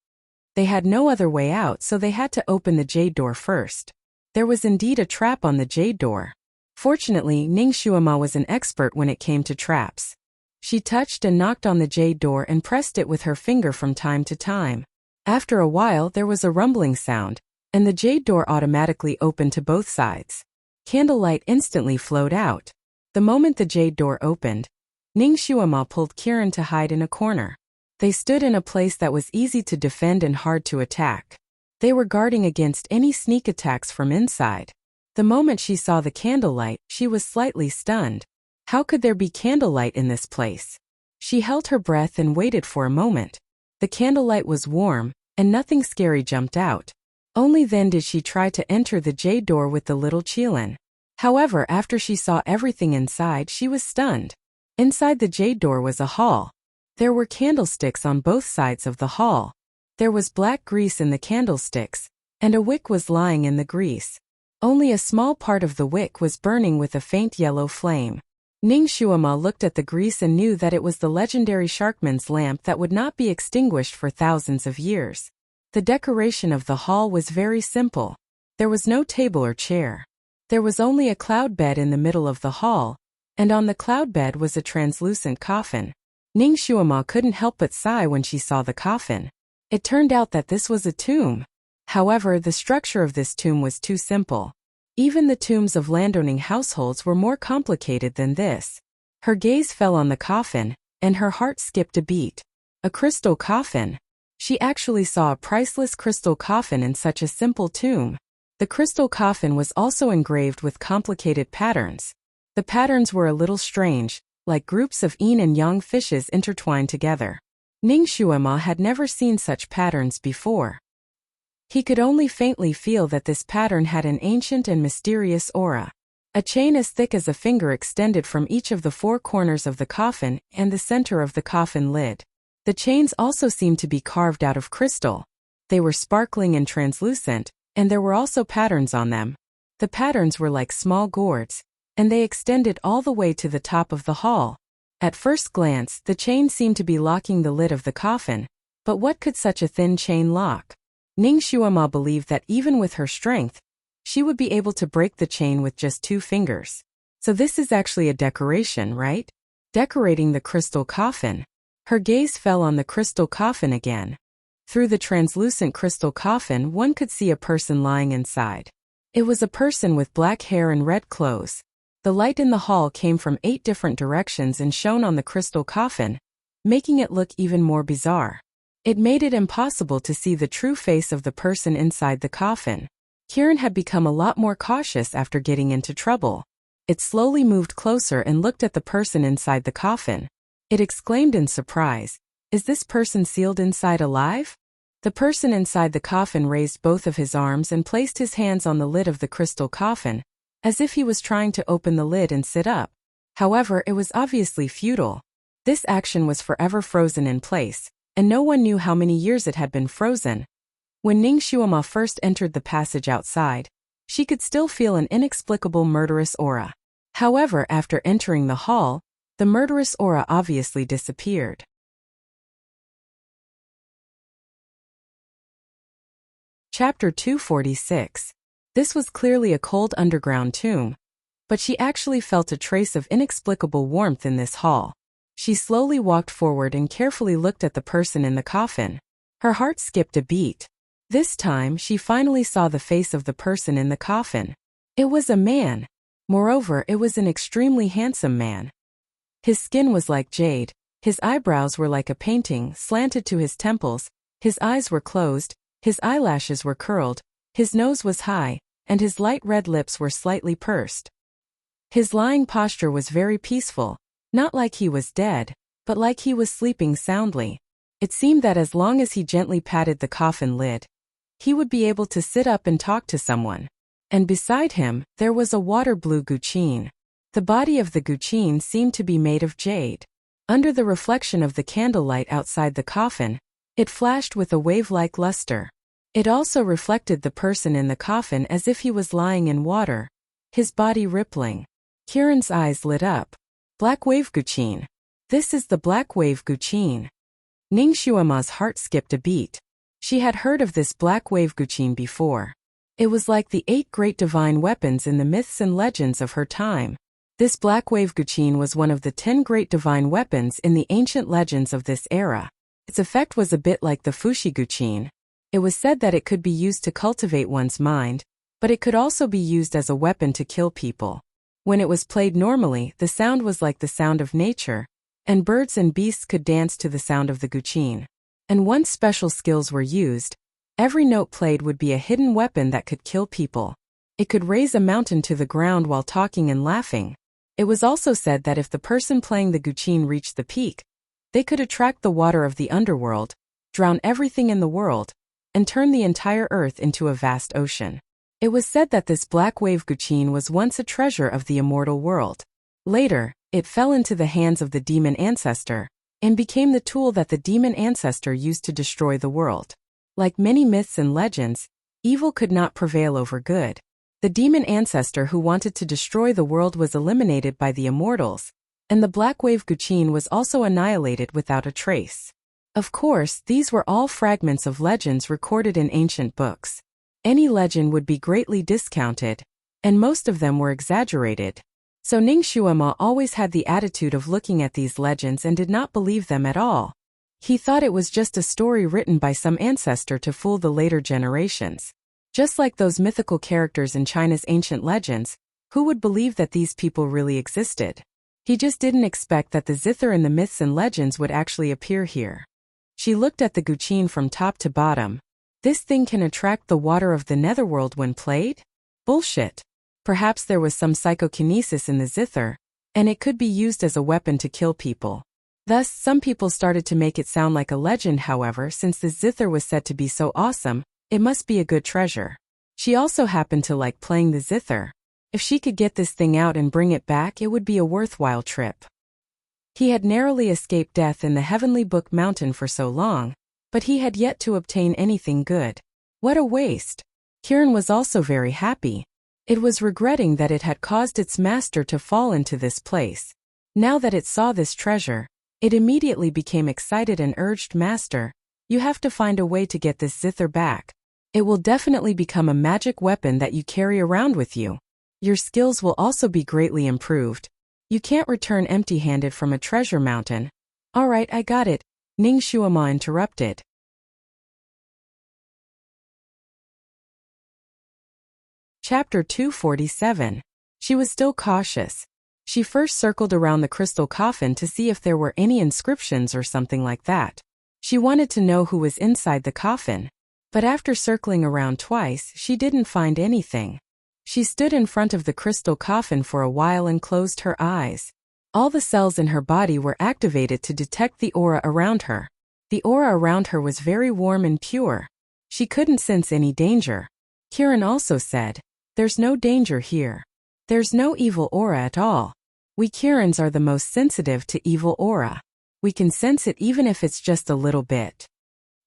They had no other way out, so they had to open the jade door first. There was indeed a trap on the jade door. Fortunately, Ning Xuema was an expert when it came to traps. She touched and knocked on the jade door and pressed it with her finger from time to time. After a while there was a rumbling sound, and the jade door automatically opened to both sides. Candlelight instantly flowed out. The moment the jade door opened, Ning Xuema pulled Kiran to hide in a corner. They stood in a place that was easy to defend and hard to attack. They were guarding against any sneak attacks from inside. The moment she saw the candlelight, she was slightly stunned. How could there be candlelight in this place? She held her breath and waited for a moment. The candlelight was warm, and nothing scary jumped out. Only then did she try to enter the jade door with the little Qilin. However, after she saw everything inside, she was stunned. Inside the jade door was a hall. There were candlesticks on both sides of the hall. There was black grease in the candlesticks, and a wick was lying in the grease. Only a small part of the wick was burning with a faint yellow flame. Ning Xuema looked at the grease and knew that it was the legendary Sharkman's lamp that would not be extinguished for thousands of years. The decoration of the hall was very simple. There was no table or chair. There was only a cloud bed in the middle of the hall, and on the cloud bed was a translucent coffin. Ning Xuema couldn't help but sigh when she saw the coffin. It turned out that this was a tomb. However, the structure of this tomb was too simple. Even the tombs of landowning households were more complicated than this. Her gaze fell on the coffin, and her heart skipped a beat. A crystal coffin. She actually saw a priceless crystal coffin in such a simple tomb. The crystal coffin was also engraved with complicated patterns. The patterns were a little strange, like groups of yin and yang fishes intertwined together. Ning Xuema had never seen such patterns before. He could only faintly feel that this pattern had an ancient and mysterious aura. A chain as thick as a finger extended from each of the four corners of the coffin and the center of the coffin lid. The chains also seemed to be carved out of crystal. They were sparkling and translucent, and there were also patterns on them. The patterns were like small gourds, and they extended all the way to the top of the hall. At first glance, the chain seemed to be locking the lid of the coffin, but what could such a thin chain lock? Ning Xuema believed that even with her strength, she would be able to break the chain with just 2 fingers. So this is actually a decoration, right? Decorating the crystal coffin. Her gaze fell on the crystal coffin again. Through the translucent crystal coffin, one could see a person lying inside. It was a person with black hair and red clothes. The light in the hall came from 8 different directions and shone on the crystal coffin, making it look even more bizarre. It made it impossible to see the true face of the person inside the coffin. Kiran had become a lot more cautious after getting into trouble. It slowly moved closer and looked at the person inside the coffin. It exclaimed in surprise, "Is this person sealed inside alive?" The person inside the coffin raised both of his arms and placed his hands on the lid of the crystal coffin, as if he was trying to open the lid and sit up. However, it was obviously futile. This action was forever frozen in place, and no one knew how many years it had been frozen. When Ning Xuema first entered the passage outside, she could still feel an inexplicable murderous aura. However, after entering the hall, the murderous aura obviously disappeared. Chapter 246. This was clearly a cold underground tomb, but she actually felt a trace of inexplicable warmth in this hall. She slowly walked forward and carefully looked at the person in the coffin. Her heart skipped a beat. This time, she finally saw the face of the person in the coffin. It was a man. Moreover, it was an extremely handsome man. His skin was like jade, his eyebrows were like a painting slanted to his temples, his eyes were closed, his eyelashes were curled, his nose was high, and his light red lips were slightly pursed. His lying posture was very peaceful. Not like he was dead, but like he was sleeping soundly. It seemed that as long as he gently patted the coffin lid, he would be able to sit up and talk to someone. and beside him, there was a water-blue guqin. The body of the guqin seemed to be made of jade. Under the reflection of the candlelight outside the coffin, it flashed with a wave-like luster. It also reflected the person in the coffin as if he was lying in water, his body rippling. Kieran's eyes lit up. Black wave guqin. This is the black wave guqin. Ning Xuema's heart skipped a beat. She had heard of this black wave guqin before. It was like the 8 great divine weapons in the myths and legends of her time. This black wave guqin was one of the 10 great divine weapons in the ancient legends of this era. Its effect was a bit like the Fushi guqin. It was said that it could be used to cultivate one's mind, but it could also be used as a weapon to kill people. When it was played normally, the sound was like the sound of nature, and birds and beasts could dance to the sound of the guqin. And once special skills were used, every note played would be a hidden weapon that could kill people. It could raise a mountain to the ground while talking and laughing. It was also said that if the person playing the guqin reached the peak, they could attract the water of the underworld, drown everything in the world, and turn the entire earth into a vast ocean. It was said that this black wave guqin was once a treasure of the immortal world. Later, it fell into the hands of the demon ancestor, and became the tool that the demon ancestor used to destroy the world. Like many myths and legends, evil could not prevail over good. The demon ancestor who wanted to destroy the world was eliminated by the immortals, and the black wave guqin was also annihilated without a trace. Of course, these were all fragments of legends recorded in ancient books. Any legend would be greatly discounted, and most of them were exaggerated. So Ning Xuema always had the attitude of looking at these legends and did not believe them at all. He thought it was just a story written by some ancestor to fool the later generations. Just like those mythical characters in China's ancient legends, who would believe that these people really existed? He just didn't expect that the zither in the myths and legends would actually appear here. She looked at the guqin from top to bottom. This thing can attract the water of the netherworld when played? Bullshit. Perhaps there was some psychokinesis in the zither, and it could be used as a weapon to kill people. Thus, some people started to make it sound like a legend. However, since the zither was said to be so awesome, it must be a good treasure. She also happened to like playing the zither. If she could get this thing out and bring it back, it would be a worthwhile trip. He had narrowly escaped death in the Heavenly Book Mountain for so long, but he had yet to obtain anything good. What a waste! Kieran was also very happy. It was regretting that it had caused its master to fall into this place. Now that it saw this treasure, it immediately became excited and urged, "Master, you have to find a way to get this zither back. It will definitely become a magic weapon that you carry around with you. Your skills will also be greatly improved. You can't return empty-handed from a treasure mountain." "All right, I got it," Ning Xuema interrupted. Chapter 247. She was still cautious. She first circled around the crystal coffin to see if there were any inscriptions or something like that. She wanted to know who was inside the coffin. But after circling around twice, she didn't find anything. She stood in front of the crystal coffin for a while and closed her eyes. All the cells in her body were activated to detect the aura around her. The aura around her was very warm and pure. She couldn't sense any danger. Kieran also said, "There's no danger here. There's no evil aura at all. We Kiirans are the most sensitive to evil aura. We can sense it even if it's just a little bit."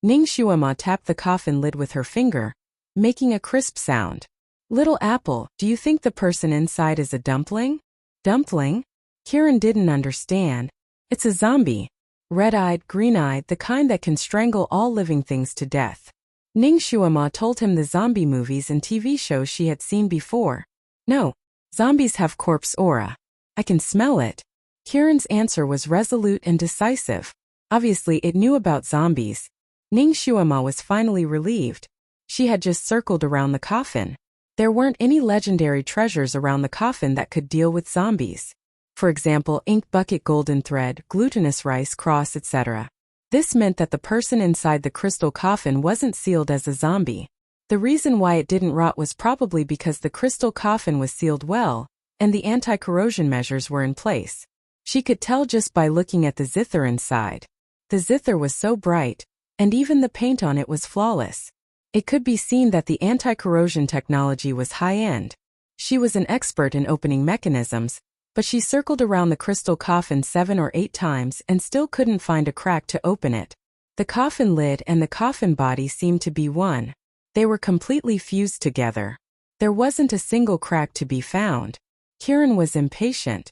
Ning Xuema tapped the coffin lid with her finger, making a crisp sound. "Little apple, do you think the person inside is a dumpling?" "Dumpling?" Kieran didn't understand. "It's a zombie. Red-eyed, green-eyed, the kind that can strangle all living things to death." Ning Xuema told him the zombie movies and TV shows she had seen before. "No, zombies have corpse aura. I can smell it." Kieran's answer was resolute and decisive. Obviously, it knew about zombies. Ning Xuema was finally relieved. She had just circled around the coffin. There weren't any legendary treasures around the coffin that could deal with zombies. For example, ink bucket, golden thread, glutinous rice, cross, etc. This meant that the person inside the crystal coffin wasn't sealed as a zombie. The reason why it didn't rot was probably because the crystal coffin was sealed well, and the anti-corrosion measures were in place. She could tell just by looking at the zither inside. The zither was so bright, and even the paint on it was flawless. It could be seen that the anti-corrosion technology was high-end. She was an expert in opening mechanisms, but she circled around the crystal coffin 7 or 8 times and still couldn't find a crack to open it. The coffin lid and the coffin body seemed to be one. They were completely fused together. There wasn't a single crack to be found. Kieran was impatient.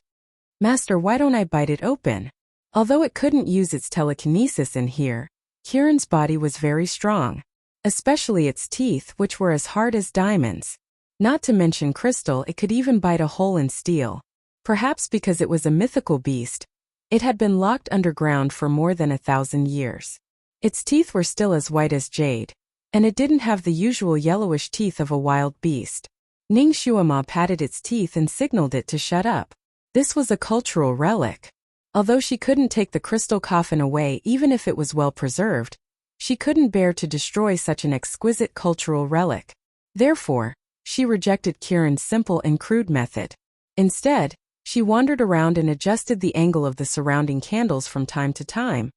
"Master, why don't I bite it open?" Although it couldn't use its telekinesis in here, Kieran's body was very strong, especially its teeth, which were as hard as diamonds. Not to mention crystal, it could even bite a hole in steel. Perhaps because it was a mythical beast, it had been locked underground for more than 1,000 years. Its teeth were still as white as jade, and it didn't have the usual yellowish teeth of a wild beast. Ning Xuema patted its teeth and signaled it to shut up. This was a cultural relic. Although she couldn't take the crystal coffin away even if it was well preserved, she couldn't bear to destroy such an exquisite cultural relic. Therefore, she rejected Kieran's simple and crude method. Instead, she wandered around and adjusted the angle of the surrounding candles from time to time,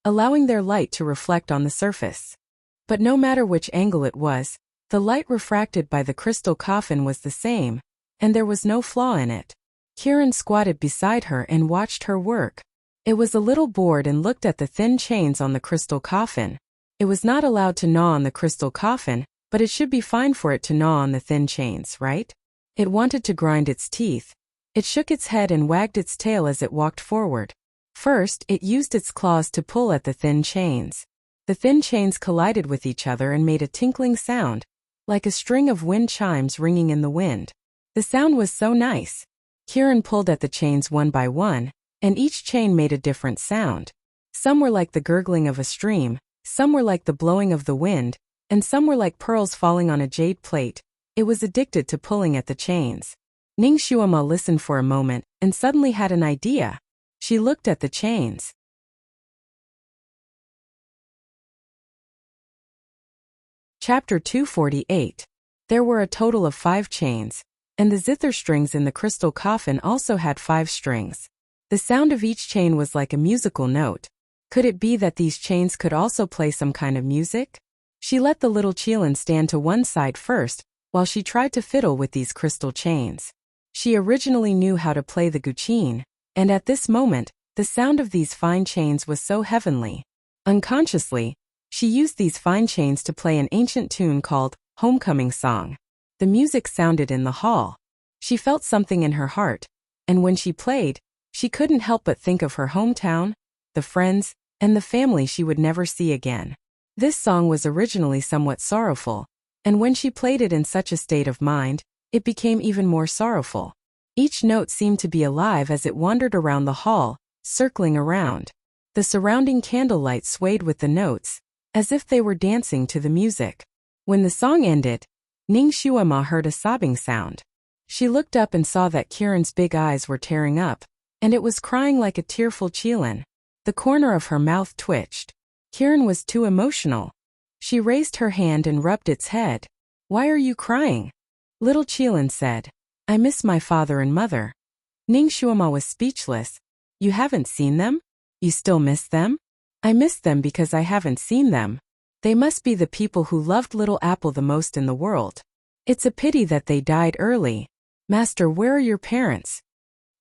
allowing their light to reflect on the surface. But no matter which angle it was, the light refracted by the crystal coffin was the same, and there was no flaw in it. Kieran squatted beside her and watched her work. It was a little bored and looked at the thin chains on the crystal coffin. It was not allowed to gnaw on the crystal coffin, but it should be fine for it to gnaw on the thin chains, right? It wanted to grind its teeth. It shook its head and wagged its tail as it walked forward. First, it used its claws to pull at the thin chains. The thin chains collided with each other and made a tinkling sound, like a string of wind chimes ringing in the wind. The sound was so nice. Kieran pulled at the chains one by one, and each chain made a different sound. Some were like the gurgling of a stream, some were like the blowing of the wind, and some were like pearls falling on a jade plate. It was addicted to pulling at the chains. Ning Xuema listened for a moment and suddenly had an idea. She looked at the chains. Chapter 248. There were a total of 5 chains, and the zither strings in the crystal coffin also had 5 strings. The sound of each chain was like a musical note. Could it be that these chains could also play some kind of music? She let the little Qilin stand to one side first, while she tried to fiddle with these crystal chains. She originally knew how to play the guqin, and at this moment, the sound of these fine chains was so heavenly. Unconsciously, she used these fine chains to play an ancient tune called Homecoming Song. The music sounded in the hall. She felt something in her heart, and when she played, she couldn't help but think of her hometown, the friends, and the family she would never see again. This song was originally somewhat sorrowful, and when she played it in such a state of mind, it became even more sorrowful. Each note seemed to be alive as it wandered around the hall, circling around. The surrounding candlelight swayed with the notes, as if they were dancing to the music. When the song ended, Ning Xuema heard a sobbing sound. She looked up and saw that Kieran's big eyes were tearing up, and it was crying like a tearful Qilin. The corner of her mouth twitched. Kieran was too emotional. She raised her hand and rubbed its head. "Why are you crying?" Little Qilin said. "I miss my father and mother." Ning Xuema was speechless. "You haven't seen them? You still miss them?" "I miss them because I haven't seen them. They must be the people who loved Little Apple the most in the world. It's a pity that they died early. Master, where are your parents?"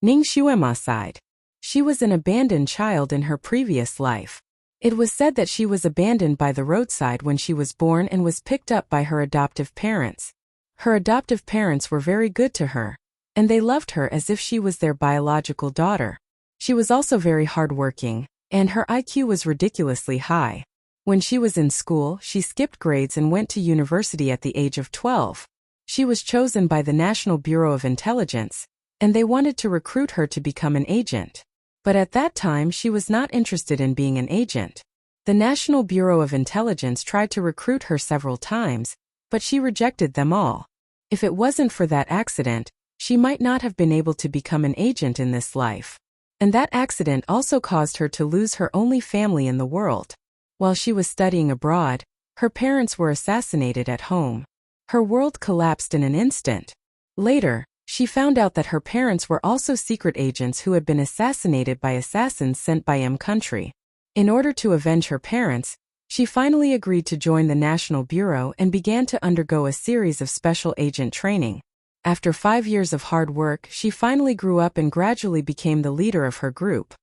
Ning Xuema sighed. She was an abandoned child in her previous life. It was said that she was abandoned by the roadside when she was born and was picked up by her adoptive parents. Her adoptive parents were very good to her, and they loved her as if she was their biological daughter. She was also very hardworking, and her IQ was ridiculously high. When she was in school, she skipped grades and went to university at the age of 12. She was chosen by the National Bureau of Intelligence, and they wanted to recruit her to become an agent. But at that time she was not interested in being an agent. The National Bureau of Intelligence tried to recruit her several times, but she rejected them all. If it wasn't for that accident, she might not have been able to become an agent in this life. And that accident also caused her to lose her only family in the world. While she was studying abroad, her parents were assassinated at home. Her world collapsed in an instant. Later, she found out that her parents were also secret agents who had been assassinated by assassins sent by country. In order to avenge her parents, She finally agreed to join the National Bureau and began to undergo a series of special agent training. After 5 years of hard work, she finally grew up and gradually became the leader of her group.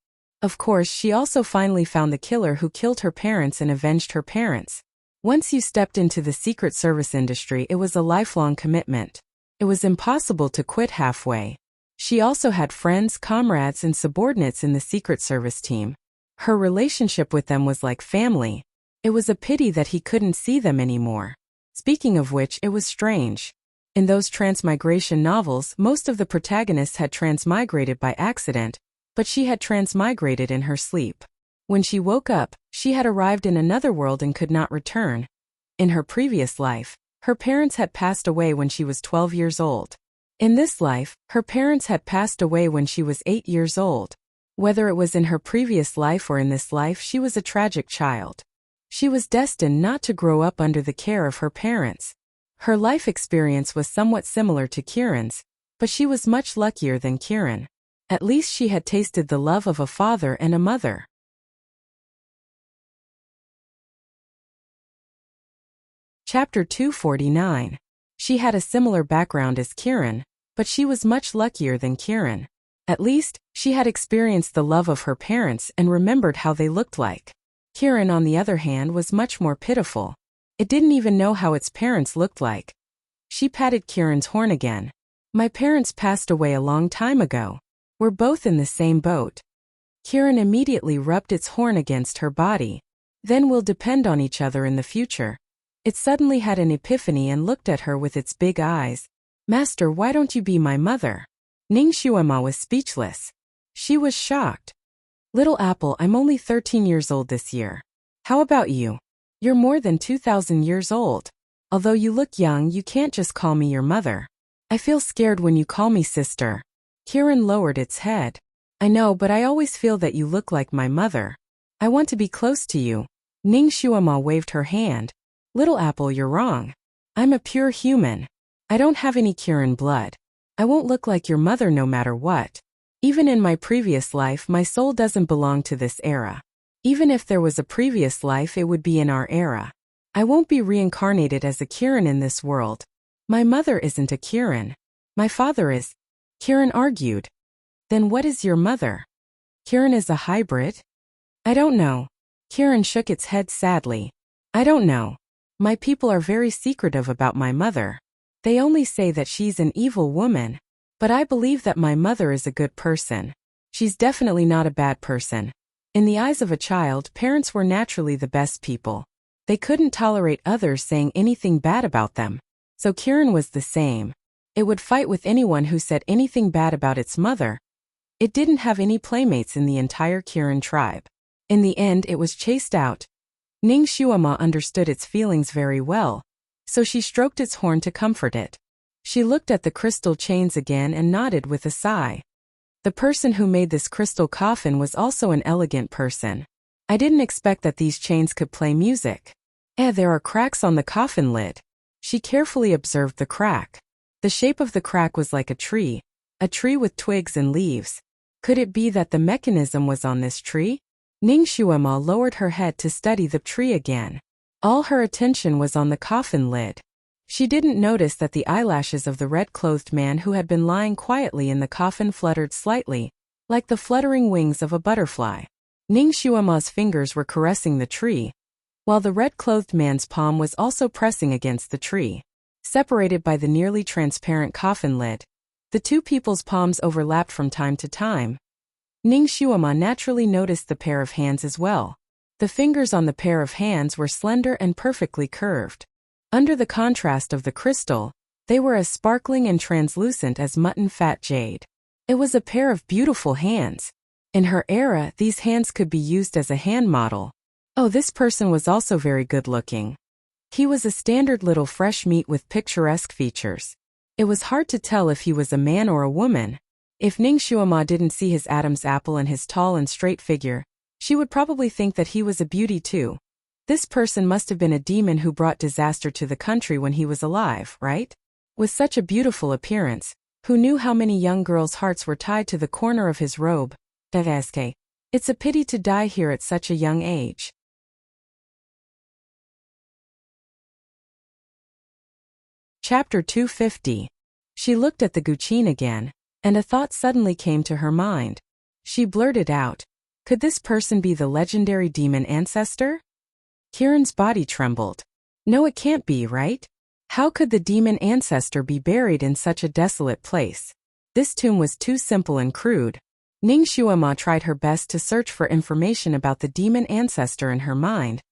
Of course, she also finally found the killer who killed her parents and avenged her parents. Once you stepped into the Secret Service industry, it was a lifelong commitment. It was impossible to quit halfway. She also had friends, comrades, and subordinates in the Secret Service team. Her relationship with them was like family. It was a pity that he couldn't see them anymore. Speaking of which, it was strange. In those transmigration novels, most of the protagonists had transmigrated by accident, but she had transmigrated in her sleep. When she woke up, she had arrived in another world and could not return. In her previous life, her parents had passed away when she was 12 years old. In this life, her parents had passed away when she was 8 years old. Whether it was in her previous life or in this life, she was a tragic child. She was destined not to grow up under the care of her parents. Her life experience was somewhat similar to Kieran's, but she was much luckier than Kieran. At least she had tasted the love of a father and a mother. Chapter 249. She had a similar background as Kieran, but she was much luckier than Kieran. At least, she had experienced the love of her parents and remembered how they looked like. Kieran, on the other hand, was much more pitiful. It didn't even know how its parents looked like. She patted Kieran's horn again. My parents passed away a long time ago. We're both in the same boat. Kieran immediately rubbed its horn against her body. Then we'll depend on each other in the future. It suddenly had an epiphany and looked at her with its big eyes. Master, why don't you be my mother? Ning Xuema was speechless. She was shocked. Little Apple, I'm only 13 years old this year. How about you? You're more than 2,000 years old. Although you look young, you can't just call me your mother. I feel scared when you call me sister. Kieran lowered its head. I know, but I always feel that you look like my mother. I want to be close to you. Ning Xuema waved her hand. Little Apple, you're wrong. I'm a pure human. I don't have any Kieran blood. I won't look like your mother no matter what. Even in my previous life, my soul doesn't belong to this era. Even if there was a previous life, it would be in our era. I won't be reincarnated as a Kieran in this world. My mother isn't a Kieran. My father is. Kieran argued. Then what is your mother? Kieran is a hybrid? I don't know. Kieran shook its head sadly. I don't know. My people are very secretive about my mother. They only say that she's an evil woman. But I believe that my mother is a good person. She's definitely not a bad person. In the eyes of a child, parents were naturally the best people. They couldn't tolerate others saying anything bad about them. So Kieran was the same. It would fight with anyone who said anything bad about its mother. It didn't have any playmates in the entire Kieran tribe. In the end, it was chased out. Ning Xuema understood its feelings very well, so she stroked its horn to comfort it. She looked at the crystal chains again and nodded with a sigh. The person who made this crystal coffin was also an elegant person. I didn't expect that these chains could play music. There are cracks on the coffin lid. She carefully observed the crack. The shape of the crack was like a tree with twigs and leaves. Could it be that the mechanism was on this tree? Ning Xuema lowered her head to study the tree again. All her attention was on the coffin lid. She didn't notice that the eyelashes of the red-clothed man who had been lying quietly in the coffin fluttered slightly, like the fluttering wings of a butterfly. Ning Xuema's fingers were caressing the tree, while the red-clothed man's palm was also pressing against the tree. Separated by the nearly transparent coffin lid, the two people's palms overlapped from time to time. Ning Xuema naturally noticed the pair of hands as well. The fingers on the pair of hands were slender and perfectly curved. Under the contrast of the crystal, they were as sparkling and translucent as mutton fat jade. It was a pair of beautiful hands. In her era, these hands could be used as a hand model. Oh, this person was also very good-looking. He was a standard little fresh meat with picturesque features. It was hard to tell if he was a man or a woman. If Ning Xuema didn't see his Adam's apple and his tall and straight figure, she would probably think that he was a beauty too. This person must have been a demon who brought disaster to the country when he was alive, right? With such a beautiful appearance, who knew how many young girls' hearts were tied to the corner of his robe? It's a pity to die here at such a young age. Chapter 250. She looked at the Guqin again, and a thought suddenly came to her mind. She blurted out, "Could this person be the legendary demon ancestor?" Kieran's body trembled. No, it can't be, right? How could the demon ancestor be buried in such a desolate place? This tomb was too simple and crude. Ning Xuema tried her best to search for information about the demon ancestor in her mind,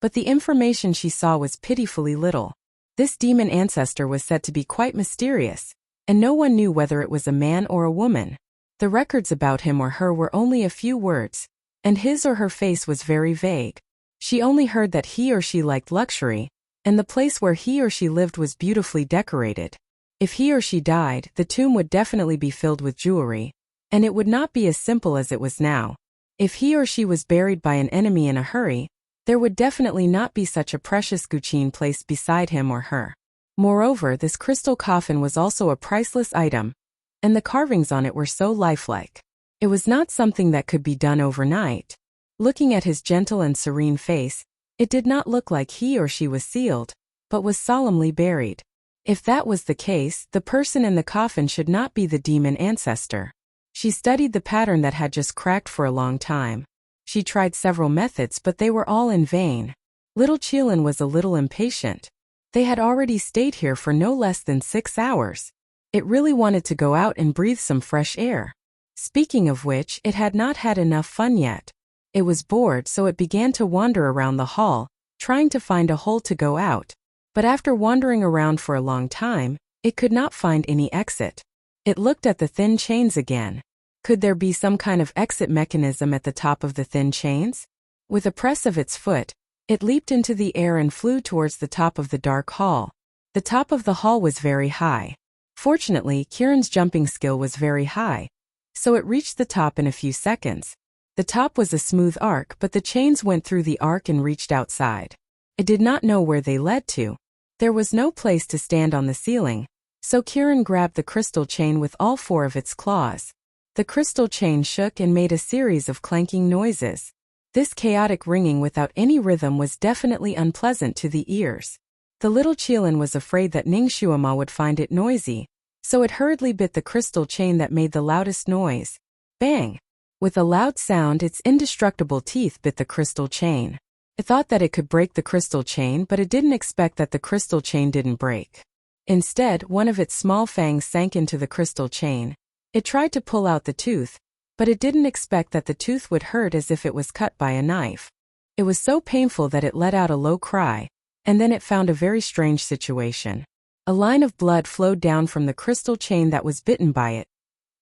but the information she saw was pitifully little. This demon ancestor was said to be quite mysterious, and no one knew whether it was a man or a woman. The records about him or her were only a few words, and his or her face was very vague. She only heard that he or she liked luxury, and the place where he or she lived was beautifully decorated. If he or she died, the tomb would definitely be filled with jewelry, and it would not be as simple as it was now. If he or she was buried by an enemy in a hurry, there would definitely not be such a precious Guqin placed beside him or her. Moreover, this crystal coffin was also a priceless item, and the carvings on it were so lifelike. It was not something that could be done overnight. Looking at his gentle and serene face, it did not look like he or she was sealed, but was solemnly buried. If that was the case, the person in the coffin should not be the demon ancestor. She studied the pattern that had just cracked for a long time. She tried several methods, but they were all in vain. Little Qilin was a little impatient. They had already stayed here for no less than 6 hours. It really wanted to go out and breathe some fresh air. Speaking of which, it had not had enough fun yet. It was bored, so it began to wander around the hall, trying to find a hole to go out. But after wandering around for a long time, it could not find any exit. It looked at the thin chains again. Could there be some kind of exit mechanism at the top of the thin chains? With a press of its foot, it leaped into the air and flew towards the top of the dark hall. The top of the hall was very high. Fortunately, Kieran's jumping skill was very high, so it reached the top in a few seconds. The top was a smooth arc, but the chains went through the arc and reached outside. It did not know where they led to. There was no place to stand on the ceiling, so Kieran grabbed the crystal chain with all 4 of its claws. The crystal chain shook and made a series of clanking noises. This chaotic ringing without any rhythm was definitely unpleasant to the ears. The little Qilin was afraid that Ning Xuema would find it noisy, so it hurriedly bit the crystal chain that made the loudest noise. Bang! With a loud sound, its indestructible teeth bit the crystal chain. It thought that it could break the crystal chain, but it didn't expect that the crystal chain didn't break. Instead, one of its small fangs sank into the crystal chain. It tried to pull out the tooth, but it didn't expect that the tooth would hurt as if it was cut by a knife. It was so painful that it let out a low cry, and then it found a very strange situation. A line of blood flowed down from the crystal chain that was bitten by it.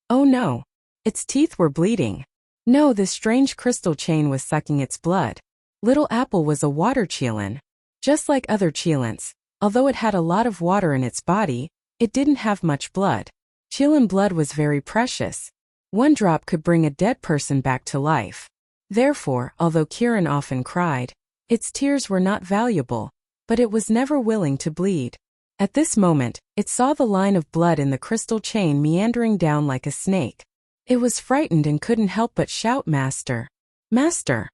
Oh no! Its teeth were bleeding. No, this strange crystal chain was sucking its blood. Little Apple was a water Qilin. Just like other Qilins, although it had a lot of water in its body, it didn't have much blood. Qilin blood was very precious. 1 drop could bring a dead person back to life. Therefore, although Kieran often cried, its tears were not valuable, but it was never willing to bleed. At this moment, it saw the line of blood in the crystal chain meandering down like a snake. It was frightened and couldn't help but shout, "Master! Master!"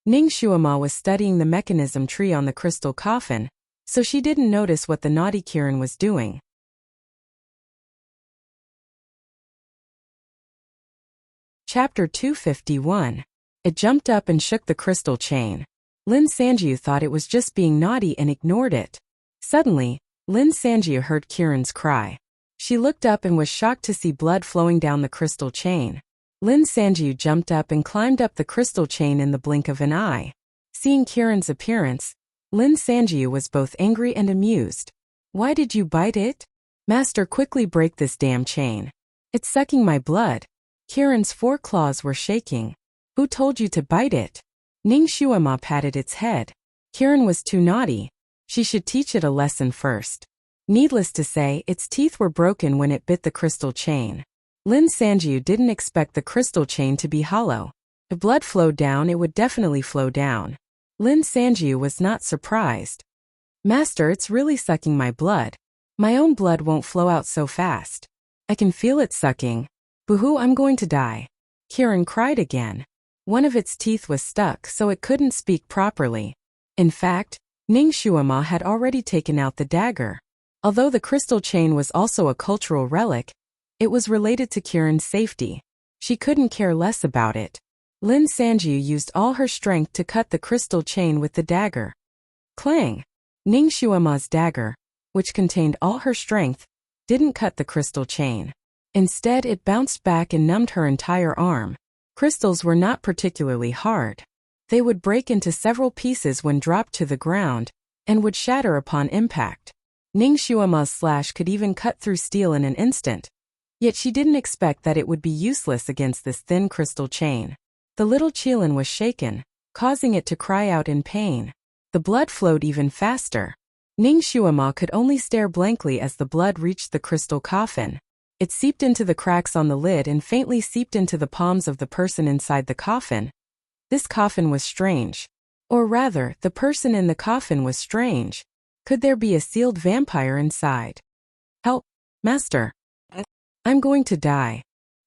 Ning Xuema was studying the mechanism tree on the crystal coffin, so she didn't notice what the naughty Kieran was doing. Chapter 251. It jumped up and shook the crystal chain. Lin Sanjiu thought it was just being naughty and ignored it. Suddenly, Lin Sanjiu heard Kieran's cry. She looked up and was shocked to see blood flowing down the crystal chain. Lin Sanjiu jumped up and climbed up the crystal chain in the blink of an eye. Seeing Kieran's appearance, Lin Sanjiu was both angry and amused. "Why did you bite it? Master, quickly break this damn chain. It's sucking my blood." Kieran's 4 claws were shaking. "Who told you to bite it?" Ning Xuema patted its head. Kieran was too naughty. She should teach it a lesson first. Needless to say, its teeth were broken when it bit the crystal chain. Lin Sanjiu didn't expect the crystal chain to be hollow. If blood flowed down, it would definitely flow down. Lin Sanjiu was not surprised. "Master, it's really sucking my blood. My own blood won't flow out so fast. I can feel it sucking. Boo-hoo, I'm going to die." Kieran cried again. One of its teeth was stuck, so it couldn't speak properly. In fact, Ning Xuema had already taken out the dagger. Although the crystal chain was also a cultural relic, it was related to Kiran's safety. She couldn't care less about it. Lin Sanjiu used all her strength to cut the crystal chain with the dagger. Clang! Ning Xuema's dagger, which contained all her strength, didn't cut the crystal chain. Instead, it bounced back and numbed her entire arm. Crystals were not particularly hard. They would break into several pieces when dropped to the ground, and would shatter upon impact. Ning Xuema's slash could even cut through steel in an instant. Yet she didn't expect that it would be useless against this thin crystal chain. The little Qilin was shaken, causing it to cry out in pain. The blood flowed even faster. Ning Xuema could only stare blankly as the blood reached the crystal coffin. It seeped into the cracks on the lid and faintly seeped into the palms of the person inside the coffin. This coffin was strange. Or rather, the person in the coffin was strange. Could there be a sealed vampire inside? Help, Master. I'm going to die.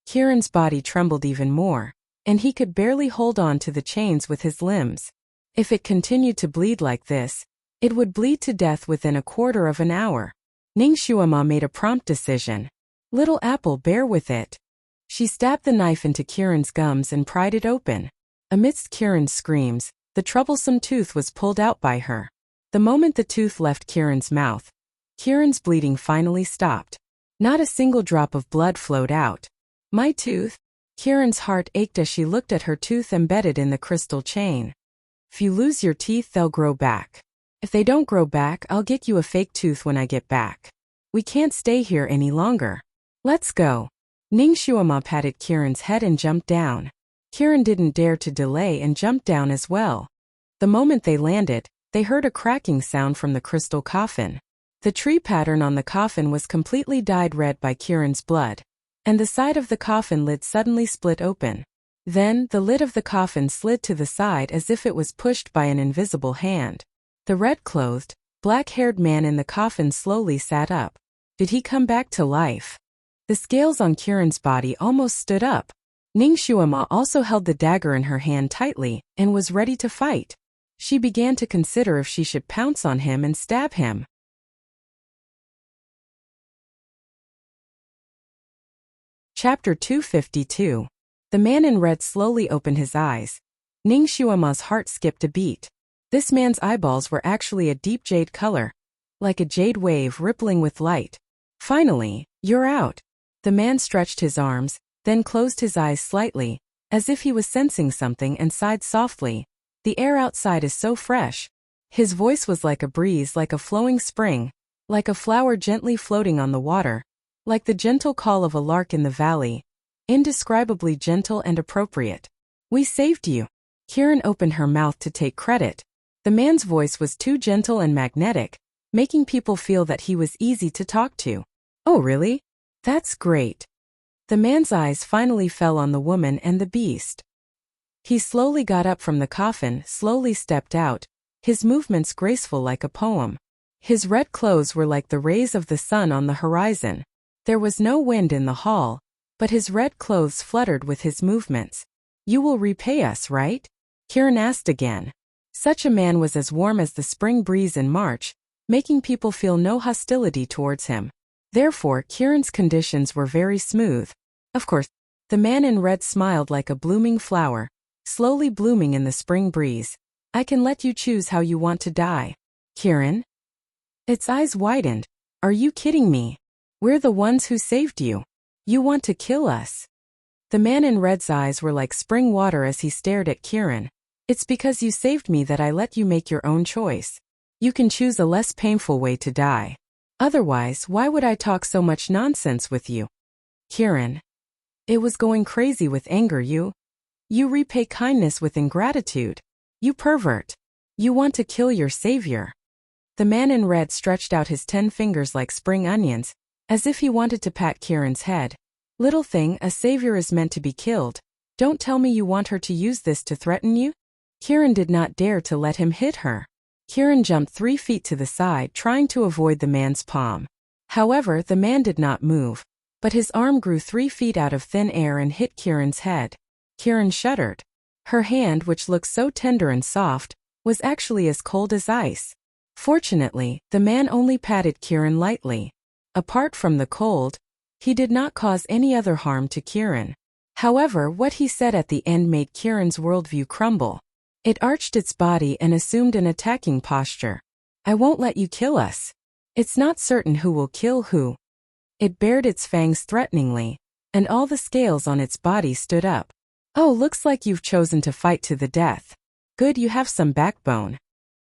Kiran's body trembled even more, and he could barely hold on to the chains with his limbs. If it continued to bleed like this, it would bleed to death within a quarter of an hour. Ning Xuema made a prompt decision. Little apple, bear with it. She stabbed the knife into Kiran's gums and pried it open. Amidst Kiran's screams, the troublesome tooth was pulled out by her. The moment the tooth left Kiran's mouth, Kiran's bleeding finally stopped. Not a single drop of blood flowed out. My tooth? Kiran's heart ached as she looked at her tooth embedded in the crystal chain. If you lose your teeth, they'll grow back. If they don't grow back, I'll get you a fake tooth when I get back. We can't stay here any longer. Let's go. Ning Xuema patted Kiran's head and jumped down. Kiran didn't dare to delay and jumped down as well. The moment they landed, they heard a cracking sound from the crystal coffin. The tree pattern on the coffin was completely dyed red by Kiran's blood, and the side of the coffin lid suddenly split open. Then, the lid of the coffin slid to the side as if it was pushed by an invisible hand. The red-clothed, black-haired man in the coffin slowly sat up. Did he come back to life? The scales on Kiran's body almost stood up. Ning Xuema also held the dagger in her hand tightly and was ready to fight. She began to consider if she should pounce on him and stab him. Chapter 252. The man in red slowly opened his eyes. Ning Xuema's heart skipped a beat. This man's eyeballs were actually a deep jade color, like a jade wave rippling with light. Finally, you're out. The man stretched his arms, then closed his eyes slightly, as if he was sensing something, and sighed softly. The air outside is so fresh. His voice was like a breeze, like a flowing spring, like a flower gently floating on the water, like the gentle call of a lark in the valley, indescribably gentle and appropriate. We saved you. Kiran opened her mouth to take credit. The man's voice was too gentle and magnetic, making people feel that he was easy to talk to. Oh really? That's great. The man's eyes finally fell on the woman and the beast. He slowly got up from the coffin, slowly stepped out, his movements graceful like a poem. His red clothes were like the rays of the sun on the horizon. There was no wind in the hall, but his red clothes fluttered with his movements. You will repay us, right? Kiran asked again. Such a man was as warm as the spring breeze in March, making people feel no hostility towards him. Therefore, Kiran's conditions were very smooth. Of course, the man in red smiled like a blooming flower, slowly blooming in the spring breeze. I can let you choose how you want to die. Kiran? Its eyes widened. Are you kidding me? We're the ones who saved you. You want to kill us? The man in red's eyes were like spring water as he stared at Kiran. It's because you saved me that I let you make your own choice. You can choose a less painful way to die. Otherwise, why would I talk so much nonsense with you? Kiran. It was going crazy with anger. You repay kindness with ingratitude. You pervert. You want to kill your savior. The man in red stretched out his 10 fingers like spring onions, as if he wanted to pat Kiran's head. Little thing, a savior is meant to be killed. Don't tell me you want her to use this to threaten you? Kiran did not dare to let him hit her. Kiran jumped 3 feet to the side, trying to avoid the man's palm. However, the man did not move, but his arm grew 3 feet out of thin air and hit Kiran's head. Kiran shuddered. Her hand, which looked so tender and soft, was actually as cold as ice. Fortunately, the man only patted Kieran lightly. Apart from the cold, he did not cause any other harm to Kieran. However, what he said at the end made Kieran's worldview crumble. It arched its body and assumed an attacking posture. I won't let you kill us. It's not certain who will kill who. It bared its fangs threateningly, and all the scales on its body stood up. Oh, looks like you've chosen to fight to the death. Good, you have some backbone.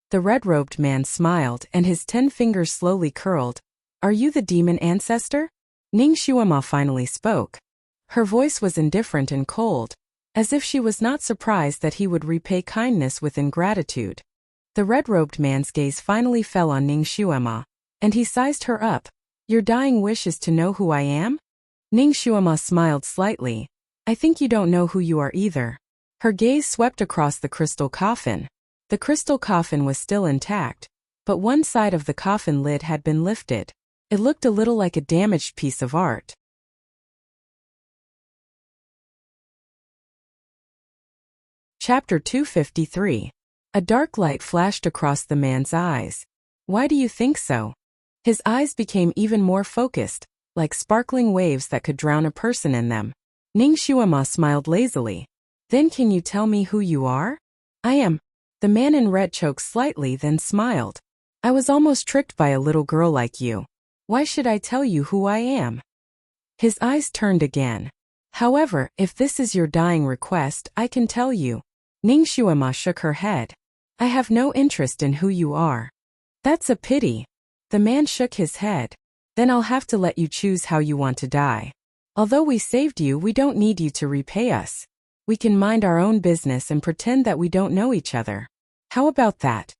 The red-robed man smiled and his 10 fingers slowly curled. Are you the demon ancestor? Ning Shuama finally spoke. Her voice was indifferent and cold, as if she was not surprised that he would repay kindness with ingratitude. The red-robed man's gaze finally fell on Ning Shuama, and he sized her up. Your dying wish is to know who I am? Ning Shuama smiled slightly. I think you don't know who you are either. Her gaze swept across the crystal coffin. The crystal coffin was still intact, but one side of the coffin lid had been lifted. It looked a little like a damaged piece of art. Chapter 253. A dark light flashed across the man's eyes. Why do you think so? His eyes became even more focused, like sparkling waves that could drown a person in them. Ning Shuama smiled lazily. Then can you tell me who you are? I am. The man in red choked slightly then smiled. I was almost tricked by a little girl like you. Why should I tell you who I am? His eyes turned again. However, if this is your dying request, I can tell you. Ning Shuama shook her head. I have no interest in who you are. That's a pity. The man shook his head. Then I'll have to let you choose how you want to die. Although we saved you, we don't need you to repay us. We can mind our own business and pretend that we don't know each other. How about that?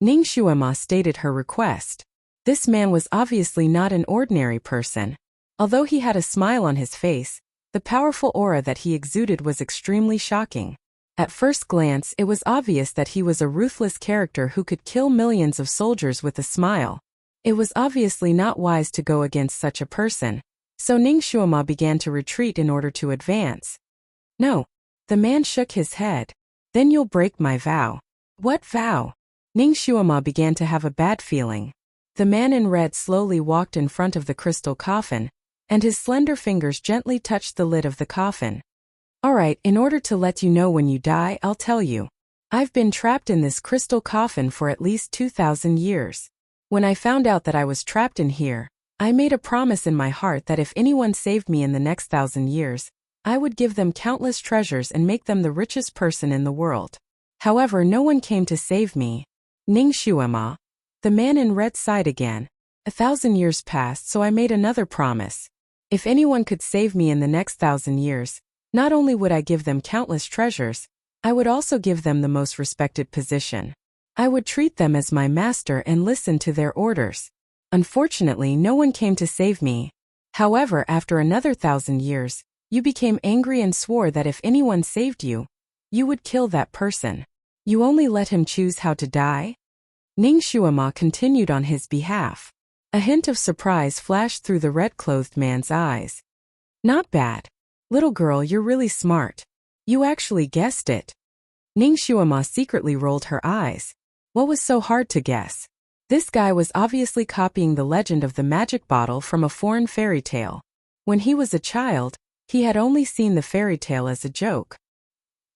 Ning Shuama stated her request. This man was obviously not an ordinary person. Although he had a smile on his face, the powerful aura that he exuded was extremely shocking. At first glance, it was obvious that he was a ruthless character who could kill millions of soldiers with a smile. It was obviously not wise to go against such a person, so Ning Shuama began to retreat in order to advance. No. The man shook his head. Then you'll break my vow. What vow? Ning Shuama began to have a bad feeling. The man in red slowly walked in front of the crystal coffin, and his slender fingers gently touched the lid of the coffin. Alright, in order to let you know when you die, I'll tell you. I've been trapped in this crystal coffin for at least 2,000 years. When I found out that I was trapped in here, I made a promise in my heart that if anyone saved me in the next 1,000 years, I would give them countless treasures and make them the richest person in the world. However, no one came to save me. Ning Shuama. The man in red sighed again. 1,000 years passed, so I made another promise. If anyone could save me in the next 1,000 years, not only would I give them countless treasures, I would also give them the most respected position. I would treat them as my master and listen to their orders. Unfortunately, no one came to save me. However, after another 1,000 years, you became angry and swore that if anyone saved you, you would kill that person. You only let him choose how to die? Ning Shuama continued on his behalf. A hint of surprise flashed through the red-clothed man's eyes. Not bad. Little girl, you're really smart. You actually guessed it. Ning Shuama secretly rolled her eyes. What was so hard to guess? This guy was obviously copying the legend of the magic bottle from a foreign fairy tale. When he was a child, he had only seen the fairy tale as a joke.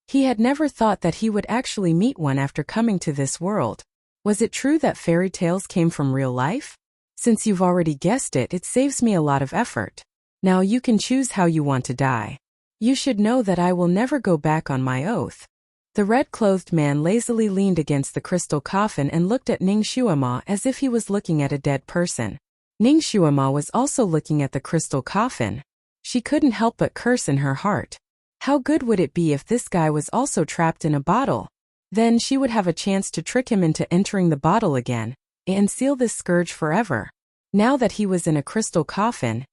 He had never thought that he would actually meet one after coming to this world. Was it true that fairy tales came from real life? Since you've already guessed it, it saves me a lot of effort. Now you can choose how you want to die. You should know that I will never go back on my oath. The red-clothed man lazily leaned against the crystal coffin and looked at Ning Shuama as if he was looking at a dead person. Ning Shuama was also looking at the crystal coffin. She couldn't help but curse in her heart. How good would it be if this guy was also trapped in a bottle? Then she would have a chance to trick him into entering the bottle again, and seal this scourge forever. Now that he was in a crystal coffin,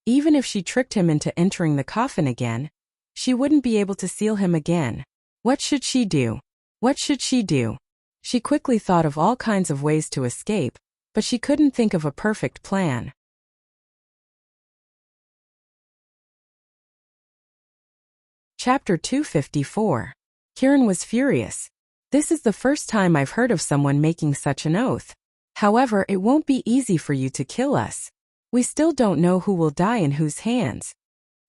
even if she tricked him into entering the coffin again, she wouldn't be able to seal him again. What should she do? What should she do? She quickly thought of all kinds of ways to escape, but she couldn't think of a perfect plan. Chapter 254. Kieran was furious. This is the first time I've heard of someone making such an oath. However, it won't be easy for you to kill us. We still don't know who will die in whose hands.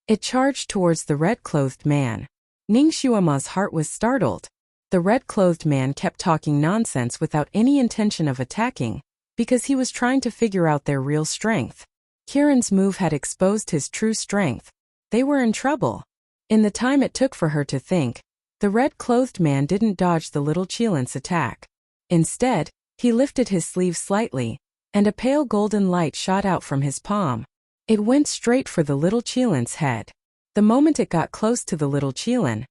It charged towards the red-clothed man. Ning Xuema's heart was startled. The red-clothed man kept talking nonsense without any intention of attacking, because he was trying to figure out their real strength. Kiran's move had exposed his true strength. They were in trouble. In the time it took for her to think, the red-clothed man didn't dodge the little Qilin's attack. Instead, he lifted his sleeve slightly, and a pale golden light shot out from his palm. It went straight for the little Qilin's head. The moment it got close to the little Qilin,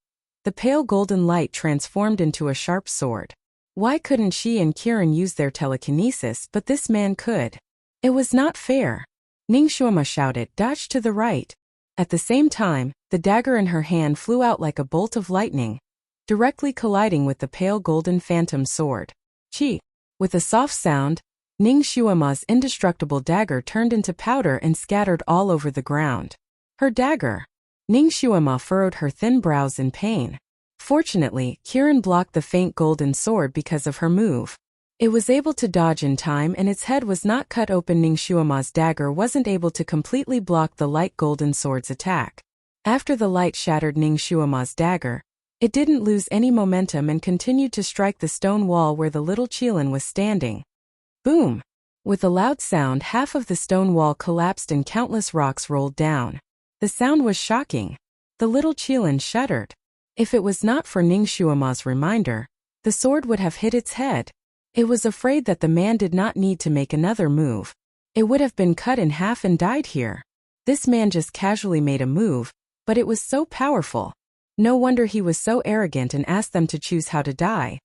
the pale golden light transformed into a sharp sword. Why couldn't she and Kiran use their telekinesis, but this man could? It was not fair. Ning Xuema shouted, "Dodge to the right." At the same time, the dagger in her hand flew out like a bolt of lightning, directly colliding with the pale golden phantom sword. Chi! With a soft sound, Ning Xuema's indestructible dagger turned into powder and scattered all over the ground. Her dagger! Ning Xuema furrowed her thin brows in pain. Fortunately, Kiran blocked the faint golden sword because of her move. It was able to dodge in time and its head was not cut open. Ning Xuema's dagger wasn't able to completely block the light golden sword's attack. After the light shattered Ning Xuema's dagger, it didn't lose any momentum and continued to strike the stone wall where the little Qilin was standing. Boom! With a loud sound, half of the stone wall collapsed and countless rocks rolled down. The sound was shocking. The little Qilin shuddered. If it was not for Ning Xuema's reminder, the sword would have hit its head. It was afraid that the man did not need to make another move. It would have been cut in half and died here. This man just casually made a move, but it was so powerful. No wonder he was so arrogant and asked them to choose how to die.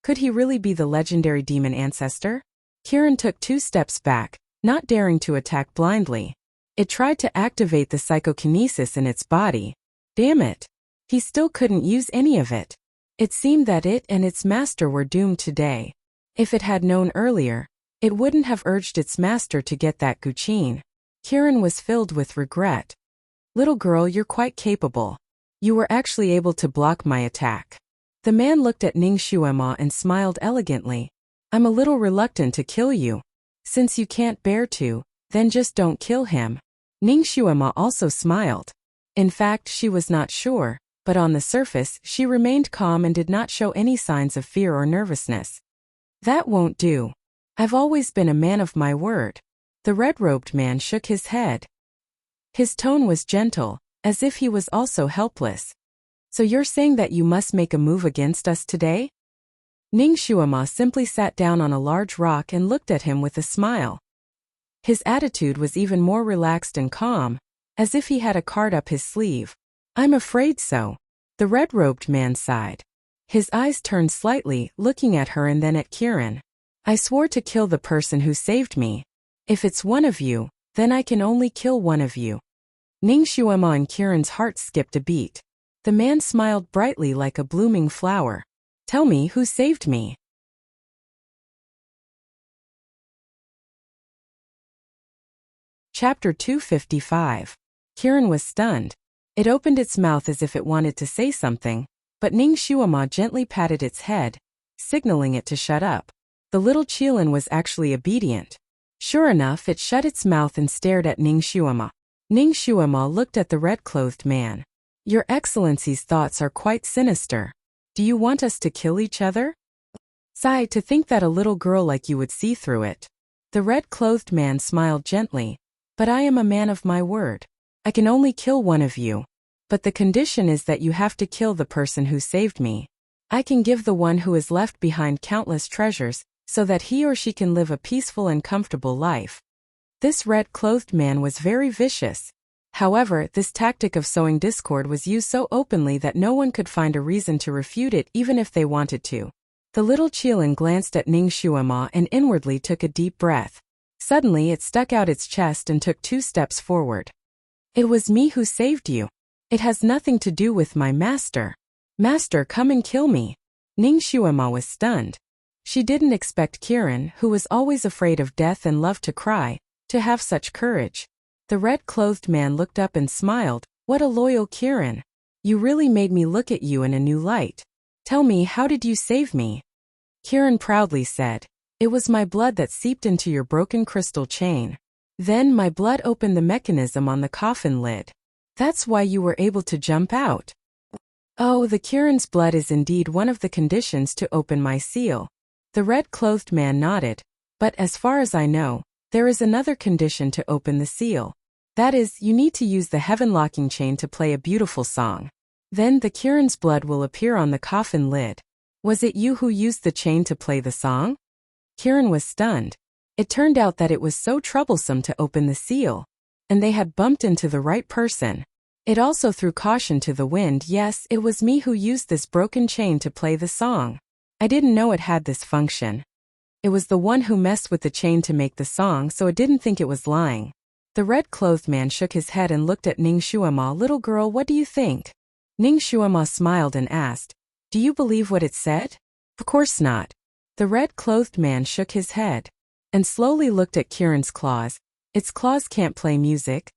Could he really be the legendary demon ancestor? Kiran took 2 steps back, not daring to attack blindly. It tried to activate the psychokinesis in its body. Damn it! He still couldn't use any of it. It seemed that it and its master were doomed today. If it had known earlier, it wouldn't have urged its master to get that Guqin. Kiran was filled with regret. Little girl, you're quite capable. You were actually able to block my attack. The man looked at Ning Xuema and smiled elegantly. I'm a little reluctant to kill you. Since you can't bear to, then just don't kill him. Ning Xuema also smiled. In fact, she was not sure, but on the surface, she remained calm and did not show any signs of fear or nervousness. That won't do. I've always been a man of my word. The red-robed man shook his head. His tone was gentle, as if he was also helpless. So you're saying that you must make a move against us today? Ning Xuema simply sat down on a large rock and looked at him with a smile. His attitude was even more relaxed and calm, as if he had a card up his sleeve. I'm afraid so. The red-robed man sighed. His eyes turned slightly, looking at her and then at Kiran. I swore to kill the person who saved me. If it's one of you, then I can only kill one of you. Ning Xuema and Kiran's heart skipped a beat. The man smiled brightly like a blooming flower. Tell me who saved me. Chapter 255. Kiran was stunned. It opened its mouth as if it wanted to say something, but Ning Xuema gently patted its head, signaling it to shut up. The little Qilin was actually obedient. Sure enough, it shut its mouth and stared at Ning Xuema. Ning Xuema looked at the red-clothed man. Your Excellency's thoughts are quite sinister. Do you want us to kill each other? Sigh, to think that a little girl like you would see through it. The red-clothed man smiled gently. But I am a man of my word. I can only kill one of you. But the condition is that you have to kill the person who saved me. I can give the one who is left behind countless treasures, so that he or she can live a peaceful and comfortable life. This red-clothed man was very vicious. However, this tactic of sowing discord was used so openly that no one could find a reason to refute it even if they wanted to. The little Qilin glanced at Ning Xuema and inwardly took a deep breath. Suddenly it stuck out its chest and took 2 steps forward. It was me who saved you. It has nothing to do with my master. Master, come and kill me. Ning Xuema was stunned. She didn't expect Kiran, who was always afraid of death and loved to cry, to have such courage. The red-clothed man looked up and smiled. What a loyal Kiran. You really made me look at you in a new light. Tell me, how did you save me? Kiran proudly said. It was my blood that seeped into your broken crystal chain. Then my blood opened the mechanism on the coffin lid. That's why you were able to jump out. Oh, the Kirin's blood is indeed one of the conditions to open my seal. The red-clothed man nodded. But as far as I know, there is another condition to open the seal. That is, you need to use the heaven-locking chain to play a beautiful song. Then the Kirin's blood will appear on the coffin lid. Was it you who used the chain to play the song? Kirin was stunned. It turned out that it was so troublesome to open the seal. And they had bumped into the right person. It also threw caution to the wind. Yes, it was me who used this broken chain to play the song. I didn't know it had this function. It was the one who messed with the chain to make the song, so it didn't think it was lying. The red-clothed man shook his head and looked at Ning Xuema. Little girl, what do you think? Ning Xuema smiled and asked, do you believe what it said? Of course not. The red-clothed man shook his head and slowly looked at Kirin's claws. Its claws can't play music.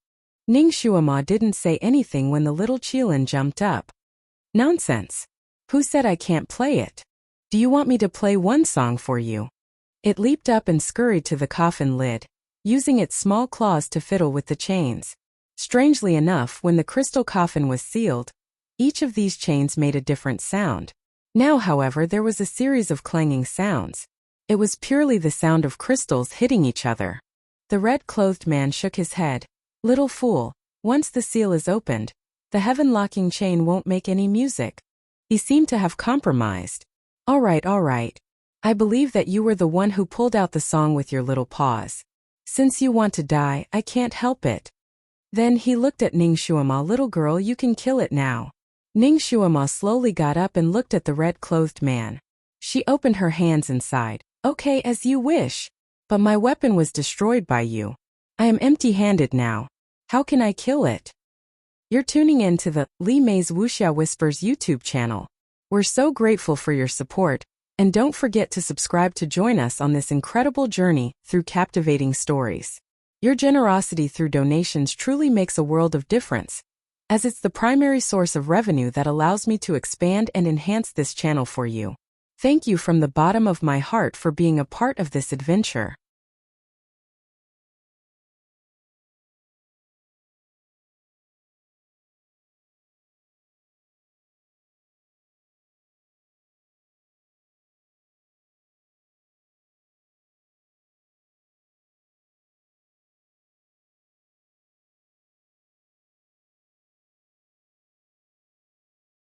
Ning Xuema didn't say anything when the little Qilin jumped up. Nonsense. Who said I can't play it? Do you want me to play one song for you? It leaped up and scurried to the coffin lid, using its small claws to fiddle with the chains. Strangely enough, when the crystal coffin was sealed, each of these chains made a different sound. Now, however, there was a series of clanging sounds. It was purely the sound of crystals hitting each other. The red-clothed man shook his head. Little fool, once the seal is opened, the heaven-locking chain won't make any music. He seemed to have compromised. All right. I believe that you were the one who pulled out the song with your little paws. Since you want to die, I can't help it. Then he looked at Ning Xuema. Little girl, you can kill it now. Ning Xuema slowly got up and looked at the red-clothed man. She opened her hands and sighed. Okay, as you wish. But my weapon was destroyed by you. I am empty-handed now. How can I kill it? You're tuning in to the Li Mei's Wuxia Whispers YouTube channel. We're so grateful for your support, and don't forget to subscribe to join us on this incredible journey through captivating stories. Your generosity through donations truly makes a world of difference, as it's the primary source of revenue that allows me to expand and enhance this channel for you. Thank you from the bottom of my heart for being a part of this adventure.